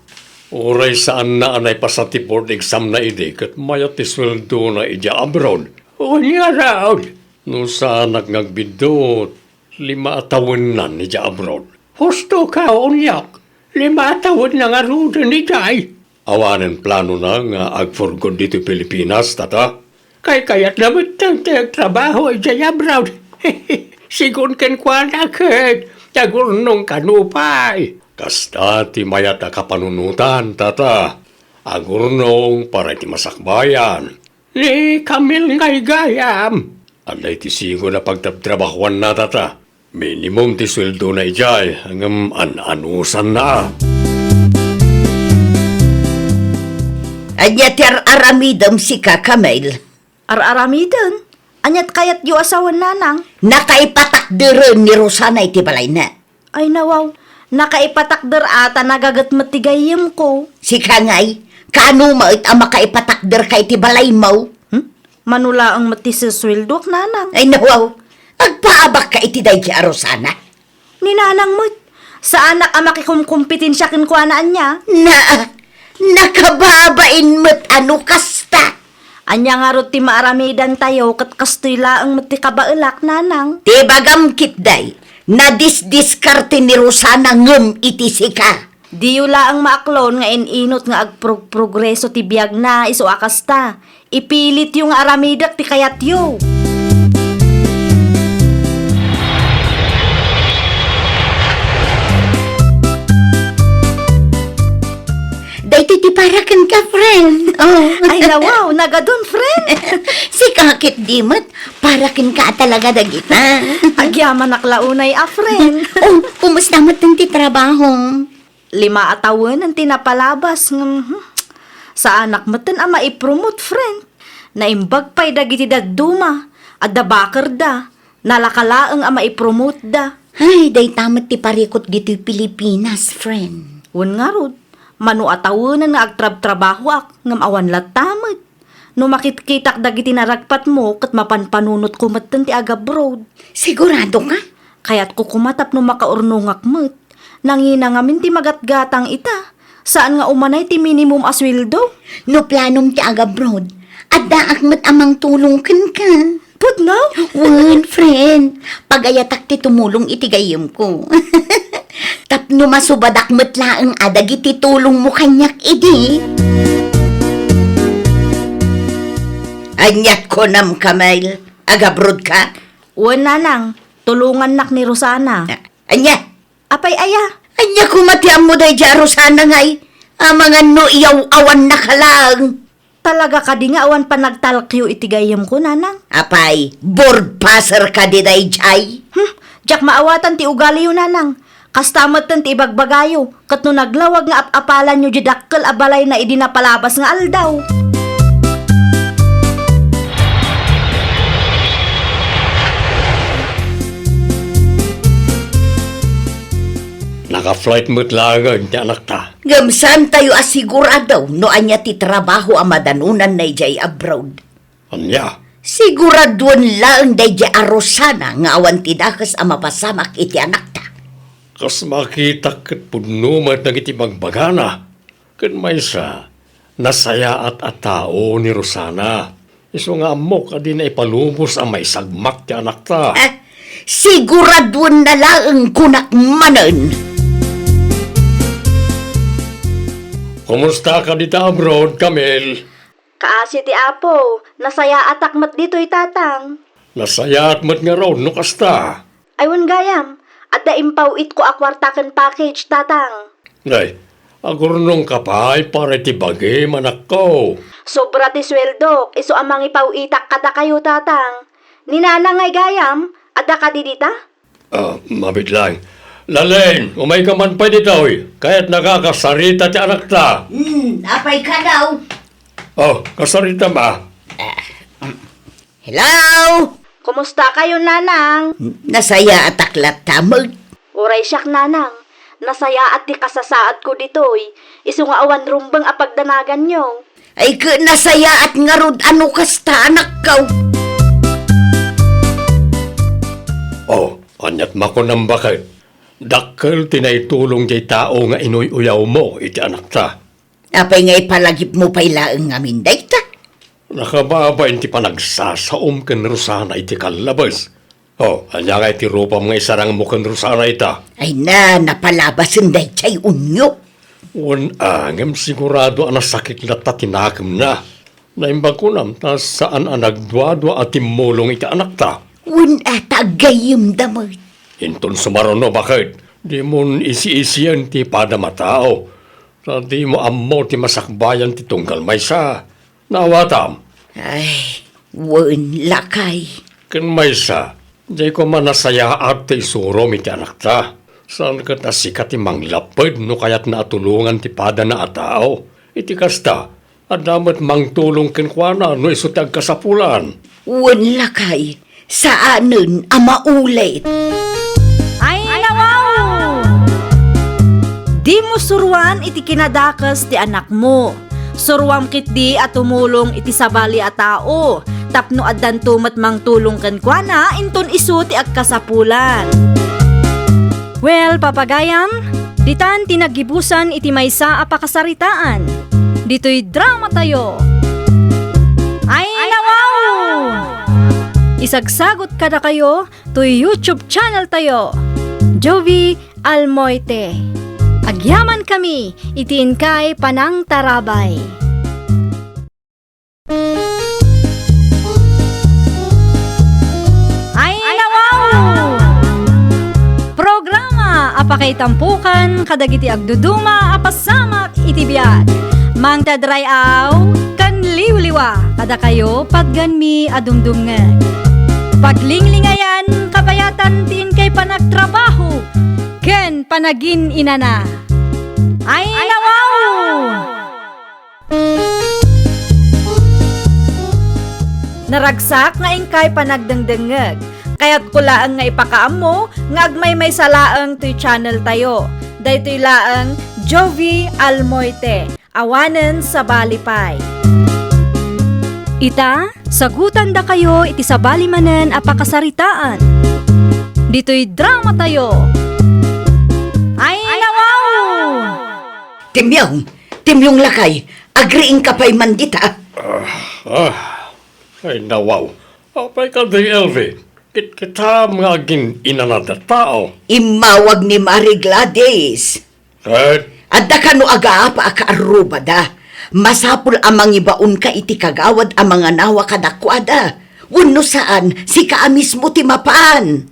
Oray saan na anay pasati board exam na idi, kat maya ti sweldo na ija abroad. Unya raw. No saan nagbidot, 5 taon na ni ija abroad. Husto ka, unyak. 5 taon na nga rudan ni Jai. Awanen plano na nga agforgod dito Pilipinas, tata. Kayat naman tang trabaho ay Jai abroad. Sigun ken kwa na ket. Tagurnong kanupay. Kasta ti mayat na kapanunutan, tata. Agurnong para ti masakbayan. Ni Camille ngay gayam. Anay ti sigo na pagtabtrabahuan na, tata. Minimum ti sweldo na ijay, hanggang an-anusan na. Anya ter aramidam si Kakamel. Ar-aramidan. Anyat kayat yu asawan nanang. Nakaipatakderen ni Rosana iti balay na. Ay nawaw, nakaipatakder ata nagagat matigayim ko. Si Kangay, kano mait ang makaipatakder kay ti balay mo? Manula ang matisiswildok nanang. Ay nawaw, agpaabak ka iti day ki Rosana. Ni nanang mo't, sa anak ang makikumkumpitensya kinkuanaan niya. Nakababain mo't ano kasta. Anya nga ro ti maaramidan tayo kat kastila ang mati kabailak nanang. Ti bagam kitday, nadisdiskarte ni Rosana ngem iti sika. Di yula ang maaklon nga ininot nga agprogreso ti biyag na iso akasta. Ipilit yung aramidak ti kayat yo. Dahiti ti parakan ka, friend. Oh. Ay nawaw, nagadun friend. Si kakit dimot, parakin ka talaga dagita. Agyaman naklaunay a friend. Oh, kumusta mo ti trabaho? 5 atawon ang tinapalabas. Sa anak matan ang maipromote, friend. Naimbag pa'y dagiti daduma. At da bakar da. Nalakalaang ang maipromote da. Ay, day tamat ti parikot dito Pilipinas, friend. Wan nga rod. Manu atawon nga agtrab-trabaho ak. Ngam awan latamad. No makitkitak dagiti naragpat mo kat mapanpanunot ko matan ti agabroad. Sigurado ka? Kaya't ko kumatap no makaurnungak met. Nangina ngamin ti magatgatang ita. Saan nga umanay ti minimum asweldo? No planom ti agabroad. At daak met amang tulong ka. But now? Wan, friend. Pagayatak ti tumulong itigayim ko. Tapno masubadak met laeng adag iti tulong mo kanyak idi. Anyat ko nam Kamail. Agabrod ka? Wan nanang, tulungan nak ni Rosana. Anya? Apay aya? Anya kumatiam mo day ja Rosana ngay. Amangan no iyaw awan na kalang. Talaga ka di nga awan pa nagtalkyo itigayam ko nanang. Apay, board passer ka di day jay. Jak maawatan ti ugali yun nanang. Kastamat ti ibagbagayo. Kat no naglawag nga apalan nyo jidakkel abalay na idinapalabas nga aldaw. Naka-flight mo't lagad ti anak ta. Gamsan tayo asigurado no anya ti trabaho ang madanunan na jay abroad. Anya, Siguraduan lang day jay arosana nga awan ti dakas ang mapasamak iti anak ta. kas makita kat punumat na iti magbagana. Kan may sa nasaya at atao ni Rosana. Iso nga amok adi na ipalubos ang may sagmak ti anak ta. Siguraduan na lang kunak manan. Kumusta ka dito abroad, Camille? Kaasi ti apo, nasaya atak mat dito'y tatang. Nasaya at mat nga raw, no kasta. Aywan gayam, at daimpaw it ko akwartakan package tatang. Nay, agurnong kapay para ti bagay manak ko. Sobra ti sweldo, iso amang ipaw itak kada kayo tatang. Ninanang ay gayam, at da ka didita? Mabit lang. Laleng, umay ka man pa dito, kaya't nakakasarita ti anak ta. Apay ka daw. Oh, kasarita ba? Hello? Kumusta kayo nanang? Nasaya at aklat tamag. Uray siyak nanang, nasaya at ti kasasaat ko dito'y, iso nga awan rumbang apagdanagan nyo. Ay ka nasaya at ngarod ano kasta anak kaw. Oh, anyat mako ng bakit. Dakkel tinaitulong jay tao nga inuy-uyaw mo iti anak ta. Apay ngay palagip mo pa ilaang ngamin day ta. Nakababa inti pa nagsasaom ken Rosana iti kalabas. Oh, anya nga iti rupa mga isarang mo ken Rosana ita. Ay na, napalabasan day chay unyo. Wan angem sigurado ang nasakit na tatinakam na. Naimbag ko nam, tas saan ang nagdwadwa at timulong iti anak ta. Un atagayim damay. Inton sumarono bakit? Di mo isi-isiyan ti pada matao. Sa di mo ammo ti masakbayan ti tunggal may sa. Nawatam. Ay, wan lakay. Ken may sa. Di ko man nasaya at ti surom iti anak ta. Saan ka nasikat ti manglapad no kaya't natulungan ti pada na atao. Iti kasta. At damat mangtulong ken kuana no iso ti agkasapulan. Wan lakay. Saanen ama ulit. Ay, nawaw! Di mo suruan iti kinadakas ti anak mo. Suruam kit di at tumulong iti sabali a tao. Tapno addan tumat mang tulong kan kuana inton isu ti agkasapulan. Well, papagayam, ditan tinagibusan iti maysa a pakasaritaan. Dito'y drama tayo. Ay, nawaw! Isagsagot kada kayo to YouTube channel tayo. Jovi Almoite. Agyaman kami, itiin kay Panang Tarabay. Ay, nawaw! Programa apakay tampukan kadagiti agduduma apasamak itibiyat. Mang tadrayaw kan liwliwa kada kayo pagganmi adumdumngan. Paglinglingayan kabayatan tiin kay panagtrabaho ken panagin inana. Ay, nawaw! Naragsak nga ingkay panagdengdengeg. Kaya't kulaan nga ipakaammo nga agmay may salaang to'y channel tayo. Daytoy laang Jovi Almoite. Awanen sa Balipay. Ita, sagutan da kayo iti sabali manen a pakasaritaan. Dito'y drama tayo. Ay, nawaw! Timyong lakay, agriing ka pa'y mandita. Ay nawaw. Apay ka di Elvi. Kita mga aging inanada tao. Imawag ni Mari Gladys. Kahit Adda ka no agaapa ka arubada. Masapul amang ibaon ka iti kagawad ang mga nawa kadakwada. Wano saan, si ka mismo ti mapaan.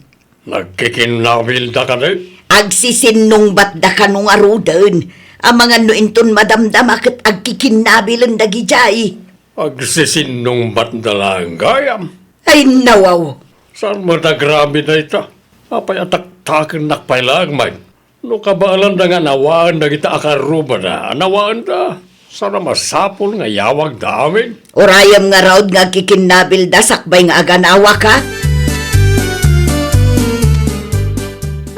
nagkikinabil da ka di. Agsisinong bat da ka nung arudan. Ang mga nuinton madamdam akit agkikinabilan da gijay. Agsisinong ba't dalang gayam? Ay nawaw. Saan mo na grabe na ito? Apay atak-takin nakpailagmay. No kabaalan da nga nawaan na kita akaruba na. Nawaan da. Sana masapol nga yawag da amin. Orayam nga raod nga kikinabil da sakbay nga aganawa ka.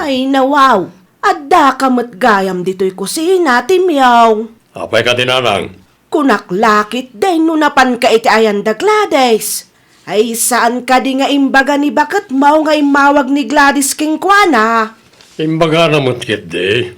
Ay nawaw, adda ka matgayam dito'y kusina, Timyaw. Apay ka tinanang. Kunaklakit din no napan ka iti ayan da Gladys. Ay saan ka di nga imbaga ni bakat mao nga imawag ni Gladys king kuana? Imbaga na mutkit di.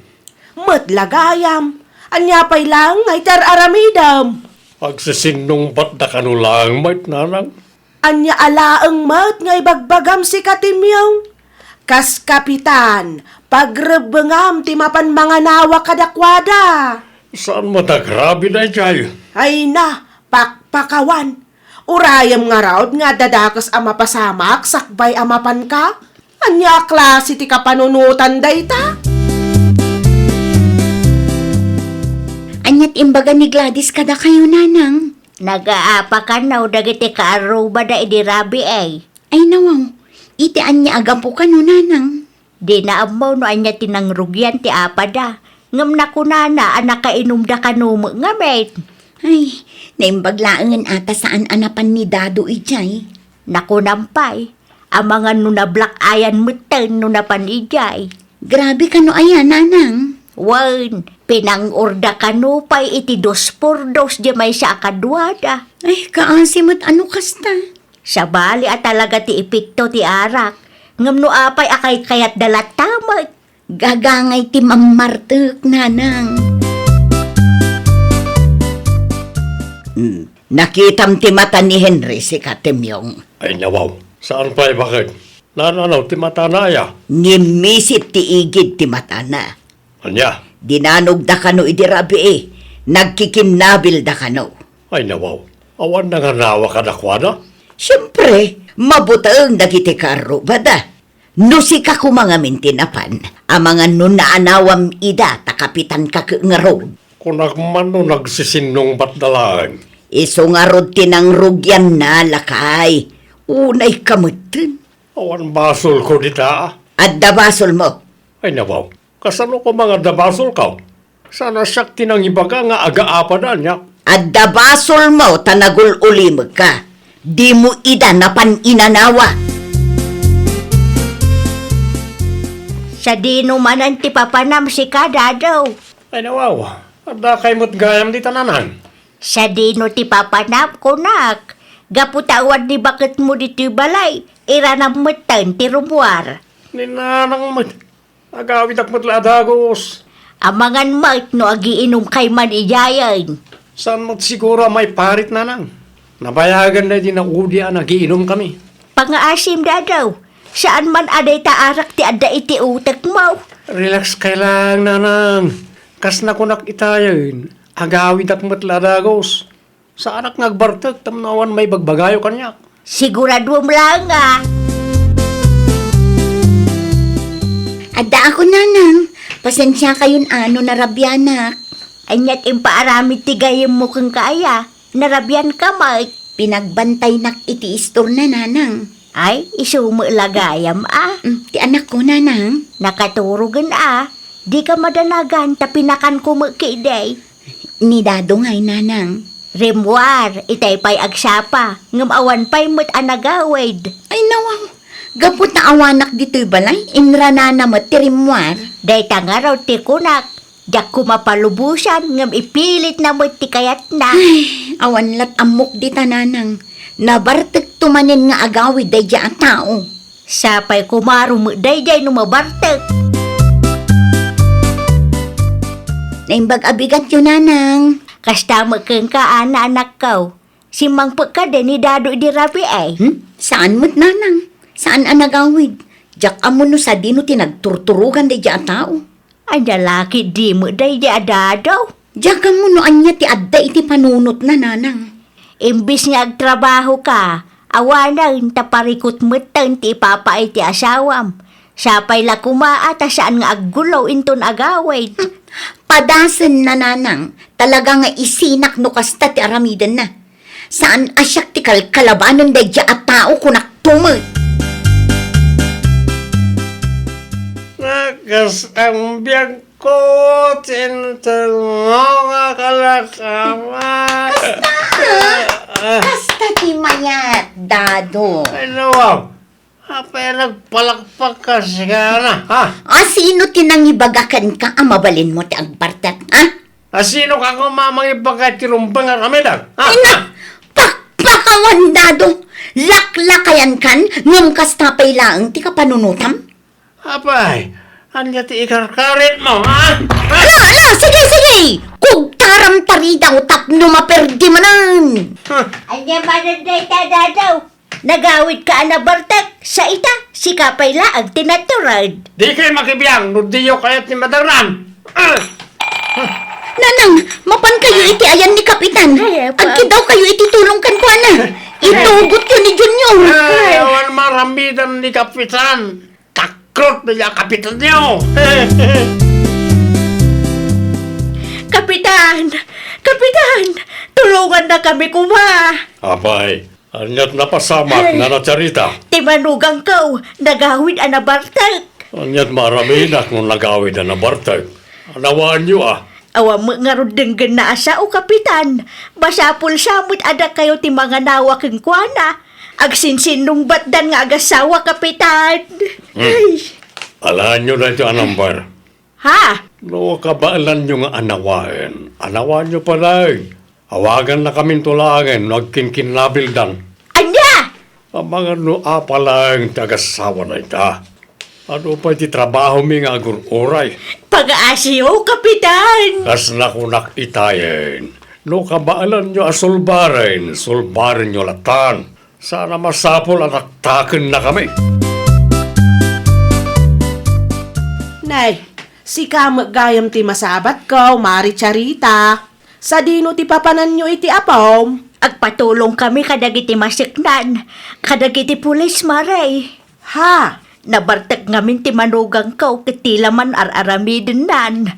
Matlagayam, anya pa'y lang nga itar aramidam. Agsisinong ba't da kanulang mait nanang? Anya alaang mat nga ibagbagam si Katimyaw. Kas kapitan, pagrebengam ti mapan mga nawa kadakwada. Saan mo na grabe na jay? Ay na, pakpakawan. Urayam nga raod nga dadakas ama pasamak, sakbay amapan ka. Anya klase ti kapanunutan dayta? Anyat imbaga ni Gladys kada kayo nanang. Nagaapa ka na o dagiti kaaruba da idirabi ay. Ay nawaw, iti anya agampo ka no nanang. Di na amaw no anya tinangrugyan ti apa da. Ngam na kunana anak kainom da kanumo nga met. Ay, naimbaglaangan ata saan anapan ni Dado ijay. Nakunampay. Ang mga nunablak ayan meten nunapan ijay. Grabe ka no ayan nanang. Wan, pinangorda kanupay iti 2x2 di may sa akadwada. Ay, kaasimot ano kasta. Sa bali at talaga ti ipikto ti arak. Ngam no apay akay kayat dalat tamag. Gagangay ti mamartek nanang. Nakitam ti mata ni Henry si Katimyong. Ay nawaw. Saan pa'y bakit? Nananaw ti mata na ya. Nimisit ti igid ti mata na. Anya? Dinanog da kano idirabi eh. Nagkikinabil da kano. Ay nawaw. Awan na nga nawa ka dakwada? Siyempre, mabutaang dagiti karo bada. No si ka kumangamin tinapan, ang mga nunaanawam ida takapitan ka nga road. Kung nagmano nagsisinong ba't dalang? Iso nga road tinangrugyan na lakay. Unay kamutin. Awan basol ko dita. At dabasol mo. Ay nawaw. Kasano ko mga dabasol ka? Sana siyak tinang ibaga nga aga-apa na niya. At dabasol mo tanagul ulimag ka. Di mo ida napan inanawa. Sa dino manan ti papanam si kadadaw. Ay nawaw. Ada kay mo't gayam di tananan. Sa dino ti papanam kunak. Gaputawan ni bakit mo dito balay. Iranam metan ti rumuar. Ninanang mat. Agawid ak mo't ladagos. Amangan mat no agiinom kay man iyayan. Saan mo't siguro may parit nanang? Nabayagan na din ang udian nagiinom kami. Pangaasim dadaw. Saan man aday taarak ti adda iti utak mo. Relax kay lang nanang. Kas na kunak itayan. Agawid ak mo't ladagos. Sa anak ngagbartag tamnawan may bagbagayo kanyak. Sigurado mo lang ah. Adda ako nanang. Pasensya kayon ano narabyanak. Anyat impaaramid ti gayem mo kang kaya. Narabyan ka Mike. Pinagbantay nak iti istor na nanang. Ay, isumo lagayam ah. Ti anak ko nanang. Nakaturugan ah. Di ka madanagan tapinakan ko makiday. Ni Dado ngay nanang. Rimwar, itay pa'y agsapa. Ngamawan pa'y mo't anagawid. Ay nawaw. Gapot na awanak dito'y balay. Inra na namat ti rimwar. Day tanga raw ti kunak. Dak ko mapalubusan ngam ipilit na mo ti kayat na. Awan lat amok di tananang. Nabartek tumanin nga agawid day di ang tao. Sapay kumaro mo day no mabartek. Naimbag abigat yun nanang. Kasta mo keng ka anak kau. Si Mang Pekade ni Dado di rabi ay. Saan mo't nanang? Saan ang nagawid? Jak amo no sa dino tinagturturugan day di ang tao. Ang lalaki di mo day di adado. Jak amo no anya ti adda iti panunot na nanang. Imbis nga agtrabaho ka, awanang taparikot mo tan ti papaay ti asawam. Sapay la kumaata saan nga aggulaw inton agawid. Padasen na nanang. Talaga nga isinak no kasta ti aramidan na. Saan asyak ti kalkalabanan day di at tao kunak tumot. Nagas ang biyag ko, tinutulong kalakama. Kasta ti mayat, Dado. Ano ba? Apay nagpalakpak ka siya na, ha? Sino tinangibagakan ka ang mabalin mo ti agbartat, ha? Sino ka kung mamangipagkat tirumpang aramidan? Ha? Ay na, pakpakawan, Dado. Laklakayan kan, ngam kastapay laang ti kapanunutam. Apay, anya ti ikarkarit mo, ha? Ala, sige! Kung taram tarida tapno maperdi manan. Anya manaday ta Dado. Nagawid ka na bartek sa ita, si kapay laag tinaturad. Di kayo makibiyang, nudiyo kayo ti madaran. Nanang, mapan kayo iti ayan ni Kapitan. Ay, pa- Agki daw kayo iti tulongkan ko na. Itugot yun ni Junior. Ewan maramidan ni Kapitan. Takrot na yung Kapitan niyo. Kapitan, tulungan na kami kuma. Apay, anyat napasamak na natsarita. Timanugang kau, nagawid ana bartek. Anyat maraminak nung nagawid na nabartag. Anawaan niyo Awa mo nga rudenggan na asa o kapitan. Basapul samot ada kayo ti mga nawa keng kuana. Agsinsin nung batdan nga agasawa kapitan. Ay. Alaan niyo na ito anambar. Ha? No, kabaalan nyo nga anawain. Anawaan nyo pala Awagan na kaming tulangin, nagkinkinlabildan. Anya? Ang mga nua pala ang tagasawa na ita. Ano pa iti trabaho mi nga agur-uray? Pag-aasiyo, kapitan. Kas nakunak itayin. No, kabaalan nyo asulbarin, sulbarin nyo latan. Sana masapol at aktakin na kami. Nay, si Kam gayam ti masabat ko, Mari Charita. Sa dino ti papanan nyo iti apom. Agpatulong kami kadagiti masiknan. Kadagiti pulis maray. Ha? Nabartek ngamin ti manugang ko kitila man ar-aramidin nan.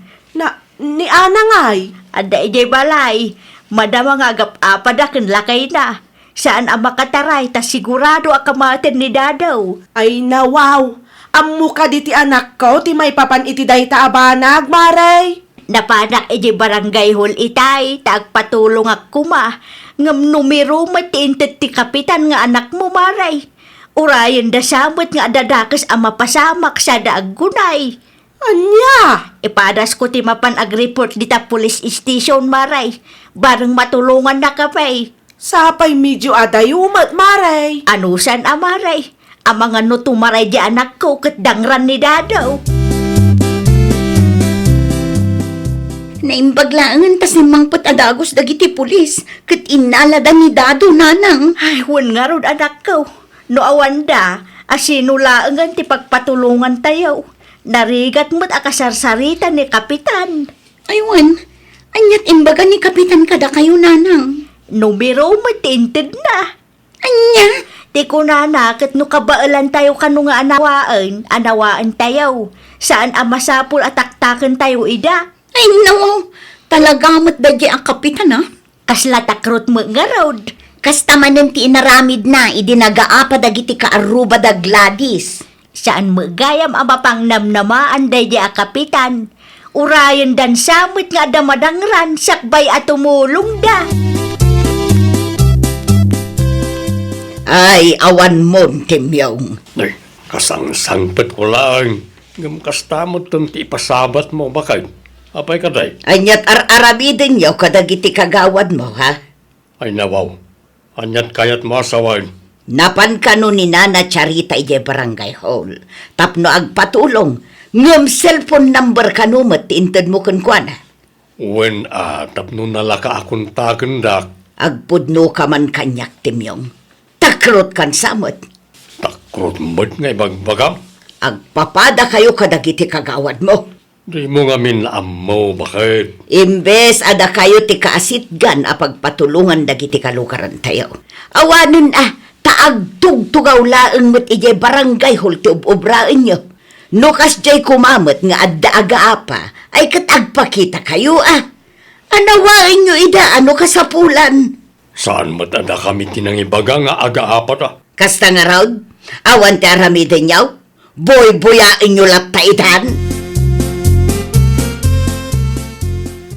Ni Ana ngay. Ada ijay balay. Madama nga agap-apadakin lakay na. Saan ang makataray ta sigurado akamatin ni Dadaw. Ay nawaw. Ammo ka di ti anak ko, ti may papan iti dayta abanag, Maray. Napanak ijay barangay hall itay. Tagpatulong ak kuma. Ngam numero matintet ti kapitan nga anak mo maray. Urayan da samot nga dadakas ang mapasamak sa daaggunay. Anya? Ipadas ko ti mapan ag-report dita police station maray. Barang matulungan na kapay. Sapay medyo adayumat, Maray. Anusan amaray? Ang mga nutumaray di anak ko kat dangran ni Dadaw. Naimbaglaangan ta si Mangpot adagos dagiti pulis. Kat inalada ni Dado nanang. Ay, wan nga rod anak ko. No awanda, asinulaangan ti pagpatulungan tayo. Narigat mo't akasarsarita ni Kapitan. Aywan, anyat imbaga ni Kapitan kada kayo nanang. Numero matinted na. Anya? Di ko nanakit no kabaalan tayo kanu nga anawaan tayo. Saan ang masapul at taktakan tayo ida? Ay no, talaga mo't dadya ang Kapitan ha? Kasla takrot mo nga rod. Kasta manen ti inaramid na, idinagaapa dagiti kaaruba da Gladys. Saan mo gayam ang mapang namnamaan day di a Kapitan. Urayan dan samit nga damadangran, sakbay at tumulong da. Ay, awan mo, Timyong. Ay, kasang-sangpet ko lang. Ngam kastamot tong ti ipasabat mo, bakay. Apay ka, day? Anyat aramidin yaw kadagiti kagawad mo, ha? Ay nawaw. Anyat kayat masawain. Napan ka no ni Nana Charita ije barangay hall. Tapno agpatulong. Ngam cellphone number ka no matintad mo kan kuana. Wen tapno nalaka akong tagendak. Agpudno ka man kanyak timyong. Takrot kan samot. Takrot mo't nga ibagbagam. Agpapada kayo kadagiti kagawad mo. Di mo nga minlaam bakit? Imbes ada kayo ti kaasitgan apagpatulungan dagiti kalukaran tayo. Awanon taagtugtugaw laeng met ije barangay hol ti obraan nyo. Nukas jay kumamot nga adda aga apa, ay katagpakita kayo Anawain nyo ida ano kasapulan. Saan matada kami tinangibaga nga aga-apat Kasta nga raw, awan ti aramidin nyaw, boy-boyain nyo laptaitan.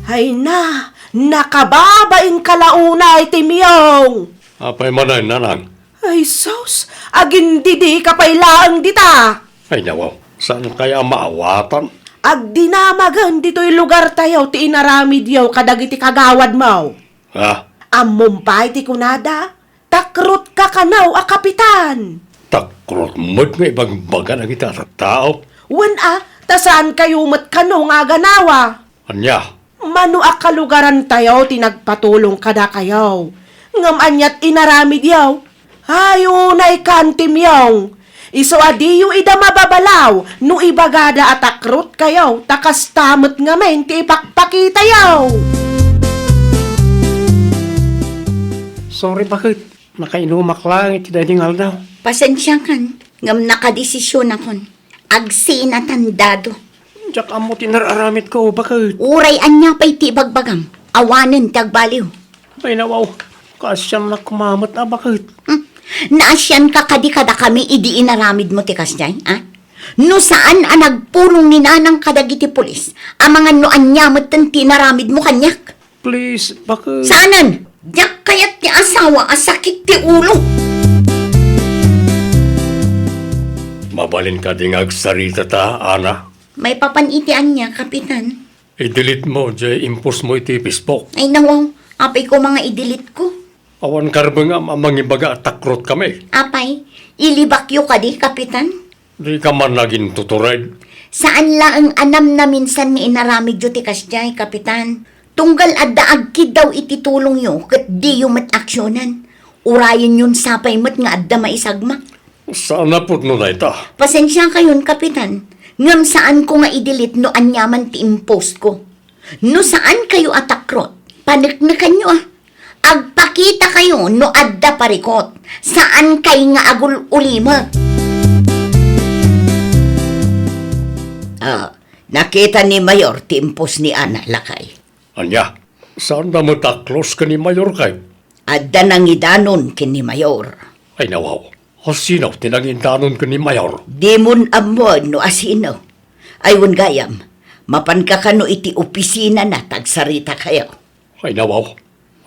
Hay na, nakababaing kalaunay, Timyong. Apay manay nanang. Ay, sus, agindidi ka pailaang dita. Ay nawaw. Saan kaya maawatan? Agdinamagan dito'y lugar tayo, ti inaramid yaw kadagiti kagawad mo. Ha? Amumpay ti kunada, takrot ka kanaw a kapitan. Takrot mo't nga ibagbaga na kita sa tao. Wan tasaan kayo mat kano nga ganawa. Anya? Mano a kalugaran tayo, tinagpatulong kada kayo. Ngam anyat inaramid yaw. Hayunay kantim yaw. Iso adiyo ida mababalaw, no ibagada atakrot kayo, takas tamot nga men, ti ipakpakita yaw. Sorry, bakit? Nakainumak lang iti dading aldaw. Pasensya kan, ngam nakadesisyon akon. Agsinatandado. Diyak amo tinararamit ko, bakit? Uray anya pa'y tibagbagam. Awanan tagbaliw. Ay nawaw, kasyang na kumamot bakit? Naasyan ka kadikada kami idi inaramid mo tikas dyan, No saan nagpulong ni nanang kadagiti pulis, ang mga noan niya matan tinaramid mo kanyak. Please, bakit? Saanan? Yak kayat ni asawa asakit ti ulo. Mabalin ka ding agsarita ta, Ana. May papanitian niya, kapitan. I-delete mo, jay impos mo iti Facebook. Ay nawaw, apay ko mga idilit ko. Awan karbang mangibaga at takrot kami. Apay, ilibakyo ka di, kapitan? Di ka man naging tutured. Saan lang ang anam na minsan ni inaramid yu ti kasjay, kapitan? Tunggal adda agkid daw ititulong yu, kat di yu mat aksyonan. Urayan yun sapay mat nga adda maisagma. Sana po no na ita. Pasensya kayon, kapitan. Ngam saan ko nga idilit no anyaman ti impost ko. No saan kayo atakrot? Paniknakan nyo Agpakita kayo no adda parikot. Saan kay nga agul ulima? Nakita ni Mayor ti impos ni Ana lakay. Anya, saan na mo taklos ka ni Mayor kay? Adda nang idanon kini Mayor. Ay nawaw, sino tinangindanon ka ni Mayor? Di mun amon no asino. Aywan gayam, mapan ka kano iti opisina na tagsarita kayo. Ay nawaw,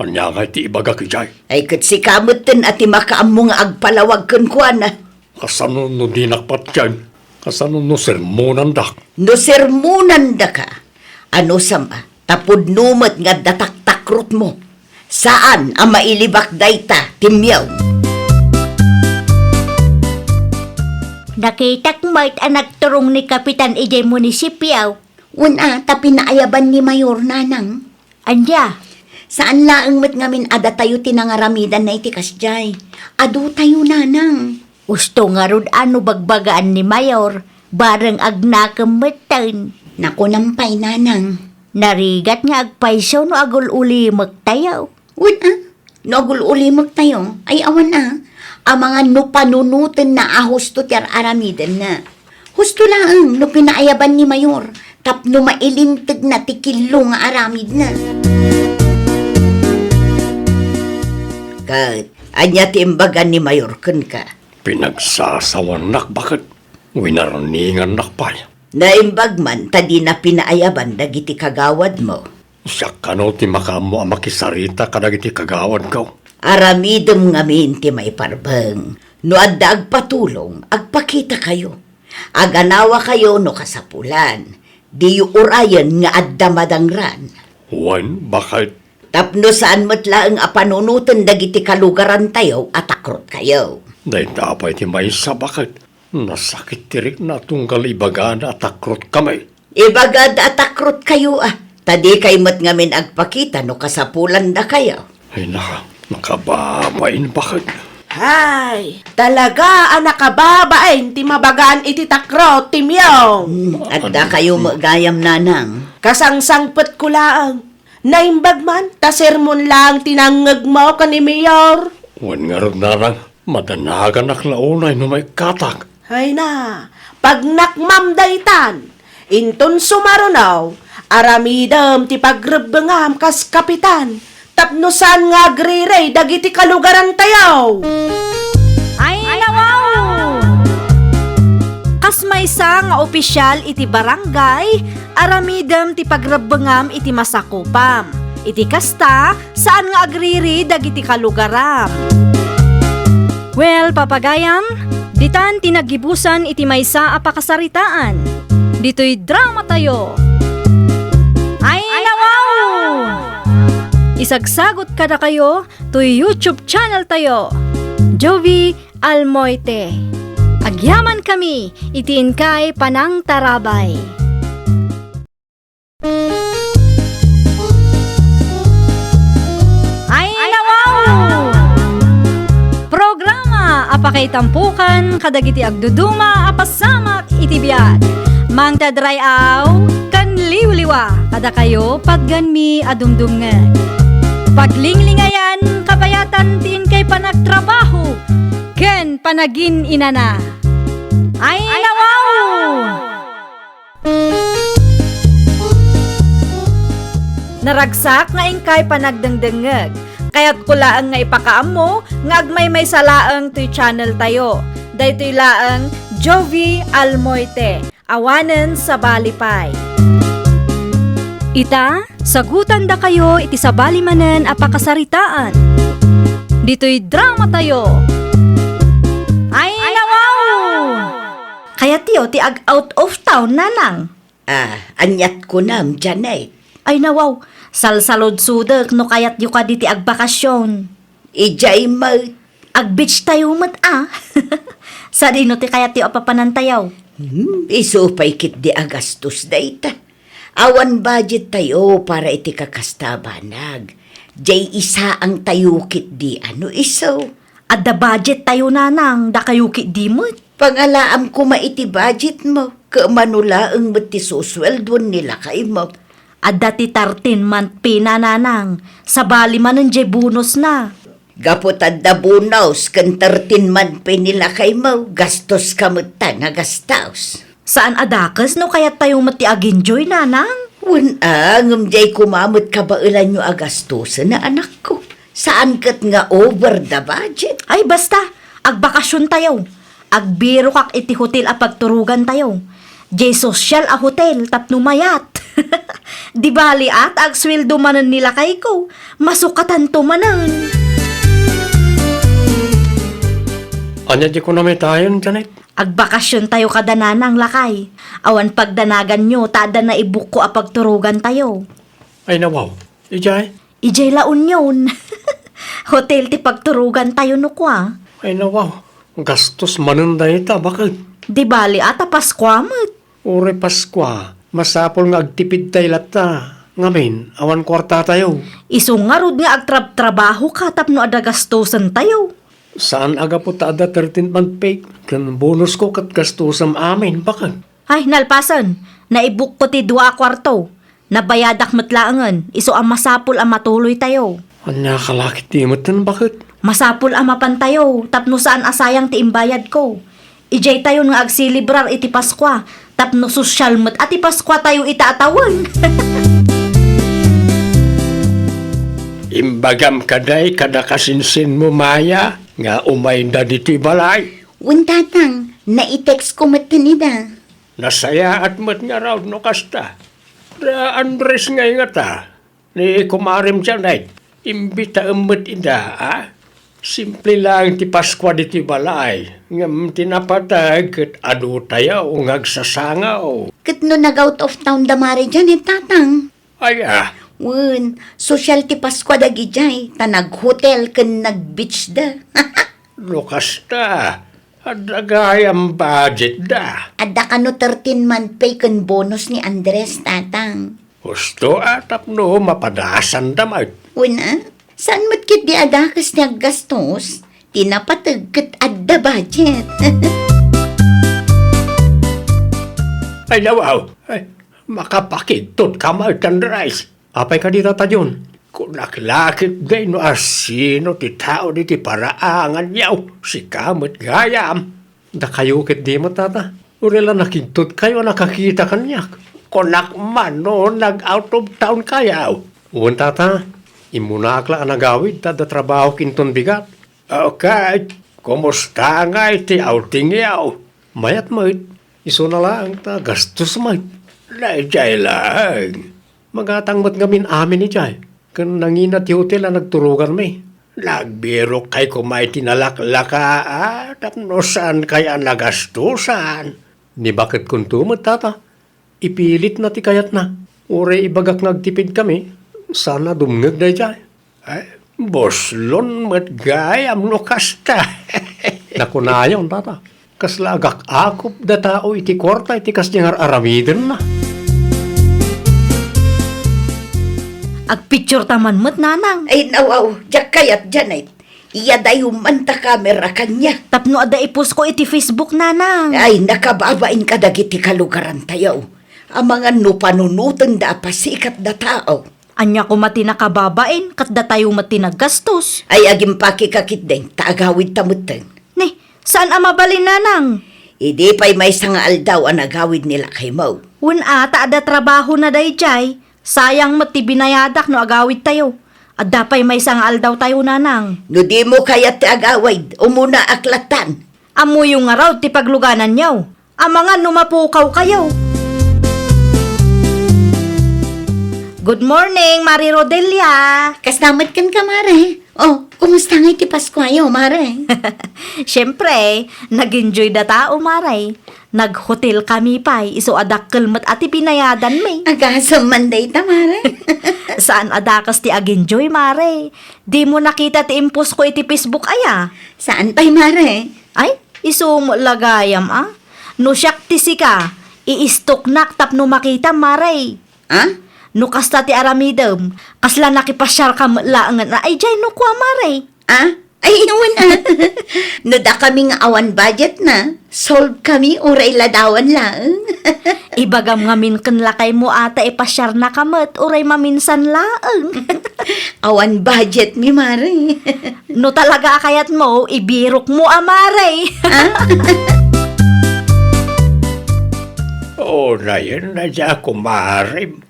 anya nga iti ibaga kijay. Ay kat si kamutin at makaam nga agpalawag kun kuana. Kasano no dinakpat dyan? Kasano no sermonan dak? No sermonan da ka. Ano sama, tapod numat nga dataktakrot mo. Saan ang mailibak dayta, timyaw? Nakita ko mo't ang nagturong ni Kapitan ijay munisipyaw. Una, tapi naayaban ni Mayor Nanang. Anya, Saan laang mat ngamin ada tayo tinangaramidan na itikas jay. Ado tayo Nanang. gusto nga rod ano bagbagaan ni Mayor, bareng agnakemeten. Naku nampay Nanang. Narigat nga agpaiso no agul uli magtayaw. Una, no agul ulimag tayo. Ay awan ang mga nupanunutin na husto ti aramidan na. Husto lang no pinaayaban ni Mayor. Tapno mailintig na tikilo nga aramid na. Kat, anya timbagan ni Mayor kun ka. Pinagsasawanak bakit? Winaraningan nakpay. Naimbag man, tadi na pinaayaban dagiti kagawad mo. Siya kano ti makamo ang makisarita kadagiti kagawad ko. Aramidem ngamin ti may parbeng. No adda agpatulong, agpakita kayo. Aganawa kayo no kasapulan. Di yu urayan nga adda madangran. Wan, bakit? Tapno saan mo't laang apanunutan dagiti kalugaran tayo at akrot kayo. Dahil tapay ti may sa bakit? Nasakit tirik na tunggal ibagaan at akrot kamay. Ibagad at akrot kayo Tadi kay mo't ngamin agpakita no kasapulan da kayo. Ay nakababain bakit? Hay, talaga anak kababain ti mabagaan iti takro, timyong. At da kayo magayam nanang. Kasangsangpet ko laang. Naimbag man, ta sermon lang tinangag mo ka ni Mayor. Wan nga rin narang, madanagan naklaunay no may katak. Hay na, pag nakmam daytan, inton sumarunaw, aramidam ti pagrebengam kas kapitan, tapnusan nga griray dagiti kalugaran tayaw. Ay, nawaw! Kas maysa nga opisyal iti barangay, aramidem ti pagrabengam iti masakupam. Iti kasta, saan nga agriri dagiti kalugaram. Well, papagayam, ditan tinagibusan iti maysa a pakasaritaan. Dito'y drama tayo. Ay, nawaw! Isagsagot kada kayo to YouTube channel tayo. Jovi Almoite. Agyaman kami, itiin kay Panang Tarabay. Ay, nawaw! Programa apakay tampukan kadagiti agduduma apasamak iti biag. Mang tadrayaw kan liwliwa kada kayo pagganmi adumdumngeg. Paglinglingayan kabayatan tiin kay panagtrabaho ken panagin inana. Ay, nawaw! Naragsak nga ingkay panagdengdengeg. Kaya't kulaang nga ipakaamo nga agmay may salaang to'y channel tayo. Daytoy laang Jovi Almoite. Awanen sa Balipay. Ita, sagutan da kayo iti sabali manen a pakasaritaan. Dito'y drama tayo. Ay, nawaw! Kaya tiyo, ti ag out of town nanang. Anyat ko nam, Janet. Ay nawaw, salsalod sudak no kayat yu ka di ti ag bakasyon. Ijay mag... Ag beach tayo mat Sa dino ti kayat tiyo apapanantayaw. Isupay kit di agastos da ita. Awan budget tayo para iti kakastabanag. Jay isa ang tayo kit di iso. Adda budget tayo nanang, da kayo ki di mo't. Pangalaam ko maiti budget mo. Kamanula ang mati susweldon nila kay mo. Adda ti 13 month pinananang, sa bali man ng jay bonus na. Gapot adda bunaws kan 13 man nila kay mo. Gastos kamot nga gastaos. Saan adakas no kaya tayo mati ag-enjoy nanang? Ngam jay kumamot kabailan nyo agastusan na anak ko. Saan kat nga over the budget? Ay basta, agbakasyon tayo. Agbiro kak iti hotel a pagturugan tayo. Jay social a hotel tapno mayat. Di bali at agsweldo manan nila kay ko. Masukatan to manan. Anya di ko na may tayon, Janet? Agbakasyon tayo kada nanang lakay. Awan pagdanagan nyo, tada na ibuko a pagturugan tayo. Ay nawaw, ijay? Ijay laon yun. Hotel ti pagturugan tayo no kwa. Ay nawaw, gastos manunday ita, bakit? Di bali ata Paskwamat. Ure Paskwa, masapol nga agtipid tayo lata. Ngamin, awan kwarta tayo. Isungarod nga agtrabaho ka tapno ada gastusan tayo. Saan aga po taada 13th month pay? Kan bonus ko kat gastusam amin, bakit? Ay, nalpasan. Naibuk ko ti 2 kwarto. Nabayadak matlaangan. Iso ang masapul ang matuloy tayo. Anya kalakit di matan, bakit? Masapul ang mapan tayo. Tapno saan asayang ti imbayad ko. Ijay tayo nga agsilibrar iti Paskwa. Tapno sosyal mat at iti Paskwa tayo itaatawan. Imbagam kaday kada kasinsin mo maya nga umay na dito'y balay. Untatang, na-text ko matanida. Nasaya at mat nga raw no kasta. Da Andres ngay nga ta. Ni kumarim Janet. Imbita umot ida, ha? Simple lang ti Paskwa di ti balay. Ngam tinapatag ket adu tayo ngagsasangaw. Kat no nag-out of town da mare dyan tatang. Ay Wen, social ti Pasko dagi jay, ta nag-hotel ken nag-beach da. lukas ta. Adagay ang budget da. Adda ka no 13-month pay ken bonus ni Andres tatang. Gusto atap no mapadasan damay. Wen saan mo't kit di ada kas naggastos? Tinapatag kat adda budget. Ay nawaw. Ay, makapakitot kamay kan rice. Apay ka dito tayon? Kung naklakit gay no asino ti tao di ti paraangan yaw. Si kamot gayam. Da kayo kit di mo tata. Urela nakintot kayo nakakita kanyak. Kung nakman no nag-out of town kayaw. Uwan tata, imunakla ang nagawid tada trabaho kinton bigat. Okay, kumusta nga iti outing yaw? Mayat mayat, iso na lang ta gastos mayat. Naijay lang. Magatangmat ngamin amin ni Jay. Kan nangina ti hotel na nagturugan may. Nagbiro kay kumay tinalaklaka tapno saan kaya nagastusan. Ni bakit kung tumot tata? Ipilit na ti kayat na. Ure ibagak nagtipid kami. Sana dumngag na Jay. Ay, boslon mat gayam no kasta. Nakunayon tata. Kaslagak akop da tao iti kwarta iti kasnyangar aramiden na. Agpicture taman mo't nanang. Ay nawaw, jak kayat janay. Iya dayo man ta kamera kanya. Tapno ada ipos ko iti Facebook nanang. Ay nakababain ka dagiti kalugaran tayo. Ang mga nupanunutan da pasikat da tao. Anya ko mati nakababain, kat da tayo mati naggastos. Ay agim pakikakit din, taagawid tamuteng. Ni, saan ang mabalin nanang? Idi pa'y may sangaal daw ang nagawid nila kay Mau. Wen ata ada trabaho na dayjay. Sayang mati binayadak no agawid tayo. At dapay may sangal daw tayo nanang. No di mo kaya ti agawid, umuna aklatan. Amo yung nga raw ti pagluganan niyaw. Ang mga numapukaw kayo. Good morning, Mari Rodelia. Kasnamat kan ka mare. Oh, kumusta nga iti Pasko ayo mare? Siyempre, nag-enjoy da tao, Maray. Nag-hotel kami pa, iso adakkel mat ati pinayadan may. Agasam manday ta mare. Saan adakas ti ag-enjoy, Maray? Di mo nakita ti impos ko iti Facebook aya. Saan pa'y mare? Ay, iso mo lagayam No siyak ti sika, iistok nak tapno makita, Maray. Ha? No kasta ti aramidem, kasla nakipasyar ka laangan na ay jay no kwa, Maray. Ah? Ay, inuwan no da kami nga awan budget na. Solve kami, uray ladawan lang. Ibagam ngamin ken lakay mo ata ipasyar na kamet, uray maminsan laeng. Awan budget mi mare. No talaga akayat mo, ibirok mo, Maray. Oo na yan na dya kumarim.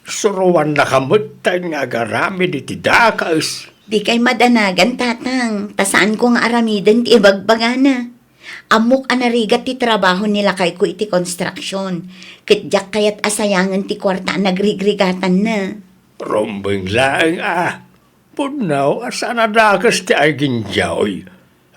Suruan na kamot tayo nga garami di tidakas. Di kay madanagan tatang. Tasaan ko nga aramidan ti ibagbagana. Amok anarigat ti trabaho nila kay ko iti construction. Kitjak kayat asayangan ti kwarta nagrigregatan na. Rombeng lang Punaw, asa na dakas ti ay ginjaw.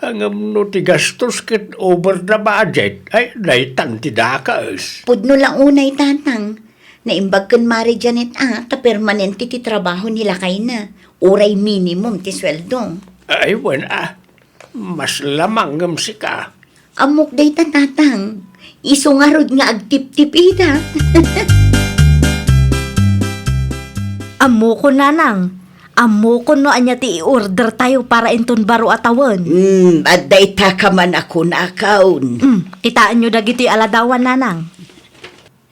Ang no ti gastos kit over the budget ay daytan ti dakas. Pudno lang unay tatang. Naimbag kan mari Janet kapermanente ti trabaho nila kay na. Uray minimum ti sweldo. Ay wan mas lamang si ka. Amok day tatang. Iso nga rod nga agtip-tip ita. Amo ko nanang. Amo ko no anya ti i-order tayo para inton baro atawan. Aday ta ka man ako nakaon. Kitaan nyo dagiti aladawan nanang.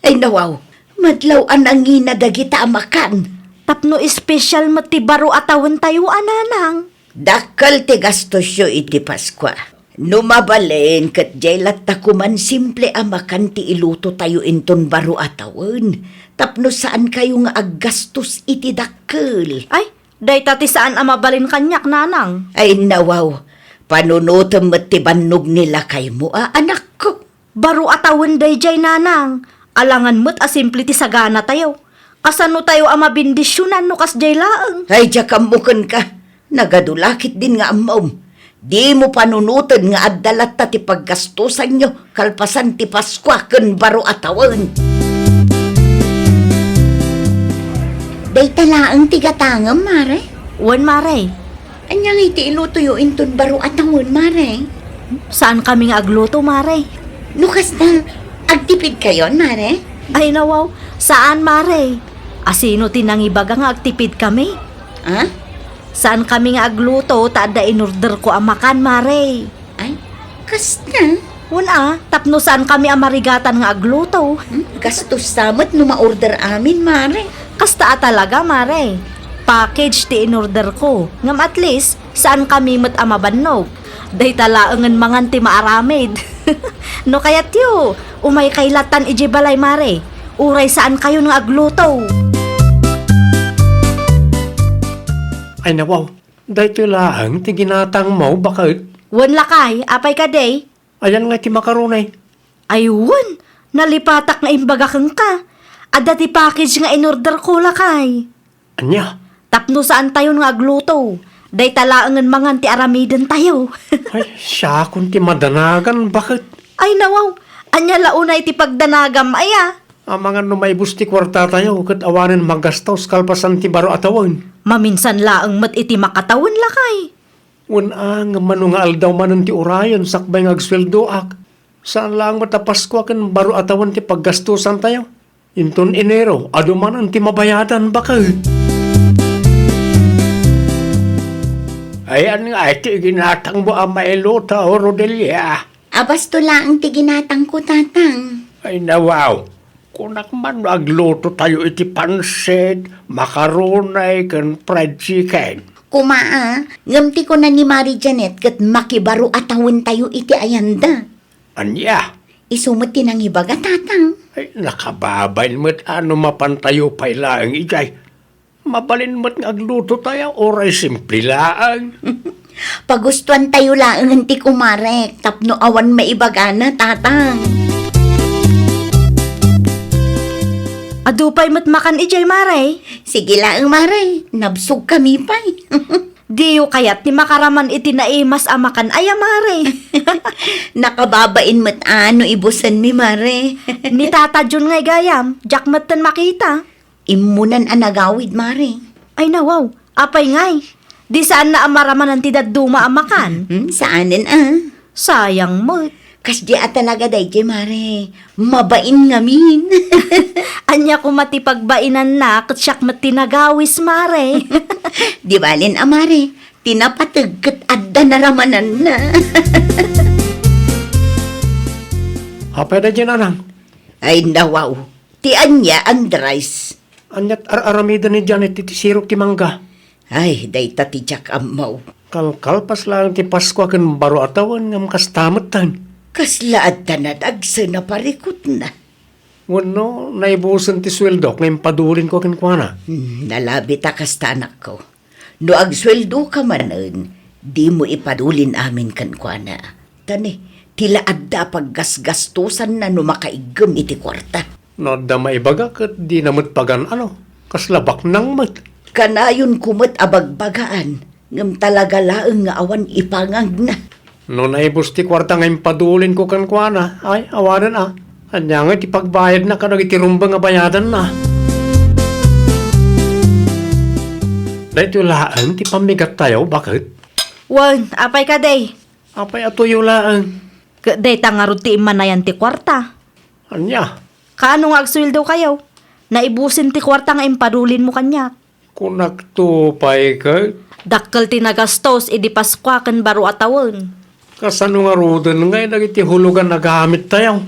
Ay nawaw, madlaw ang ina dagita amakan. Tapno special mati baro atawan tayo nanang. Dakal ti gastosyo iti Paskwa. Numabalin kat jaylat ta kuman simple amakan ti iluto tayo inton baro atawan. Tapno saan kayo nga aggastos iti dakkel. Ay, day tati saan amabalin kanyak nanang. Ay nawaw, panunutom at ti bannog nila kay mo anak ko. Baro atawan day jay nanang. Alangan mo't asimple ti sagana tayo. Kasano tayo amabindisyonan no kas jay laeng. Ay, diyakamukan ka. Nagadulakit din nga amaw. Di mo panunutan nga addalat ta ti paggastusan nyo kalpasan ti Paskwa ken baro atawon. Day talaang tigatangam, mare. Wan, mare. Anyang iti ilutuyo inton baro atawon, mare. Saan kami nga agluto, mare? Nukas na, agtipid kayo, mare. Ay nawaw, saan, mare? Asino tinangibaga nga agtipid kami? Ha? Saan kami nga agluto, taada in-order ko ang makan, mare? Ay, kas na. Wala, tapno saan kami ang marigatan nga agluto? Gastos samot no ma-order amin, mare. Kasta talaga, mare. Package ti in-order ko. Ngam at least, saan kami mat amabannog? Day talaangan mangan ti maaramid. No kayat yo, umay kaylatan iji balay, mare. Uray saan kayo nga agluto? Ay nawaw, dahito lang, ti ginatang mo, bakit? Wan lakay, apay ka day? Ayan nga ti makarunay. Ayun, nalipatak na imbaga kang ka. Ada ti package nga in-order ko lakay. Anya? Tapno saan tayo nga agluto? Day talaangan mangan ti aramiden tayo. Ay, siya kung ti madanagan, bakit? Ay nawaw, anya launay ti pagdanagam aya. Ang mga numaybus ti kwarta tayo, kat awanin magastos kalpasan ti baro atawon. Maminsan laang mat iti makatawan lakay. Unang manungal daw manan ti urayon, sakbay ngagsweldoak. Saan lang matapasko kan baro atawan ti paggastusan tayo? Inton Enero, adumanan ti mabayadan, bakit? Ayan nga, iti ginatang mo ang mailota o Rodelia. Abas to lang ti ginatang ko, tatang. Ay nawaw, kunak man agluto tayo iti pansit, makarunay, kan fried chicken. Kumaa, ngamti ko na ni Mari Janet kat makibaro atawon tayo iti ayanda. Anya? Isumot tinangibaga, tatang. Ay, nakababay mo't ano mapantayo pa ilaang ijay. Mabalin mo't agluto tayo, oray simple laang. Pagustuhan tayo lang ang ti kumarek, tapno awan maibagana, tatang. Adupay mat makan ijay, mare. Sige lang, mare. Nabsog kami pa. Diyo kayat ni makaraman iti naimas amakan aya, mare. Nakababain mo't ano ibusan mi, mare. Ni Tata Jun ngay gayam, jak matan makita. Imunan anagawid, mare. Ay nawaw, apay ngay. Di saan na amaraman ang tidaduma amakan? Saanin, Sayang mo. Kas di talaga day, mare. Mabain ngamin. Anya ko matipagbainan na kat siyak matinagawis, mare. Di balin, mare. Tinapatag kat adda naramanan na. Apay na dyan, anang. Ay nawaw, ti anya Andres. Anyat aramida ni Janet iti sirok ti mangga. Ay, day tatijak amaw. Kalkalpas lang ti Pasko kan baro atawan ngam kastamatan. Kaslaad tanad agsa na parikot na. Wano, naibusan ti sweldo ngayon padulin ko kinkwana. Nalabi ta kasta anak ko. No agsweldo ka manan, di mo ipadulin amin kankwana. Tani, tila adda paggasgastusan na no makaigam iti kwarta. No, da maibaga kat di namot pagan kaslabak nang mat. Kanayon kumot abagbagaan, ngam talaga laeng nga awan ipangag na. No, naibus ti kwarta ngayon padulin ko kankwana. Ay, awanan Anya nga ti pagbayad na kanag iti rumba nga bayadan na. Dahito laan ti pamigat tayo, bakit? Wan, apay ka day. Apay atuyo laan. Day tangarod ti imanayan ti kwarta. Anya? Kaano nga agsweldo kayo? Naibusin ti kwarta nga impadulin mo kanya. Kung nagtupay ka, Dakkel ti nagastos idi Paskwa ken baro atawon. kasano nga rodan ngayon nagiti hulugan nagamit tayo.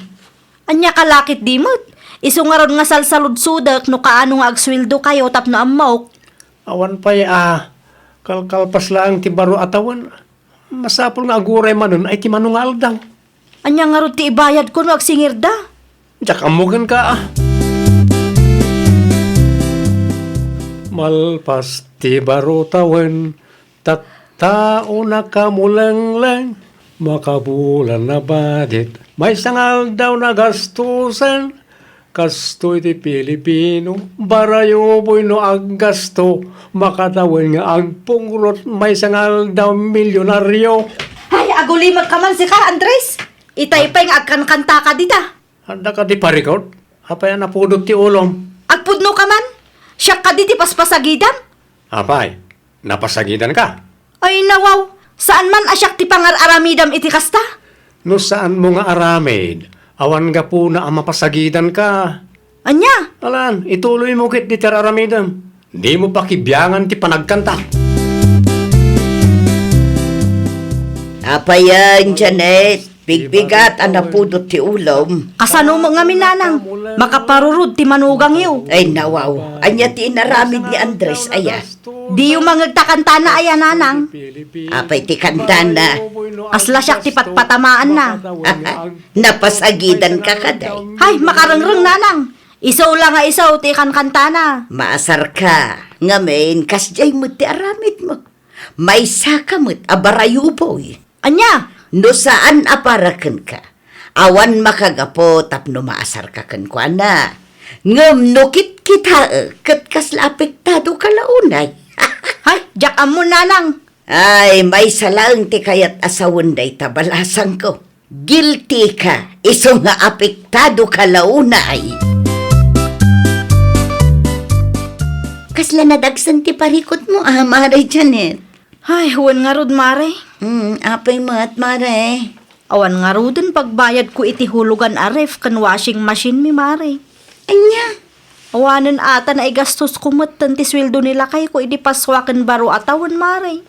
Anya kalakit dimot. Isu nga ron nga salsaludsudak no kaano nga agsweldo kayo tapno amok. Awan pa'y kalkalpas lang ti baro atawan. Masapol nga aguray manon ay ti manungal daw. Anya nga ron ti ibayad ko no agsingir da. Diyak amugan ka Malpas ti baro tawan, tattao na kamulang lang, makabulan na badit. May sangal daw na gastusan, kastoy ti Pilipino, barayo boy no aggasto, makatawan nga agpungrot, may sangal daw milyonaryo. Uli magkaman si ka, Andres. Itaypay nga agkan-kanta ka dita. Handa ka di parikot? Apay na pudot ti ulom. Agpudno ka man. Siya ka di paspasagidan. Apay, napasagidan ka? Ay nawaw, saan man asyak ti pangar-aramidam iti kasta? No saan mo nga aramid? Awan nga po na ang mapasagidan ka. Anya? Alan, ituloy mo kit di teraramidam. Di mo pa kibiyangan ti panagkanta. Apayan, Janet. Bigbigat ang napudot ti ulom. Kasano mo nga minanang? Makaparurod ti manugang yu. Ay, nawaw. Anya ti inaramid ni Andres, aya. Di yung mangagtakanta na aya nanang. Apay ti kantana. Asla siyak ti patpatamaan na. Napasagidan ka kaday. Hay, makarangrang nanang. Isaw lang nga isaw ti kankanta na. Maasar ka. Ngamen, kasjay mo ti aramid mo. May sakamot abarayuboy. Anya? No saan aparaken ka? Awan makagapo tapno maasar ka kan kwa na. Ngam no kita ket kasla apektado ka launay. Hay, jak mo nanang. Ay, may salang ti kayat asawon day tabalasang ko. Guilty ka, iso nga apektado ka launay. Kasla nadagsan ti parikot mo, Maray Janet. Hay, huwan nga rod mare. Apay mat, Mare. Awan nga rodin pagbayad ko iti hulugan aref kan washing machine mi mare. Anya? Awanan ata na igastos ko matan ti sweldo nila kay ko idi paswakan baro atawan mare.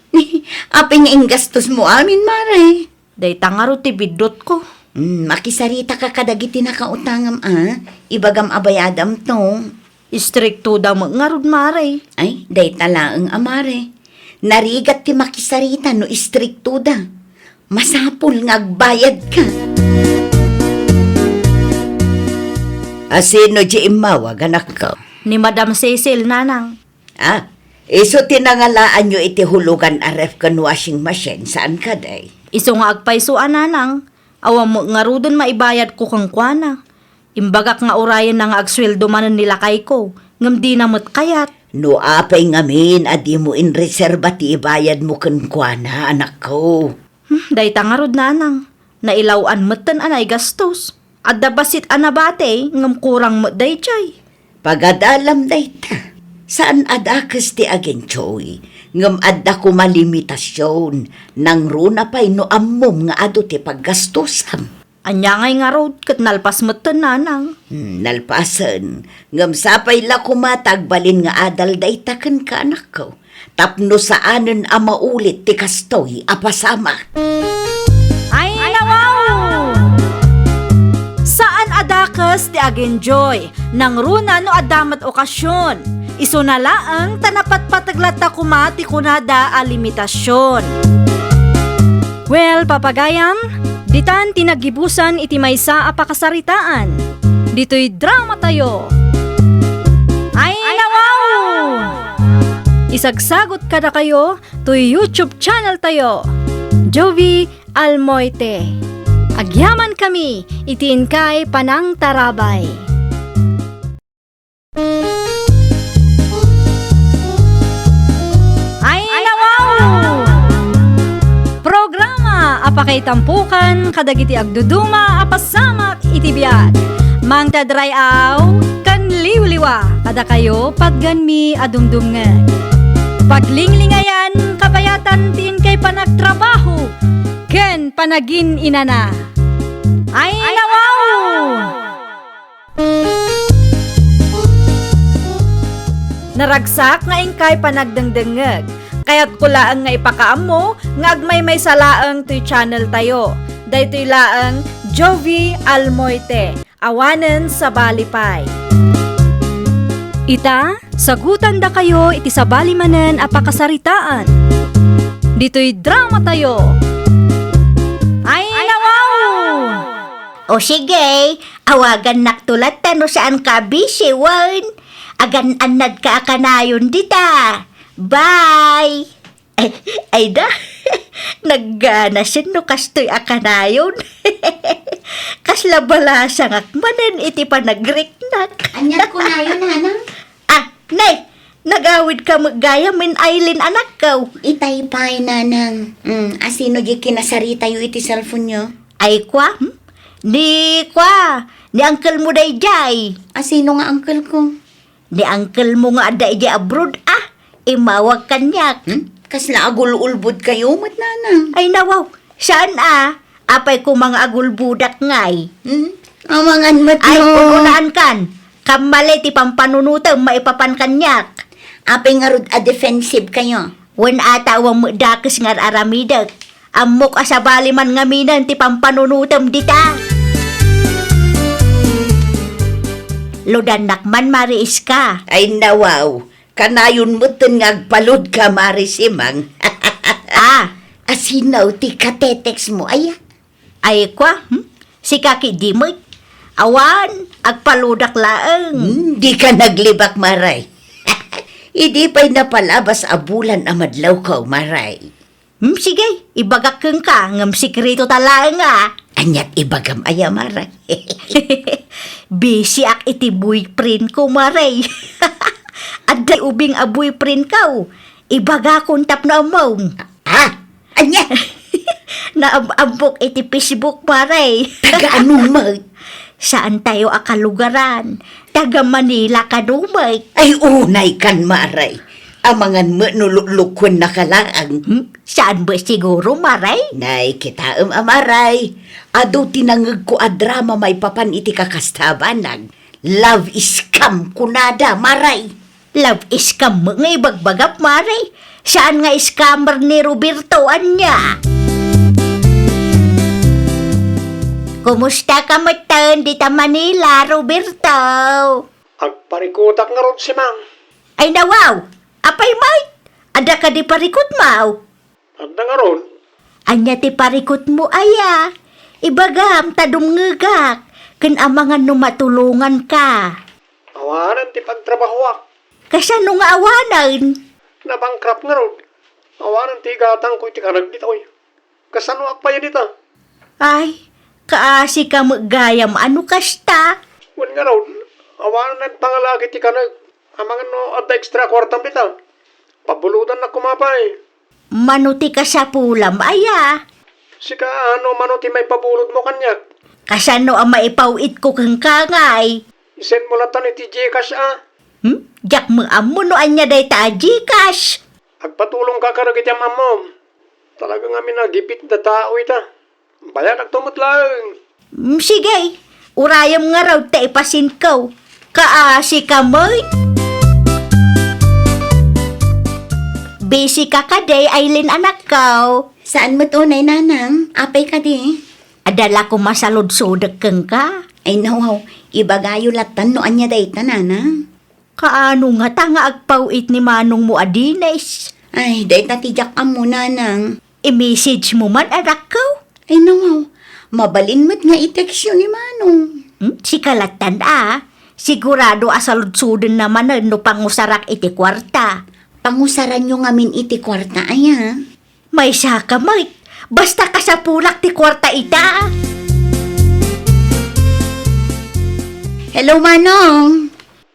Apay nga ingastos mo amin, Mare. Day tangaro ti bidot ko. Makisarita ka kadagiti nakautangam, Ibagam abayadam to. Istrikto daw nga rod mare. Ay, day talaang amare. Narigat ti makisarita no istrikto da. Masapul nga agbayad ka. Asino di imawag anak ko? Ni Madam Cecil nanang. Iso tinangalaan nyo iti hulugan aref kan washing machine. Saan ka day? Iso nga agpaysuan nanang. Awam mo nga rodin maibayad ko kang kwana. Imbagak nga orayan na nga agsweldo manan nila kay ko. Ngam di namot kayat. No apay ngamin, adi mo in reserva ti ibayad mo kankwana, anak ko. Day tangarod nanang. Nailawan matan anay gastos. Adda basit anabate ngam kurang mo day chay. Pagadalam day ta. Saan adakas ti agin choy? Ngam adda ko malimitasyon. Nang runa pa'y no ammom nga ado ti paggastusam. Anya ngay nga rod kat nalpas matan nanang. Nalpasan. Ngam sapay la kumatagbalin nga adal day taken ka anak ko. Tapno saanen a maulit ti kastoy apasama. Ay, nawaw! Saan adakas ti agenjoy? Nang runa no adamat okasyon. Iso na laang tanapat pataglata kumati kunada a limitasyon. Well, papagayam, ditan tinagibusan iti maysa a pakasaritaan. Dito'y drama tayo. Ay, nawaw! Isagsagot kada kayo to YouTube channel tayo. Jovi Almoite. Agyaman kami, itiin kay Panang Tarabay. Ay, nawaw! Programa apakay tampukan kadagiti agduduma apasamak itibiyat. Mang tadrayaw kan liwliwa kada kayo pagganmi adumdumngan. Paglinglingayan kabayatan tiin kay panagtrabaho ken panagin inana. Ay, nawaw! Naragsak nga ingkay panagdengdengeg. Kaya't kulaang nga ipakaammo nga agmay may salaang to'y channel tayo. Daytoy laang Jovi Almoite. Awanen sa Balipay. Ita, sagutan da kayo iti sabali manen apakasaritaan. Dito'y drama tayo. Ay, nawaw! O sige, awagan naktulat no saan ka busy, wan. Agan anad ka akanayon dita. Bye! Ay da, naggana sin no kastoy akanayon. Kasla bala siyang akmanan iti panagreknak. Anyag ko na yun, hanang? Nay, Nagawid ka magaya min Aileen anak ko. Itay pa'y nanang. Asino di kinasari tayo iti cellphone nyo? Ay kwa? Ni uncle mo day jay. Asino nga uncle ko? Ni uncle mo nga day jay abroad imawag kanyak. Kasla agul-ulbud kayo, mat nanang. Ay nawaw, saan apay ko mga agulbudak ngay. Amangan mat Ay, no. pununan kan. Kamali ti pampanunutan maipapan kanyak. Apay nga rod a defensive kayo. Wen ata awang dakes nga aramidak. Amok asabali man ngaminan ti pampanunutam dita. Lodanak man mariis ka. Ay nawaw, kanayon mo ngagpalod ka marisimang. Asinaw ti katetex mo, ay. Ay kwa, si kaki di mo. Awan, agpaludak laeng. Di ka naglibak, maray. Idi pa'y napalabas a bulan a madlaw ka, maray. Sige, ibagak keng ka, ngam sikreto talaeng Anyat ibagam aya, maray. Busy ak iti boyfriend ko, maray. At day ubing a boyfriend ka, ibaga kong tap na among. Anya? Naabok iti Facebook, maray. Taga ano, mag? Saan tayo akalugaran? Taga Manila ka dumay. Ay, unay kan, maray. Amangan mo nululukwan na kalaang. Saan ba siguro, maray? Nay, kita amaray. Ado tinangag ko a drama may papan iti kakastabanag. Love is scam kunada, maray. Love is scam mo nga ibagbagap, maray. Saan nga scammer ni Roberto, anya? Kumusta ka matan dita Manila, Roberto? Agparikutak nga ron si Mang. Ay nawaw, apay may? Ada ka di parikot mau? Adda nga ron. Anya ti parikot mo aya. Ibagam tadumngegak. Ken amangan no matulungan ka. Awanan ti pagtrabahoak. Kasano nga awanan? Nabangkrap nga ron. Awanan ti gatang ko iti karag dito. Kasano akpaya dito? Ay, kaasi ka magayam ano kasta? Wan nga ron. Awanan nagpangalagi ti kanag. Amangan no adda extra kwartam dito. Pabulutan na kumapay. Manuti ka sa pulam aya. Sika ano manuti may pabulod mo kanyak. Kasano ang maipawit ko kang kangay? Isend mo latan iti Gcash Jak mo amo no anya day ta Gcash. Agpatulong ka karag iti amam. Talagang amin nagipit na tao ita. Bayan nagtumot lang. Sige, urayam nga raw ta ipasin ko. Kaasi ka moy. Busy ka kaday, Aileen anak ko. Saan mo tunay, nanang? Apay ka di? Adala ko masalod-sodak kang ka. Ay nawaw, ibagayo latan no anya dayta, nanang. Kaano nga ta nga agpawit ni manong mo adines? Ay, dayta tijak amo, nanang. I-message mo man anak ko? Ay nawaw, mabalin mo't nga i-text yun ni manong. Si kalatan sigurado asalud-sudin naman no pangusarak iti kwarta. Pangusaran nyo ngamin iti kwarta, aya. May saka, Mike. Basta ka sa pulak ti kwarta ita. Hello, manong.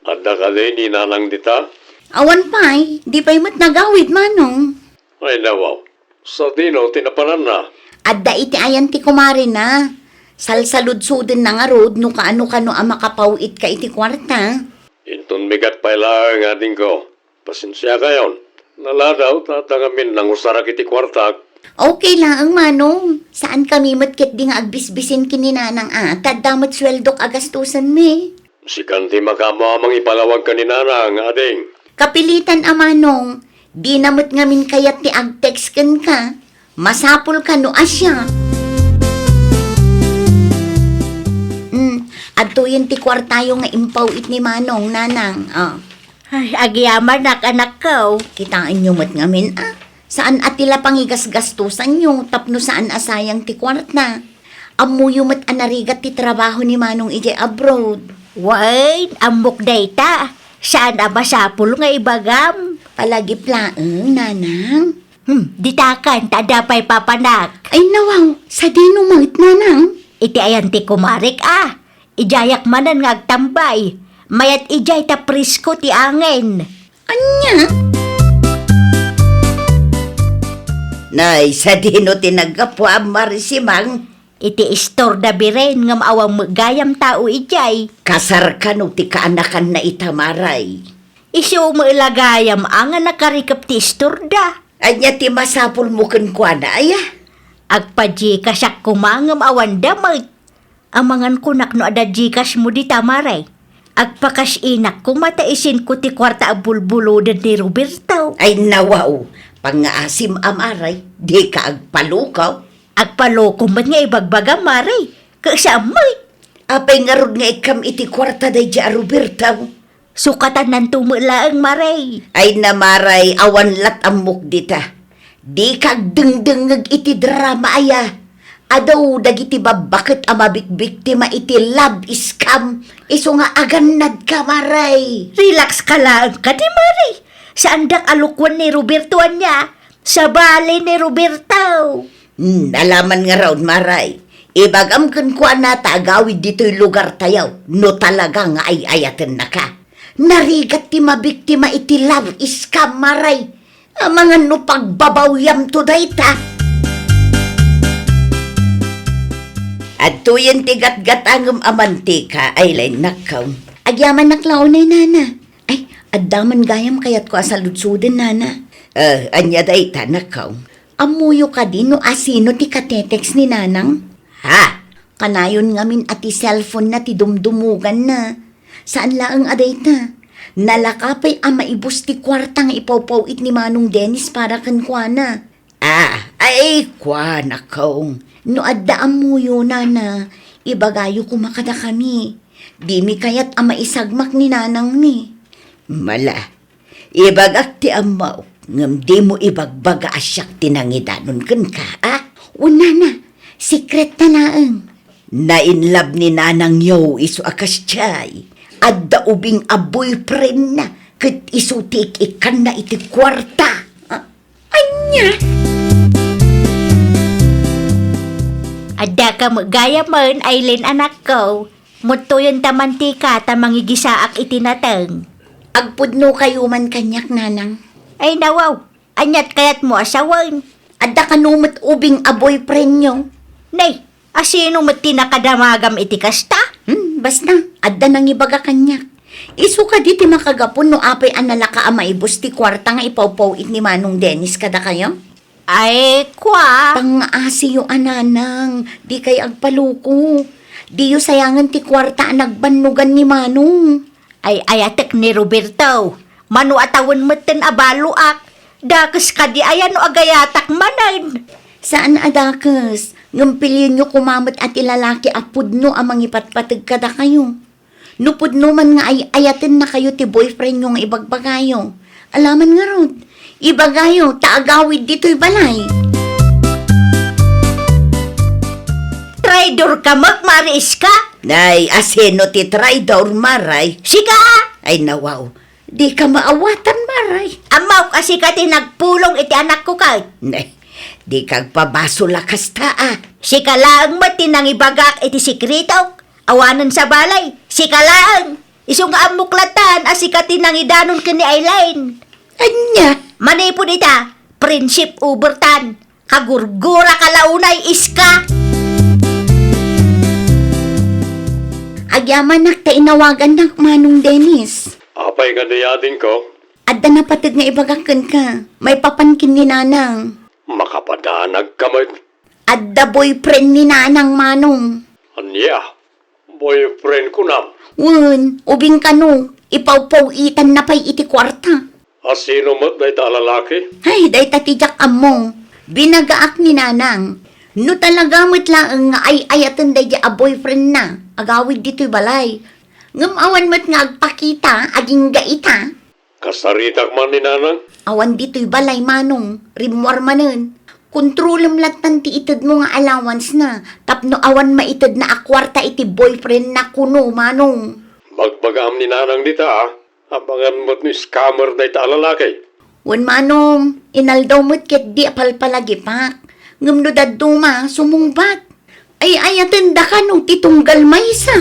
Adda ka din, ninanang dita? Awan pa'y, di pa'y mo't nagawid, manong. Ay nawaw, sa dino tinapanan na. Adda iti ayan ti kumari na. Salsalud-sudin na nga rod, no kaano-kano ang makapawit ka iti kwarta. Inton bigat pa ilang nga din ko. Pasensya kayon. Naladaw, tatangamin ng usarak iti kwartak. Okay lang ang manong. Saan kami matkit di nga agbisbisin kininanang tadamot sweldok agastusan me. Si Kanti makamo amang ipalawag ka ni nanang, ading. Kapilitan amanong. Di namot ngamin kayat ti agtext ken ka. Masapul ka no asya. Adto yun ti kwartayo nga impawit ni manong, nanang. Ay, agyaman anak ko. Kitaan nyo mat ngamin, Saan atila pangigas-gastusan nyo, tapno saan asayang ti kwarta. Amuyo mat anarigat ti trabaho ni manong ije abroad. Wait, amok data. Saan abasapul nga ibagam? Palagi plaeng, nanang. Ditakan, tadapay papanak. Ay nawaw, sa dino mangit, nanang. Iti ayan ti kumarik Ijayak manan nga agtambay. Mayat ijay ta prisko ti angin. Anya? Nay, sa dino tinagapwa marisimang. Iti istor da biren nga maawang magayam tao ijay. Kasar ka no ti kaanakan na itamaray. Isu mo ilagayam ang nakarikap ti istor da. Anya ti masapul mo kunkwana aya. Agpaji kasak kumangam awan damay. Amangan kunak no ada jikas mo di tamaray. Agpakas inak kung mataisin ko ti kwarta abulbulodan ni Roberto. Ay nawaw, pangaasim amaray, di ka agpalukaw. Agpaloko man nga ibagbaga maray, kasamay. Apay nga rod nga ikam iti kwarta day ja Roberto. Sukatan ng tumulaang maray. Ay namaray, awan lat amok dita. Di kag dengdengag iti drama aya. Adaw dagiti babakit amabikbiktima iti love scam. Iso nga aganad ka maray. Relax ka lang ka di maray. Saan dak alukwan ni Roberto niya? Sa bali ni Roberto. Alaman nga raw maray. Ibagam kun kuan na tagawid dito'y lugar tayaw. No talaga nga ay ayaten na ka. Narigat ti mabiktima iti love scam maray. Mga no pagbabawyam to dayta. At tuyen ti gatgatangam amantika ay lay nakaw. Agyaman naklaw na nana. Ay, addaman gayam kayat ko asaludsuden nana. Anya dayta nakaw. Amuyo ka din no asino ti katetex ni nanang? Ha? Kanayon ngamin ati cellphone na ti dumdumugan na. Saan laang adayta? Nalakapay ama ibus ti kwarta nga ipawpawit ni Manong Dennis para kan kuana. Ay kuana kaong. No adda amuyo nana, ibagayo kumakada kami. Di mi kayat ama isagmak ni nanang ni. Mala, ibagak ti amaw. Ngam di mo ibagbaga asyak tinangidanon kan ka, Una na, secret na naang. Nainlab ni nanang yaw iso akas tiyay. Adda ubing a boyfriend na, kat isutik ikan na iti kwarta. Anya? Adda ka magaya man, Aileen anak ko. Muto yung tamantika tamangigisaak itinatang. Agpudno kayo man kanyak nanang. Ay nawaw, anyat kayat mo asawan. Adda ka numot ubing a boyfriend nyo. Nay, asino mo tinakadamagam iti kasta? Basta, adda nang ibaga kanyak. Isu ka di ti makagapon no apay analaka ama ibus ti kwarta nga ipawpawit ni Manong Dennis kada kayo? Ay, kwa. Pang-asiyo ananang, di kay agpaluko. Di yu sayangan ti kwarta nagbanugan ni Manong. Ay, ayatek ni Roberto. Manu atawan meten abaluak. Dakas ka di ayan o agayatak manan. Saan adakas? Ngampilin nyo kumamot at ilalaki apud no amang ipatpatag kada kayo. Nupud no man nga ay ayatin na kayo ti boyfriend nyo nga ibagbagayo. Alaman nga rod. Ibagayo, taagawid dito'y balay. Traidor ka magmaris ka? Nay, asino ti traidor maray? Sika! Ay nawaw. Di ka maawatan, maray. Amaw kasi ka tinagpulong iti anak ko kay. Di kag pabaso lakas taa. Sika lang matinang ibagak iti sikrito. Awanan sa balay. Sika lang. Isong amuklatan asika tinang idanon ka ni Aileen. Anya? Manipon ita. Prinsip ubertan. Kagurgura kalaunay iska. Agyaman nak tainawagan nak Manong Dennis. Apay nga niyadin ko, Adda na patid nga ibagakan ka. May papankin ni nanang. makapadanag kamay. Adda boyfriend ni nanang Manong. Anya, boyfriend ko na. Ubing ka no. Ipawpawitan na pa'y iti kwarta. Asino mo't na ita lalaki? Ay, day tatijak among. Binagaak ni nanang. No talaga mo't lang nga ay ayatan day a boyfriend na. Agawid dito'y balay. Ngamawan mo't nga agpakita, aging gaita. Kasaritak man ni nanang? Awan dito'y balay Manong. Rimwar manen. Kontrolam latan ti itad mo nga allowance na. Tapno awan maitad na akwarta iti boyfriend na kuno Manong. Magbagam ni nanang dita Abangan mo't ni scammer na ita lalaki. Manong, inaldaw mo't ket di apalpalagipak. Ngam no daduma, sumungbat. Ay ayatan da ka no titunggal maysa.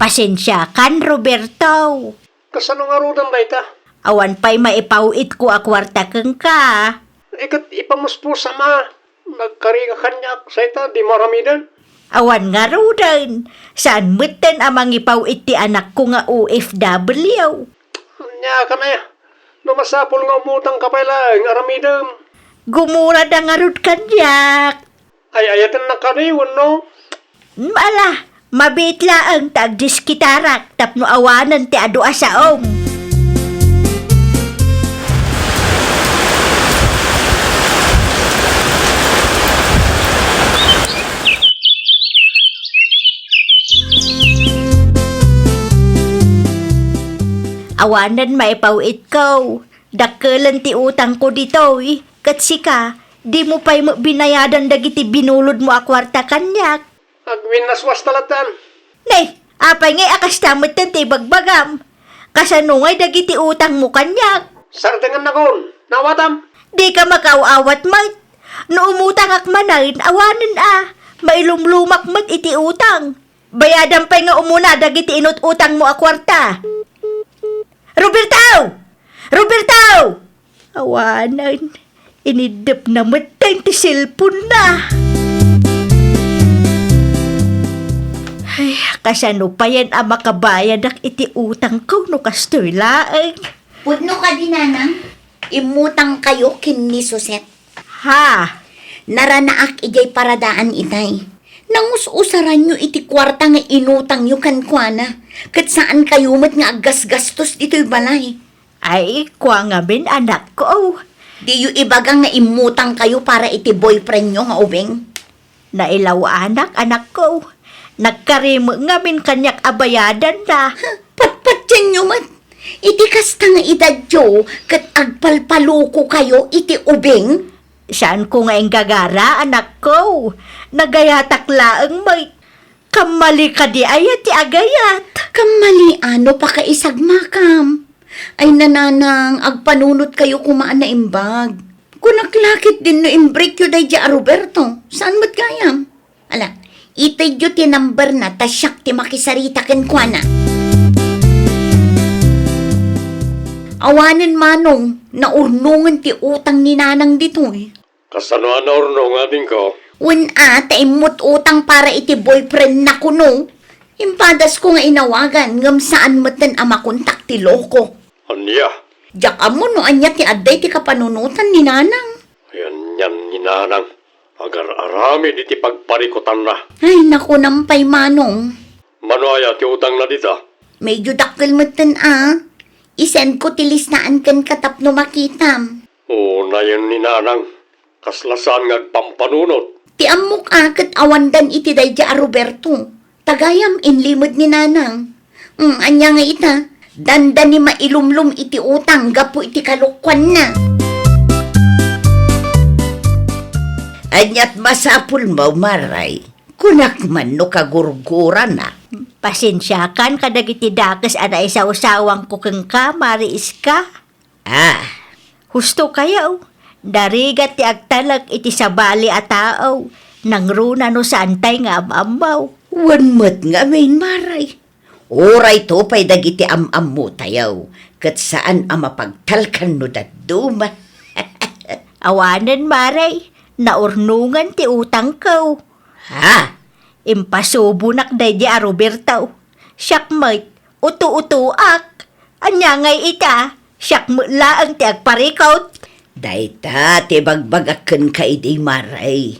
Pasensya kan, Roberto. Kasano nga rudan na ita? Awan pa'y maipawit ko a kwarta kang ka. Ikat ipamuspo sama. Nagkariga kanyak sa ita, di maramidan. Awan nga rudan. Saan mutan amang ipawit ti anak ko nga OFW? Nya ka na ya. Lumasapol nga umutang kapay lang, aramidam. Gumura da nga rud kanyak. Ay ayatan na kariwan, no? Mala, mabitla ang tagdiskitarak tapno awanan ti adu asaom. Awanan maipawit ko. Dakkelan ti utang ko dito eh. Katsika, di mo pa'y binayadan dagiti binulod mo a kwarta kanyak. Agwin naswas talatan. Nay, apay ngay akas tamot tan ti bagbagam. Kasano ngay dagiti utang mo kanyak. Sardengan na kon, nawatam. Di ka makaawat mat. No umutang akmanain, awanan Mailumlumak mat iti utang. Bayadan pa'y nga umuna dagiti inut utang mo a kwarta. Roberto! Roberto! Awanan. Inidip na matay ti cellphone na. Ay, kasano pa yan ang makabayad ak iti utang ko no kastoy laeng. Pudno ka di, nanang. Imutang kayo kin ni Suset. Ha? Naranaak ijay paradaan itay. Nangus-usaran nyo iti kwarta nga inutang nyo kankwana. Kat saan kayo mat nga agas-gastos dito'y balay. Ay, kwa nga bin anak ko. Di yu ibagang nga imutang kayo para iti boyfriend nyo nga ubeng. Nailaw anak ko. Nagkarimo nga min kanyak abayadan na. Patpat dyan nyo mat. Iti kasta nga edad nyo, kat agpalpaluko kayo iti ubeng. Saan ko nga gagara, anak ko? Nagayatak laang may kamali ka di ayat ti agayat. Kamali ano pa ka isagmakam. Ay nananang, agpanunot kayo kumaan na imbag. Kunaklakit din no imbreak yu day a Roberto. Saan mat kayam? Ala, itay yu ti number na tasyak ti makisarita ken kuana. Awanin manong, naurnungan ti utang ni nanang dito eh. Kasano na orno nga din ko? Taimot utang para iti boyfriend na kuno. Impadas ko nga inawagan, ngam saan matan ama kontak ti loko. Anya? Diyak amo no anya ti aday ti kapanunutan ni nanang. Ayan yan ni nanang. Agar-arami di ti pagparikutan na. Ay, naku nampay manong. Manoaya ti utang na dita. Medyo dakkel matan Isend ko ti listaan kan katapno makitam. Oo na yan ni nanang. Kaslasan ngagpampanunot. Ti amok kat awandan iti dayja a Roberto. Tagayam inlimod ni nanang. Anya nga ita. Danda ni mailumlum iti utang gapo iti kalukwan na. Anyat masapul mo, Maray. Kunak man no kagurgura na. Pasensya kan kadagiti dakes ana isaw-sawang ko keng ka, Maris ka. Husto kayaw. Darigat ti agtalag iti sabali a tao. Nangruna no sa antay nga amamaw. Wanmat nga main Maray. Oray to pay dagiti amam mo tayaw. Kat saan ang mapagtalkan no daduma. Awanan, Maray. Naurnungan ti utang ko. Impasubunak day di a Roberto. Siyakmat, utu-utuak. Anya ngay ita, siyakmat laang ti agparikaut. Dayta, ti bagbagaken ka idi, Maray.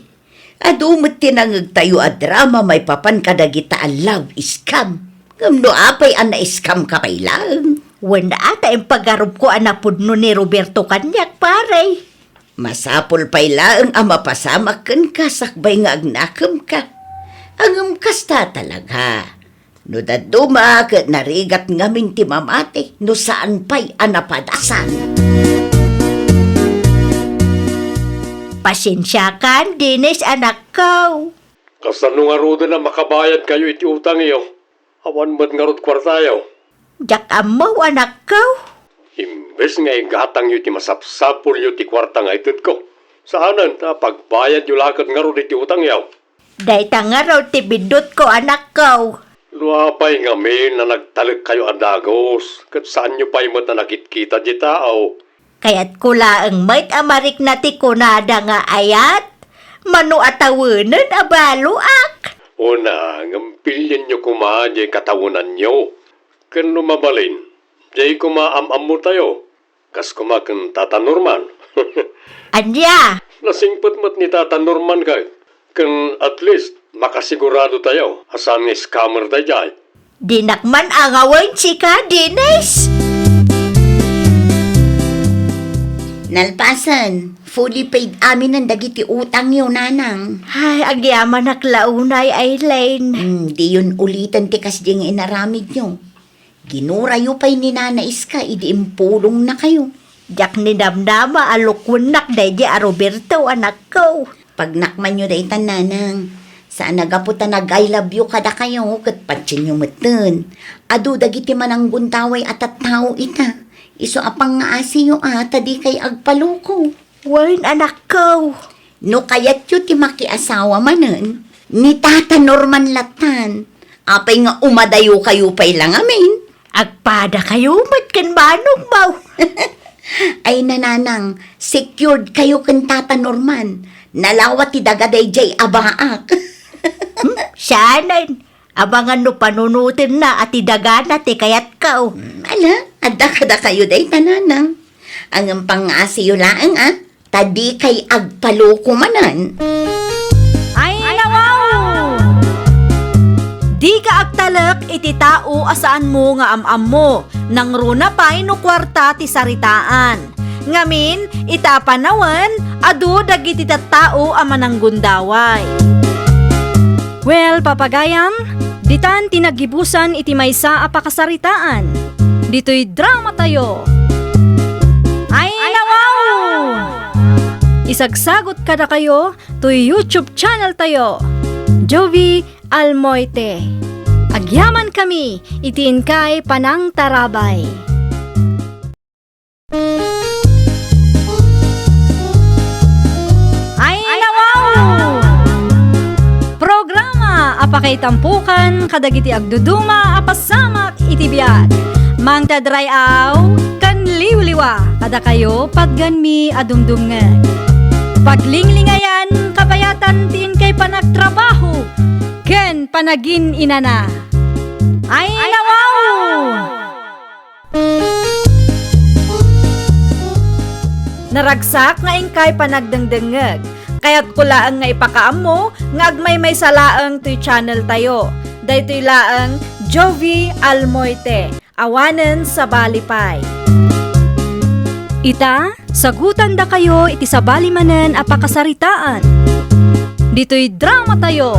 Adumot tinangag tayo a drama may papan kadagita a love scam. Ngamno apay an na-scam ka pay lang. Wala ata yung pagarup ko anapudno ni Roberto kanyak, paray. Masapol pay lang ang mapasamak kan kasakbay nga agnakam ka. Ang kasta talaga. No daduma kat narigat ngamin ti mamate, no saan pa'y anapadasan. Pasensya kan, Dinis, anak ko. Kasano nga rodo na makabayad kayo iti utang iyo? Awan ba't nga rod kwartayo? Jak amaw, anak ko. Imbes nga igatang yu ti masapsapul yu ti kwarta nga itut ko. Saanan ta pagbayad yu lakad nga rod iti utang yaw? Dahita nga raw ti bidot ko, anak ko. Nuapay ngamin na nagtalik kayo adagos. Kat saan nyo pa'y mat na nakikita di tao? Kaya't kula ang may amarik na ti kunada nga ayat. Mano atawanan abaluak. Una, ngampilyan nyo kuma di katawunan nyo. Kan lumabalin, di kumaamam mo tayo. Kas kumakan Tata Norman. Anya, Nasingpot mo't ni Tata Norman kay. Kan at least makasigurado tayo. Asan ni scammer tayo dyan. dinakman ang awan chika, Dines. Nalpasan, fully paid amin ang dagiti utang yun, nanang. Ay, ang yaman na klaunay, Aileen. Di yun ulitan tikas ding inaramid nyo. Ginurayo pa'y ni nanais ka, idiimpulong na kayo. Jak ni damdama, alukunak day di a Roberto, anak ko. Pag nakman nyo day nanang, saan nagaputa nag-I love you kada kayo, kat patsin nyo matun. Adu dagiti manang guntaway at tao ita. Iso apang nga asiyo tadi kay agpaluko. Wan, anak ko. No kayat yu ti makiasawa manen, ni Tata Norman Latan. Apay nga umadayo kayo pa'y lang amin. Agpada kayo, mat kan manong baw. Ay nananang, secured kayo kan Tata Norman. Nalawat ti dagaday jay abaak. Siyanan, abangan no panunutin na at idagana ti kayat ka. Ala, adda kayo day tananang. Ang pang-asiyo laang tadi kay agpaluko manan. Ay, nawaw! Di ka agtalak iti tao asaan mo nga amam mo, nang runa pa'y no kwarta ti saritaan. Ngamin, itapanawan, adu dagiti tao amanang gundaway. Well, papagayam, ditan tinagibusan iti maysa a pakasaritaan. Dito'y drama tayo. Ay, nawaw! Isagsagot kada kayo to YouTube channel tayo. Jovi Almoite. Agyaman kami, itiin kay Panang Tarabay. Ay, nawaw! Programa apakay tampukan kadagiti agduduma apasamak itibiyat. Mang tadrayaw kan liwliwa kada kayo pagganmi adumdumngan. Paglinglingayan kabayatan tin kay panagtrabaho ken panagin inana. Ay, nawaw! Naragsak nga ingkay panagdengdengeg. Kaya't kulaang nga ipakaam mo, nga agmay may salaang to'y channel tayo. Daytoy laang Jovi Almoite, awanen sa Balipay. Ita, sagutan da kayo iti sa balimanen apakasaritaan. Dito'y drama tayo.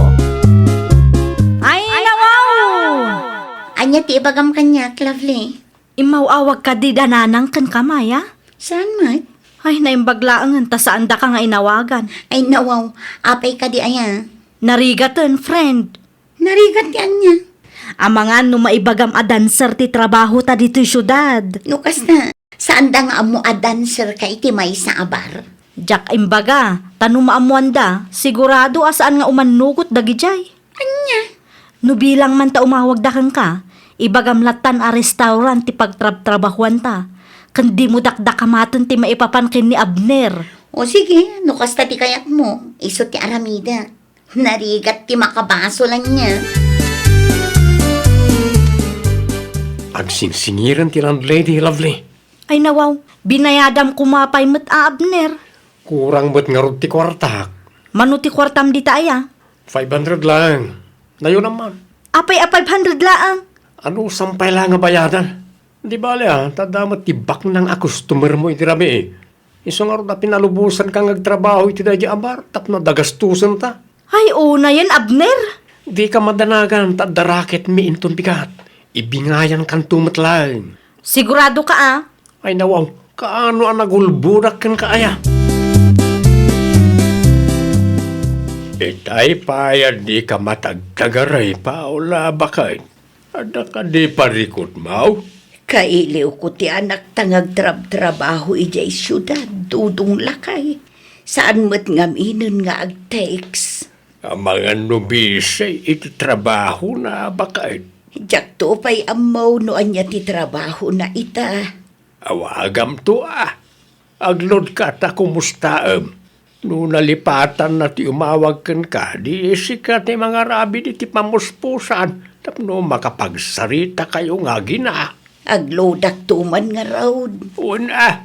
Ay, nawaw! Anya ti ibagam kanyak, lovely. Imawawag ka di dananang kan kamaya? Saan mat? Ay, naimbaglaangan ta saan da ka nga inawagan. Ay nawaw, apay ka di aya. Narigatan, friend. Narigat yan niya. Amangan no maibagam a dancer ti trabaho ta dito'y syudad. Nukas na, saan da nga amo a dancer ka iti may sa abar? Jak imbaga, tanong maamuan da, sigurado asaan nga umanugot dagijay. Anya? No bilang man ta umawag da kang ka, ibagam latan a restaurant ti pagtrabahuan ta. Kandi mo dakdakamaton ti maipapankin ni Abner. O sige, nukas ta ti kayat mo, iso ti aramida. Narigat ti makabaso lang niya. Agsingsingiran ti landlady, lovely. Ay nawaw, binayadam kumapay met a Abner. Kurang mo't nga rod ti kwartak. Manuti kwartam di taaya. 500 lang. Nayo naman. Apay a 500 laang. Ano sampay lang nga bayadan? Di bale tadamat tibak ng a customer mo iti rabi Iso nga ron na pinalubusan kang agtrabaho iti dahi abar, tapno dagastusan ta. Ay, una yan, Abner. Di ka madanagan, tadaraket mi inton bigat. Ibingayan kan tumatlain. Sigurado ka Ay nawaw, kaano ang nagulburak kan kaaya? Itay payad di ka matagtagaray pa o labakay. Ada ka di parikot mau? Kailiw ko ti anak tangag trabaho ijay syudad, dudong lakay. Saan mo't ngaminon nga ag-text? Ang mga nobisay iti trabaho na bakay. Jak to pa'y amaw no anya ti trabaho na ita. Awagam to Aglod ka ta kumustaem. No nalipatan na ti umawag ken ka, di isikat ni mga rabi di ti pamuspusan. Tapno makapagsarita kayo nga gina. Aglodak tuman nga raod. Una,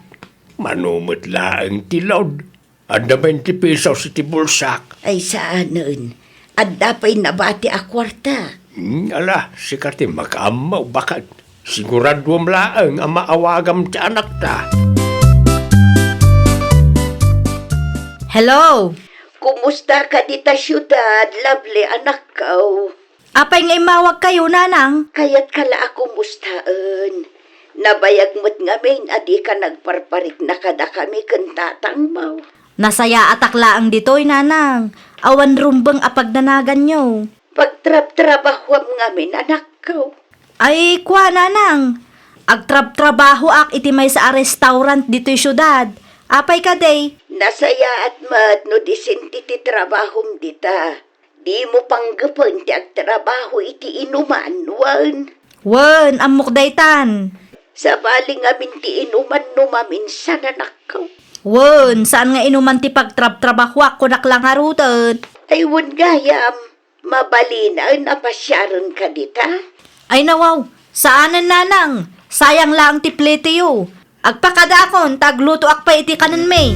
manumot laang tilod. Anda 20 pesos iti bulsak. Ay saanen. At dapay nabati a kwarta. Ala, sikati makaamaw bakit. Siguraduam laang ang maawagam ti anak ta. Hello? Kumusta ka dita syudad, lovely anak ko? Apay nga imawag kayo, nanang? Kaya't kala ako mustaan. Nabayag mo't ngamin, adi ka nagparparik na kada kami kantatang mo. Nasaya atakla ang ditoy, nanang. Awan rumbang apagnanagan nyo. Pagtrab-trabahwam ngamin, anak ko. Ay, kwa, nanang. Agtrab-trabaho ak iti may sa restaurant dito'y syudad. Apay ka, day? Nasaya at mat no disinti ti trabahom dita. Di mo panggapan ti agtrabaho iti inuman, wan. Wen, amok daytan. Sa baling amin ti inuman no maminsan, anak ko. Wen, saan nga inuman ti pagtrab-trabaho ak kunak lang harutan? Ay, wan gayam. Mabalinaan na pasyaran ka dita. Ay nawaw, saanan nanang? Sayang lang ti pletiyo. Agpakadakon, tagluto ak pa iti kanan may.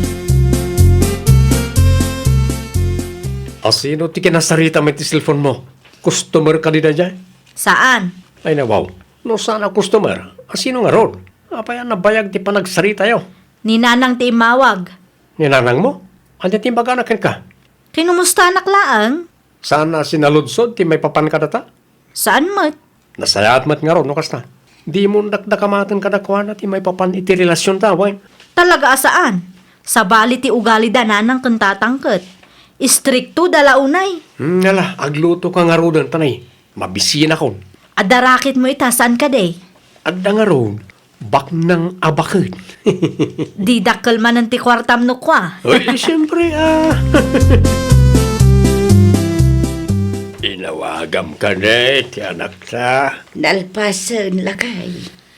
Asino ti kinasarita may ti cellphone mo? Customer ka di na dyan? Saan? Ay nawaw, no sana customer? Asino nga ron? Apaya nabayag ti panagsarita yo. Ni nanang ti imawag. Ninanang mo? Anya ti baganakin ka? Kinumusta anak laang? Sana sinaludsod ti may papan ka data? Saan mat? Nasayaat mat nga ron, no kasta? Di mo nakdakamatan ka nakwana ti may papan iti relasyon ta, way. Talaga asaan? Sa bali ti ugali da nanang kantatangket. Istrikto dala unay. Nala, agluto ka nga ron, tanay. Mabisin akon. Adarakit mo ita, saan ka day? Adda nga ron, bak ng abakit. Di dakkel man ang ti kwartam no kwa. Ay, siyempre, Inawagam ka na, ti anak ta. Nalpasan lakay.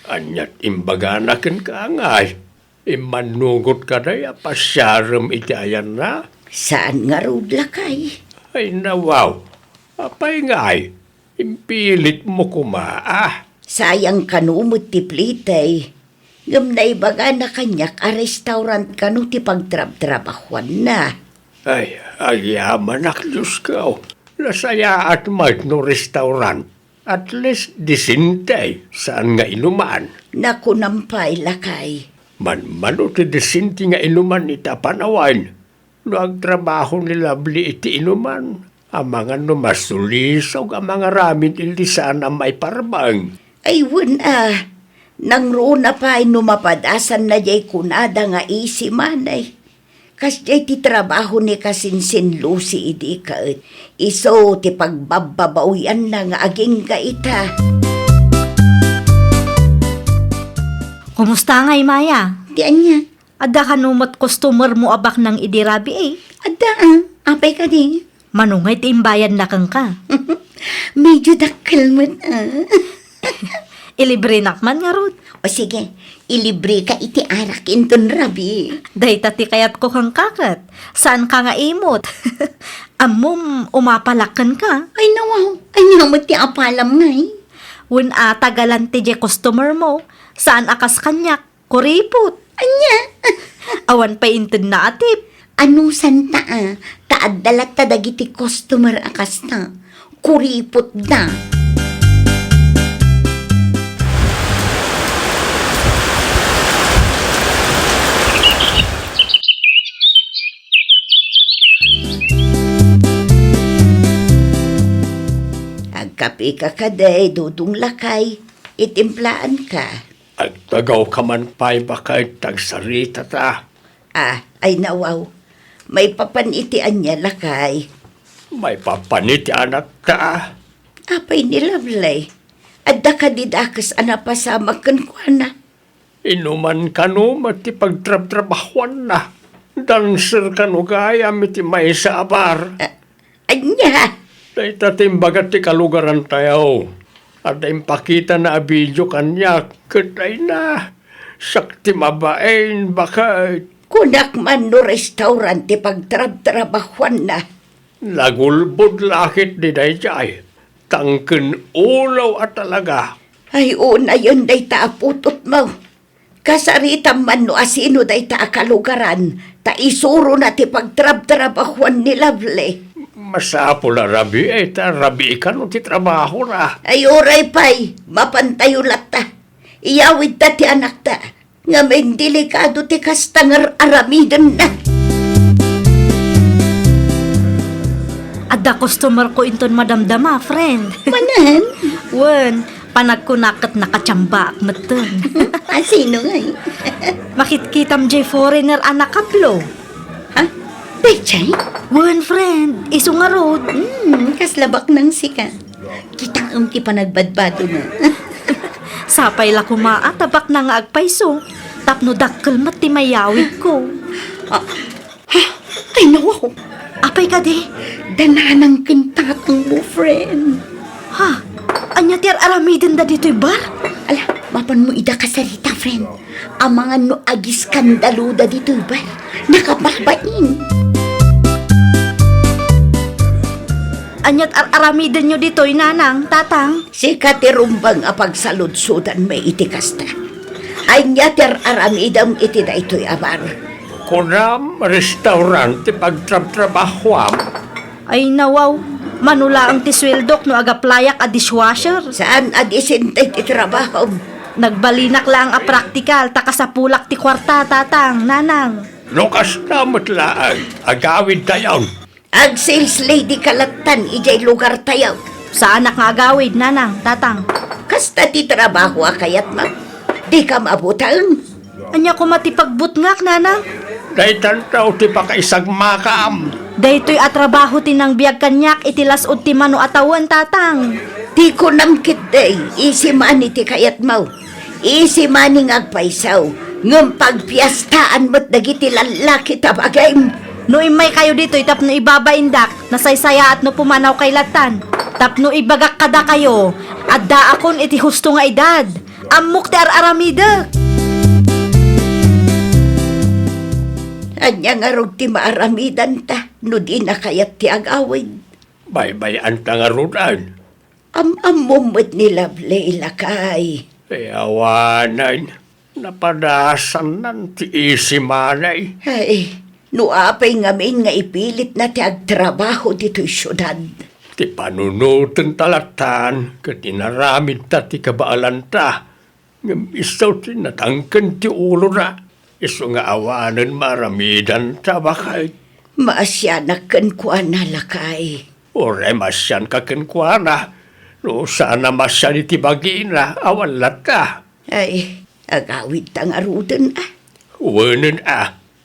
Anyat imbaganakin ka ngay. Imanugot ka na, pasyaram iti ayan na. Saan nga road lakay? Ay, nawaw. Apay ngay, impilit mo kumaa. Sayang kanumot ti plitay. Ngam na ibaga na kanyak a restaurant kanu ti pagtrab-trabahuan na. Ay, ayaman ak Diyos ka. Nasaya at mat no restaurant. At least disintay saan nga inuman. Naku nampay lakay. Man ti disinti nga inuman ita panawan. No agtrabaho ni Lovely iti inuman. Ang mga numasulisog ang mga ramin ilisan ang may parbang. Ay wan nang roon na pa'y numapadasan na jay kunada nga isi manay. Kas jay ti trabaho ni kasinsin Lucy idi kaet. Iso ti pagbababawian na nga aging kaita. Kumusta ngay, Maya? Diyan niya. Ada ka numot customer mo abak ng idirabi eh. Ada apay ka di. Manungay ti imbayan na kang ka. Medyo dakkel mo Ilibre nakman nga rod. O sige, ilibre ka iti arak inton rabi. Day tati kayat ko kang kakat. Saan ka nga imot? Amom, umapalakan ka. Ay nawaw, ay namot ti apalam ngay. Wun tagalan ti je customer mo. Saan akas kanyak? Kuripot. Anya, Awan pa intin na atip. ano santa taaddalat ta dagiti customer akas na. Kuripot na. Agkapi ka kaday, dudong lakay. Itimplaan ka. Agtagaw ka man pa'y bakit tagsarita ta. Ay nawaw. May papanitian niya lakay. May papaniti anak ta. Apay ni Lovely. Adda ka didakas anapasama kan kwa na. Inuman ka no, mati pagtrab-trabahuan na. Dancer ka no gaya, miti may sa abar. Anya, Day tatimbagat ti kalugaran tayo. At impakita na abidyo kanya, katay na. Sakti mabain, bakit? Kunak man no restaurant ti pagtrab-trabahuan na. Nagulbod lakit di dayjay. Tangken ulaw at talaga. Ay una yun day taaputot mo. Kasarita man no asino day kalugaran. Ta isuro na ti pagtrab-trabahuan ni Lovely. Masapo na rabi, rabi ka no ti trabaho na. Ay oray pay, mapantayo lata. Iyawid ta ti anak ta. Nga may delikado ti kastangar aramidan na. Adda customer ko inton madamdama, friend. Manan? Wen, panagkunakat nakatsamba ak meten. Sino nga eh? Makitkitam jay foreigner anak kaplo. Ha? Bechay? Wen, friend, iso nga road. Kaslabak ng sika. Kitang ti panagbadbado na. Sapay la kumaa, tabak na nga agpaiso. Tapno dakkel mat ti mayawid ko. Ay nawaw. Apay ka di? Dananang kintatang mo, friend. Ha? Anya ti aramiden da dito'y bar? Ala, mapan mo ida kasarita, friend. Ang mga no agis kandaluda dito ba? Nakapahbain. Anyat aramiden nyo dito'y nanang, tatang. Si katirumbang apagsaludsudan may itikasta. Ay niya aramidam iti da ito'y abar. Kunam, restaurant, ti pagtrab-trabahwam. Ay nawaw, manula ang tisweldok no agaplayak a dishwasher. Saan adisintay ti trabaho? Nagbalinak lang a praktikal, takasapulak ti kwarta, tatang, nanang. Lukas na matlaan, agawid tayon. Ag sales lady kalatan ijay lugar tayaw. Sa anak nga agawid, nanang, tatang. Kasta ti trabaho kayat ma. Di ka mabutan. Anya ko matipagbutngak, nanang. Day tantaw ti pakaisag makaam. Daytoy atrabaho tinang biyag kanyak itilas ud ti mano atawan, tatang. Di ko namkit day, isi mani ti kayat mau. Isi mani ngagpaisaw. Ngam pagpiastaan mo't dagiti lalaki tabagay. No imay kayo dito, tapno ibabaindak, nasaysaya at no pumanaw kay latan. Tapno ibagak kada kayo, adda akon iti husto nga edad. Amok ti aramida. Anya nga rog ti maaramidan ta, no di na kayat ti agawid. Baybayan ta nga runan. Amumot ni Lovely ilakay. Awanan, napadasan nan ti isi manay. Ay, no apay ngamin nga ipilit na ti agtrabaho dito'y syudad. Ti panunutan talatan, katinaramid ta ti kabaalan ta. Ngam isaw ti natangkan ti ulo na. Iso nga awanan maramidan ta bakay. Maasyanakan ko na lakay. Ore masyan ka kenkwana. No sana masyan iti bagina, awan lata. Ay, agawid tang arudan ah. Wanan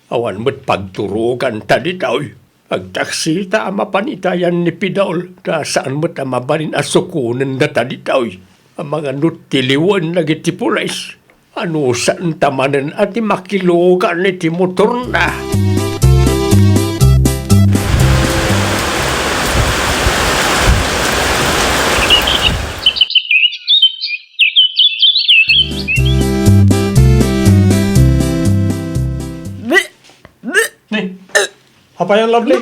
awan mo't pagturugan ta ditaw. Agtaksita ang mapanitayan ni Pidaol, da saan mo't ang mabalin asukunan na ta ditaw. Ang mga nutiliwan na gitipulais. Ano saan tamanan at makilugan iti motor na. Apa yan, Lovely?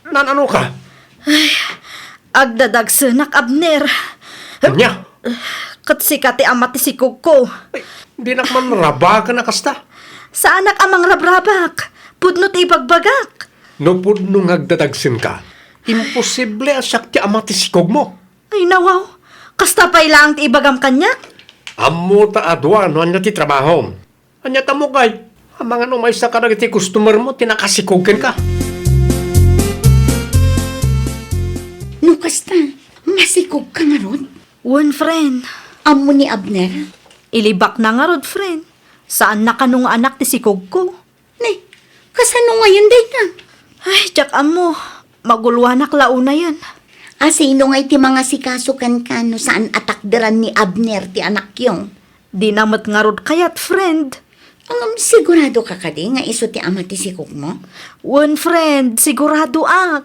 Ano ka? Agdadagsenak, Abner. Kanya? Katsikati amat ti sikog ko. Ay, di nakman raba ka na kasta. Sa anak amang rabrabak. Pudno ti ibagbagak. No pudno ngagdadagsin ka. Imposible asak ti amatisikog mo. Ay nawaw. Kasta pa ilang ti ibagam kanya. Amo ta adwa no anya ti trabaho. Anya ta mo kay. Ang mga numay sa karag ti customer mo, tinakasikogin ka. No kasta, masikog ka nga ron. One friend. Amo ni Abner. Ilibak na nga rod, friend. Saan na kanong anak ti sikog ko? Nay, kasano ngayon day na? Ay, jak amo. Magulwanak launa yan. Sino nga iti mga sikasukan ka no saan atakderan ni Abner ti anak yung? Di namat nga rod kayat, friend. Sigurado ka kadi nga iso ti ama ti sikog mo? One friend, sigurado ak.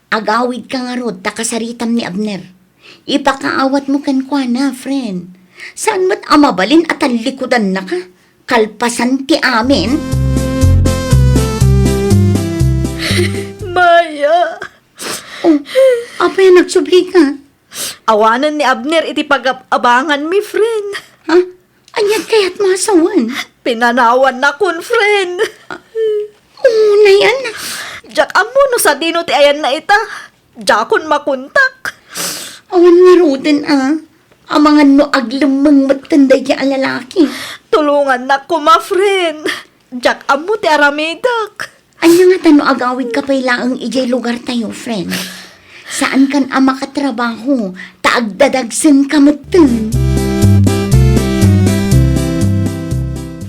Agawid ka nga rod, takasaritam ni Abner. ipakaawat mo kan kwa na, friend. Saan mo't amabalin at ang likodan na ka? Kalpasan ti amin? Maya, Oh, apa yung nagsubli ka? awanan ni Abner iti pag-abangan mi, friend. Ha? Anyag kaya't masawan? Pinanawan na kun, friend. Oo na yan. Jak amo no sa dino ti ayan na ita. Jakon makuntak. Awan nga roden Ang mga no aglamang matanday niya ang lalaki. Tulungan na ko, ma, friend. Jak amo ti aramidak. Anya nga tano agawid ka pailaang ijay lugar tayo, friend. Saan kan ang makatrabaho? Taagdadagsan ka matan.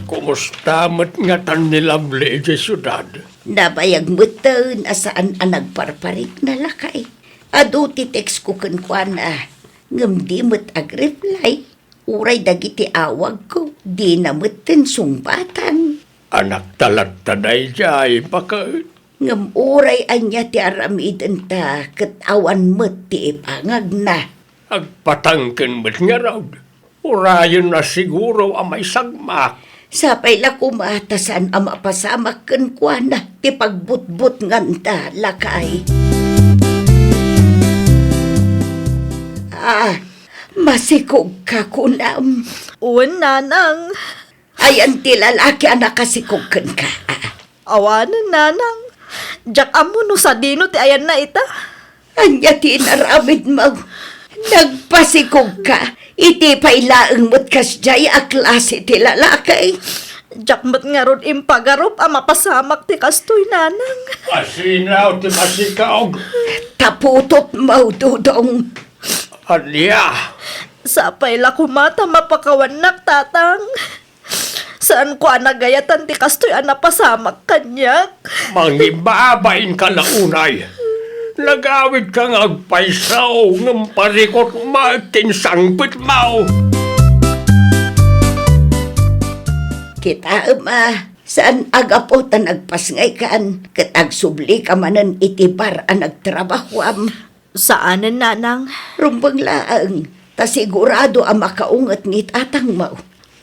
Kumusta mat nga tan nilabli sa syudad? Nabayag matan asaan ang nagparparik na lakay. Ado ti text ko kankwana. Ngam di mat ag-reply. Uray dagiti awag ko. Di na matan sumbatan. Anak talat taday jay bakit? Ngam uray anya ti aramiden ta. Kat awan mat ti ipangag na. Agpatangken mat nga raw. Urayon na siguro ang may sagmak. Sapay la kumatasan ang mapasamak kankwana. Ti pagbutbut nganta lakay. Masikog ka kunam. Uwan, nanang. Ayan ti lalaki ang nakasikog kan ka. Awanan, nanang. Jak amo no sa dino ti ayan na ita. Anya ti naramid mo. Nagpasikog ka. Iti pailaang mo't kasjay a klase ti lalaki. Jak mat nga ron impagarup ang mapasamak ti kastoy, nanang. Asinaw ti masikaog. Taputot mo, dudong. Anya, Sapay la kumata mapakawanak, tatang. Saan ko anagayatan ti kastoy ang napasamak kanyak? mangibabain ka na unay. Nagawid kang agpaisaw ng parikot magtinsangpit mo. Kita saan agapot ang nagpasngay kaan, kat agsubli ka manan itibar ang nagtrabahwam. Saanan, nanang? Rumbang laang, ta sigurado ang makaungat ni tatang mo.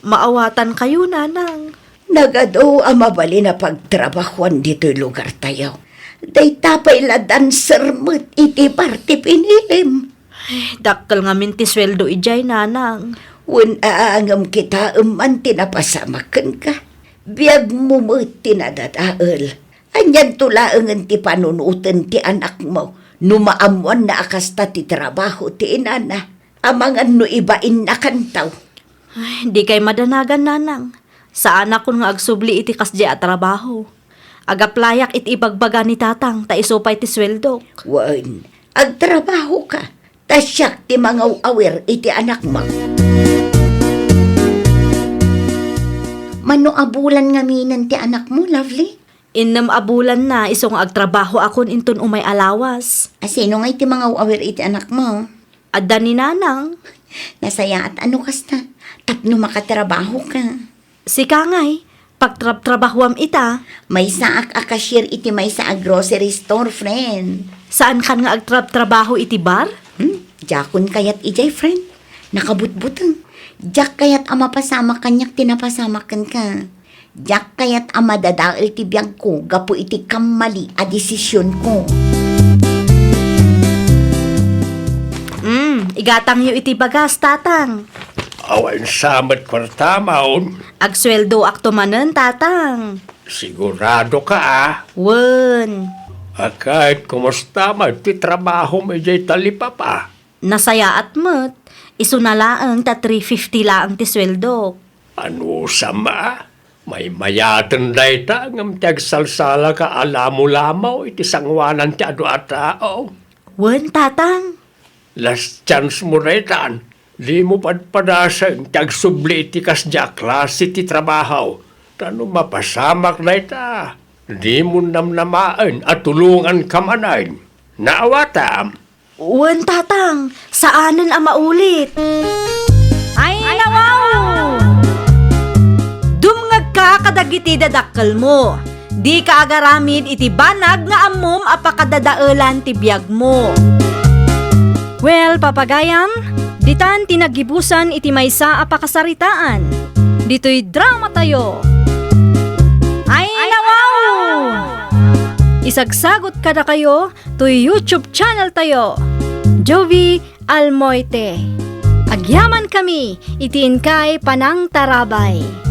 Maawatan kayo, nanang. Nagado ang mabali na pagtrabahuan dito'y lugar tayo. Day tapay la dancer mo't itibar ti pinilim. Dakkel nga minti sweldo ijay, nanang. Wen aangam kita man tinapasamakan ka. Biyag mo mo't tinadadaal. Anyan tulaangan ti panunutan ti anak mo. Numaamuan na akasta ti trabaho ti inana. Amangan no ibain na kantaw. Ay, di kay madanagan, nanang. Saan ako nga agsubli iti kasdi at trabaho. Agaplayak iti ibagbaga ni tatang, ta isupay ti sweldo. Wen, agtrabaho ka. Tasyak ti mga awir iti anak mo. Mano abulan nga minan ti anak mo, lovely? Innam abulan na isong agtrabaho akon inton umay alawas. Sino nga iti mga awir iti anak mo? Adda ni nanang. Nasaya at ano kasta? Tapno makatrabaho ka. Si Kangay, pagtrabahuam ita, May saak akashir iti may sa grocery store, friend. saan kan nga agtrabaho iti bar? Jakon kayat ijay, friend. Nakabutbutang. Jak kayat ama pasama kanyak tinapasamakan ka. Jak kayat ama dadaal ti biyag ko, gapo iti kamali a desisyon ko. Igatang yu iti bagas, tatang. Awan samat kwartamaon. Agsweldo akto manen, tatang. Sigurado ka Wen, Kahit kumusta man, ti trabaho mo jay talipapa. nasaya at met. Isu na laang ta 350 laang ti sweldo. Ano sama? May mayatan day ta, ngam tagsalsala ka alamo-lamaw, iti sangwanan ti ado at tao. Wen, tatang. Last chance mo na itan, di mo padpadasan, tagsubli iti kasya klase ti trabaho. Tano mapasamak na ita. Di mo namnamaan at tulungan ka manayin. Naawatam. Wen, tatang. Saanan ang maulit? Ay, nawaw! Dumngag ka kadagiti dadakkel mo. Di ka agaramid iti banag nga ammom apakadadaelan ti biyag mo. Well, papagayam, ditan tinagibusan iti maysa a pakasaritaan. Dito'y drama tayo. Ay nawaw! Isagsagot kada kayo to YouTube channel tayo. Jovi Almoite. Agyaman kami, itiin kay Panang Tarabay.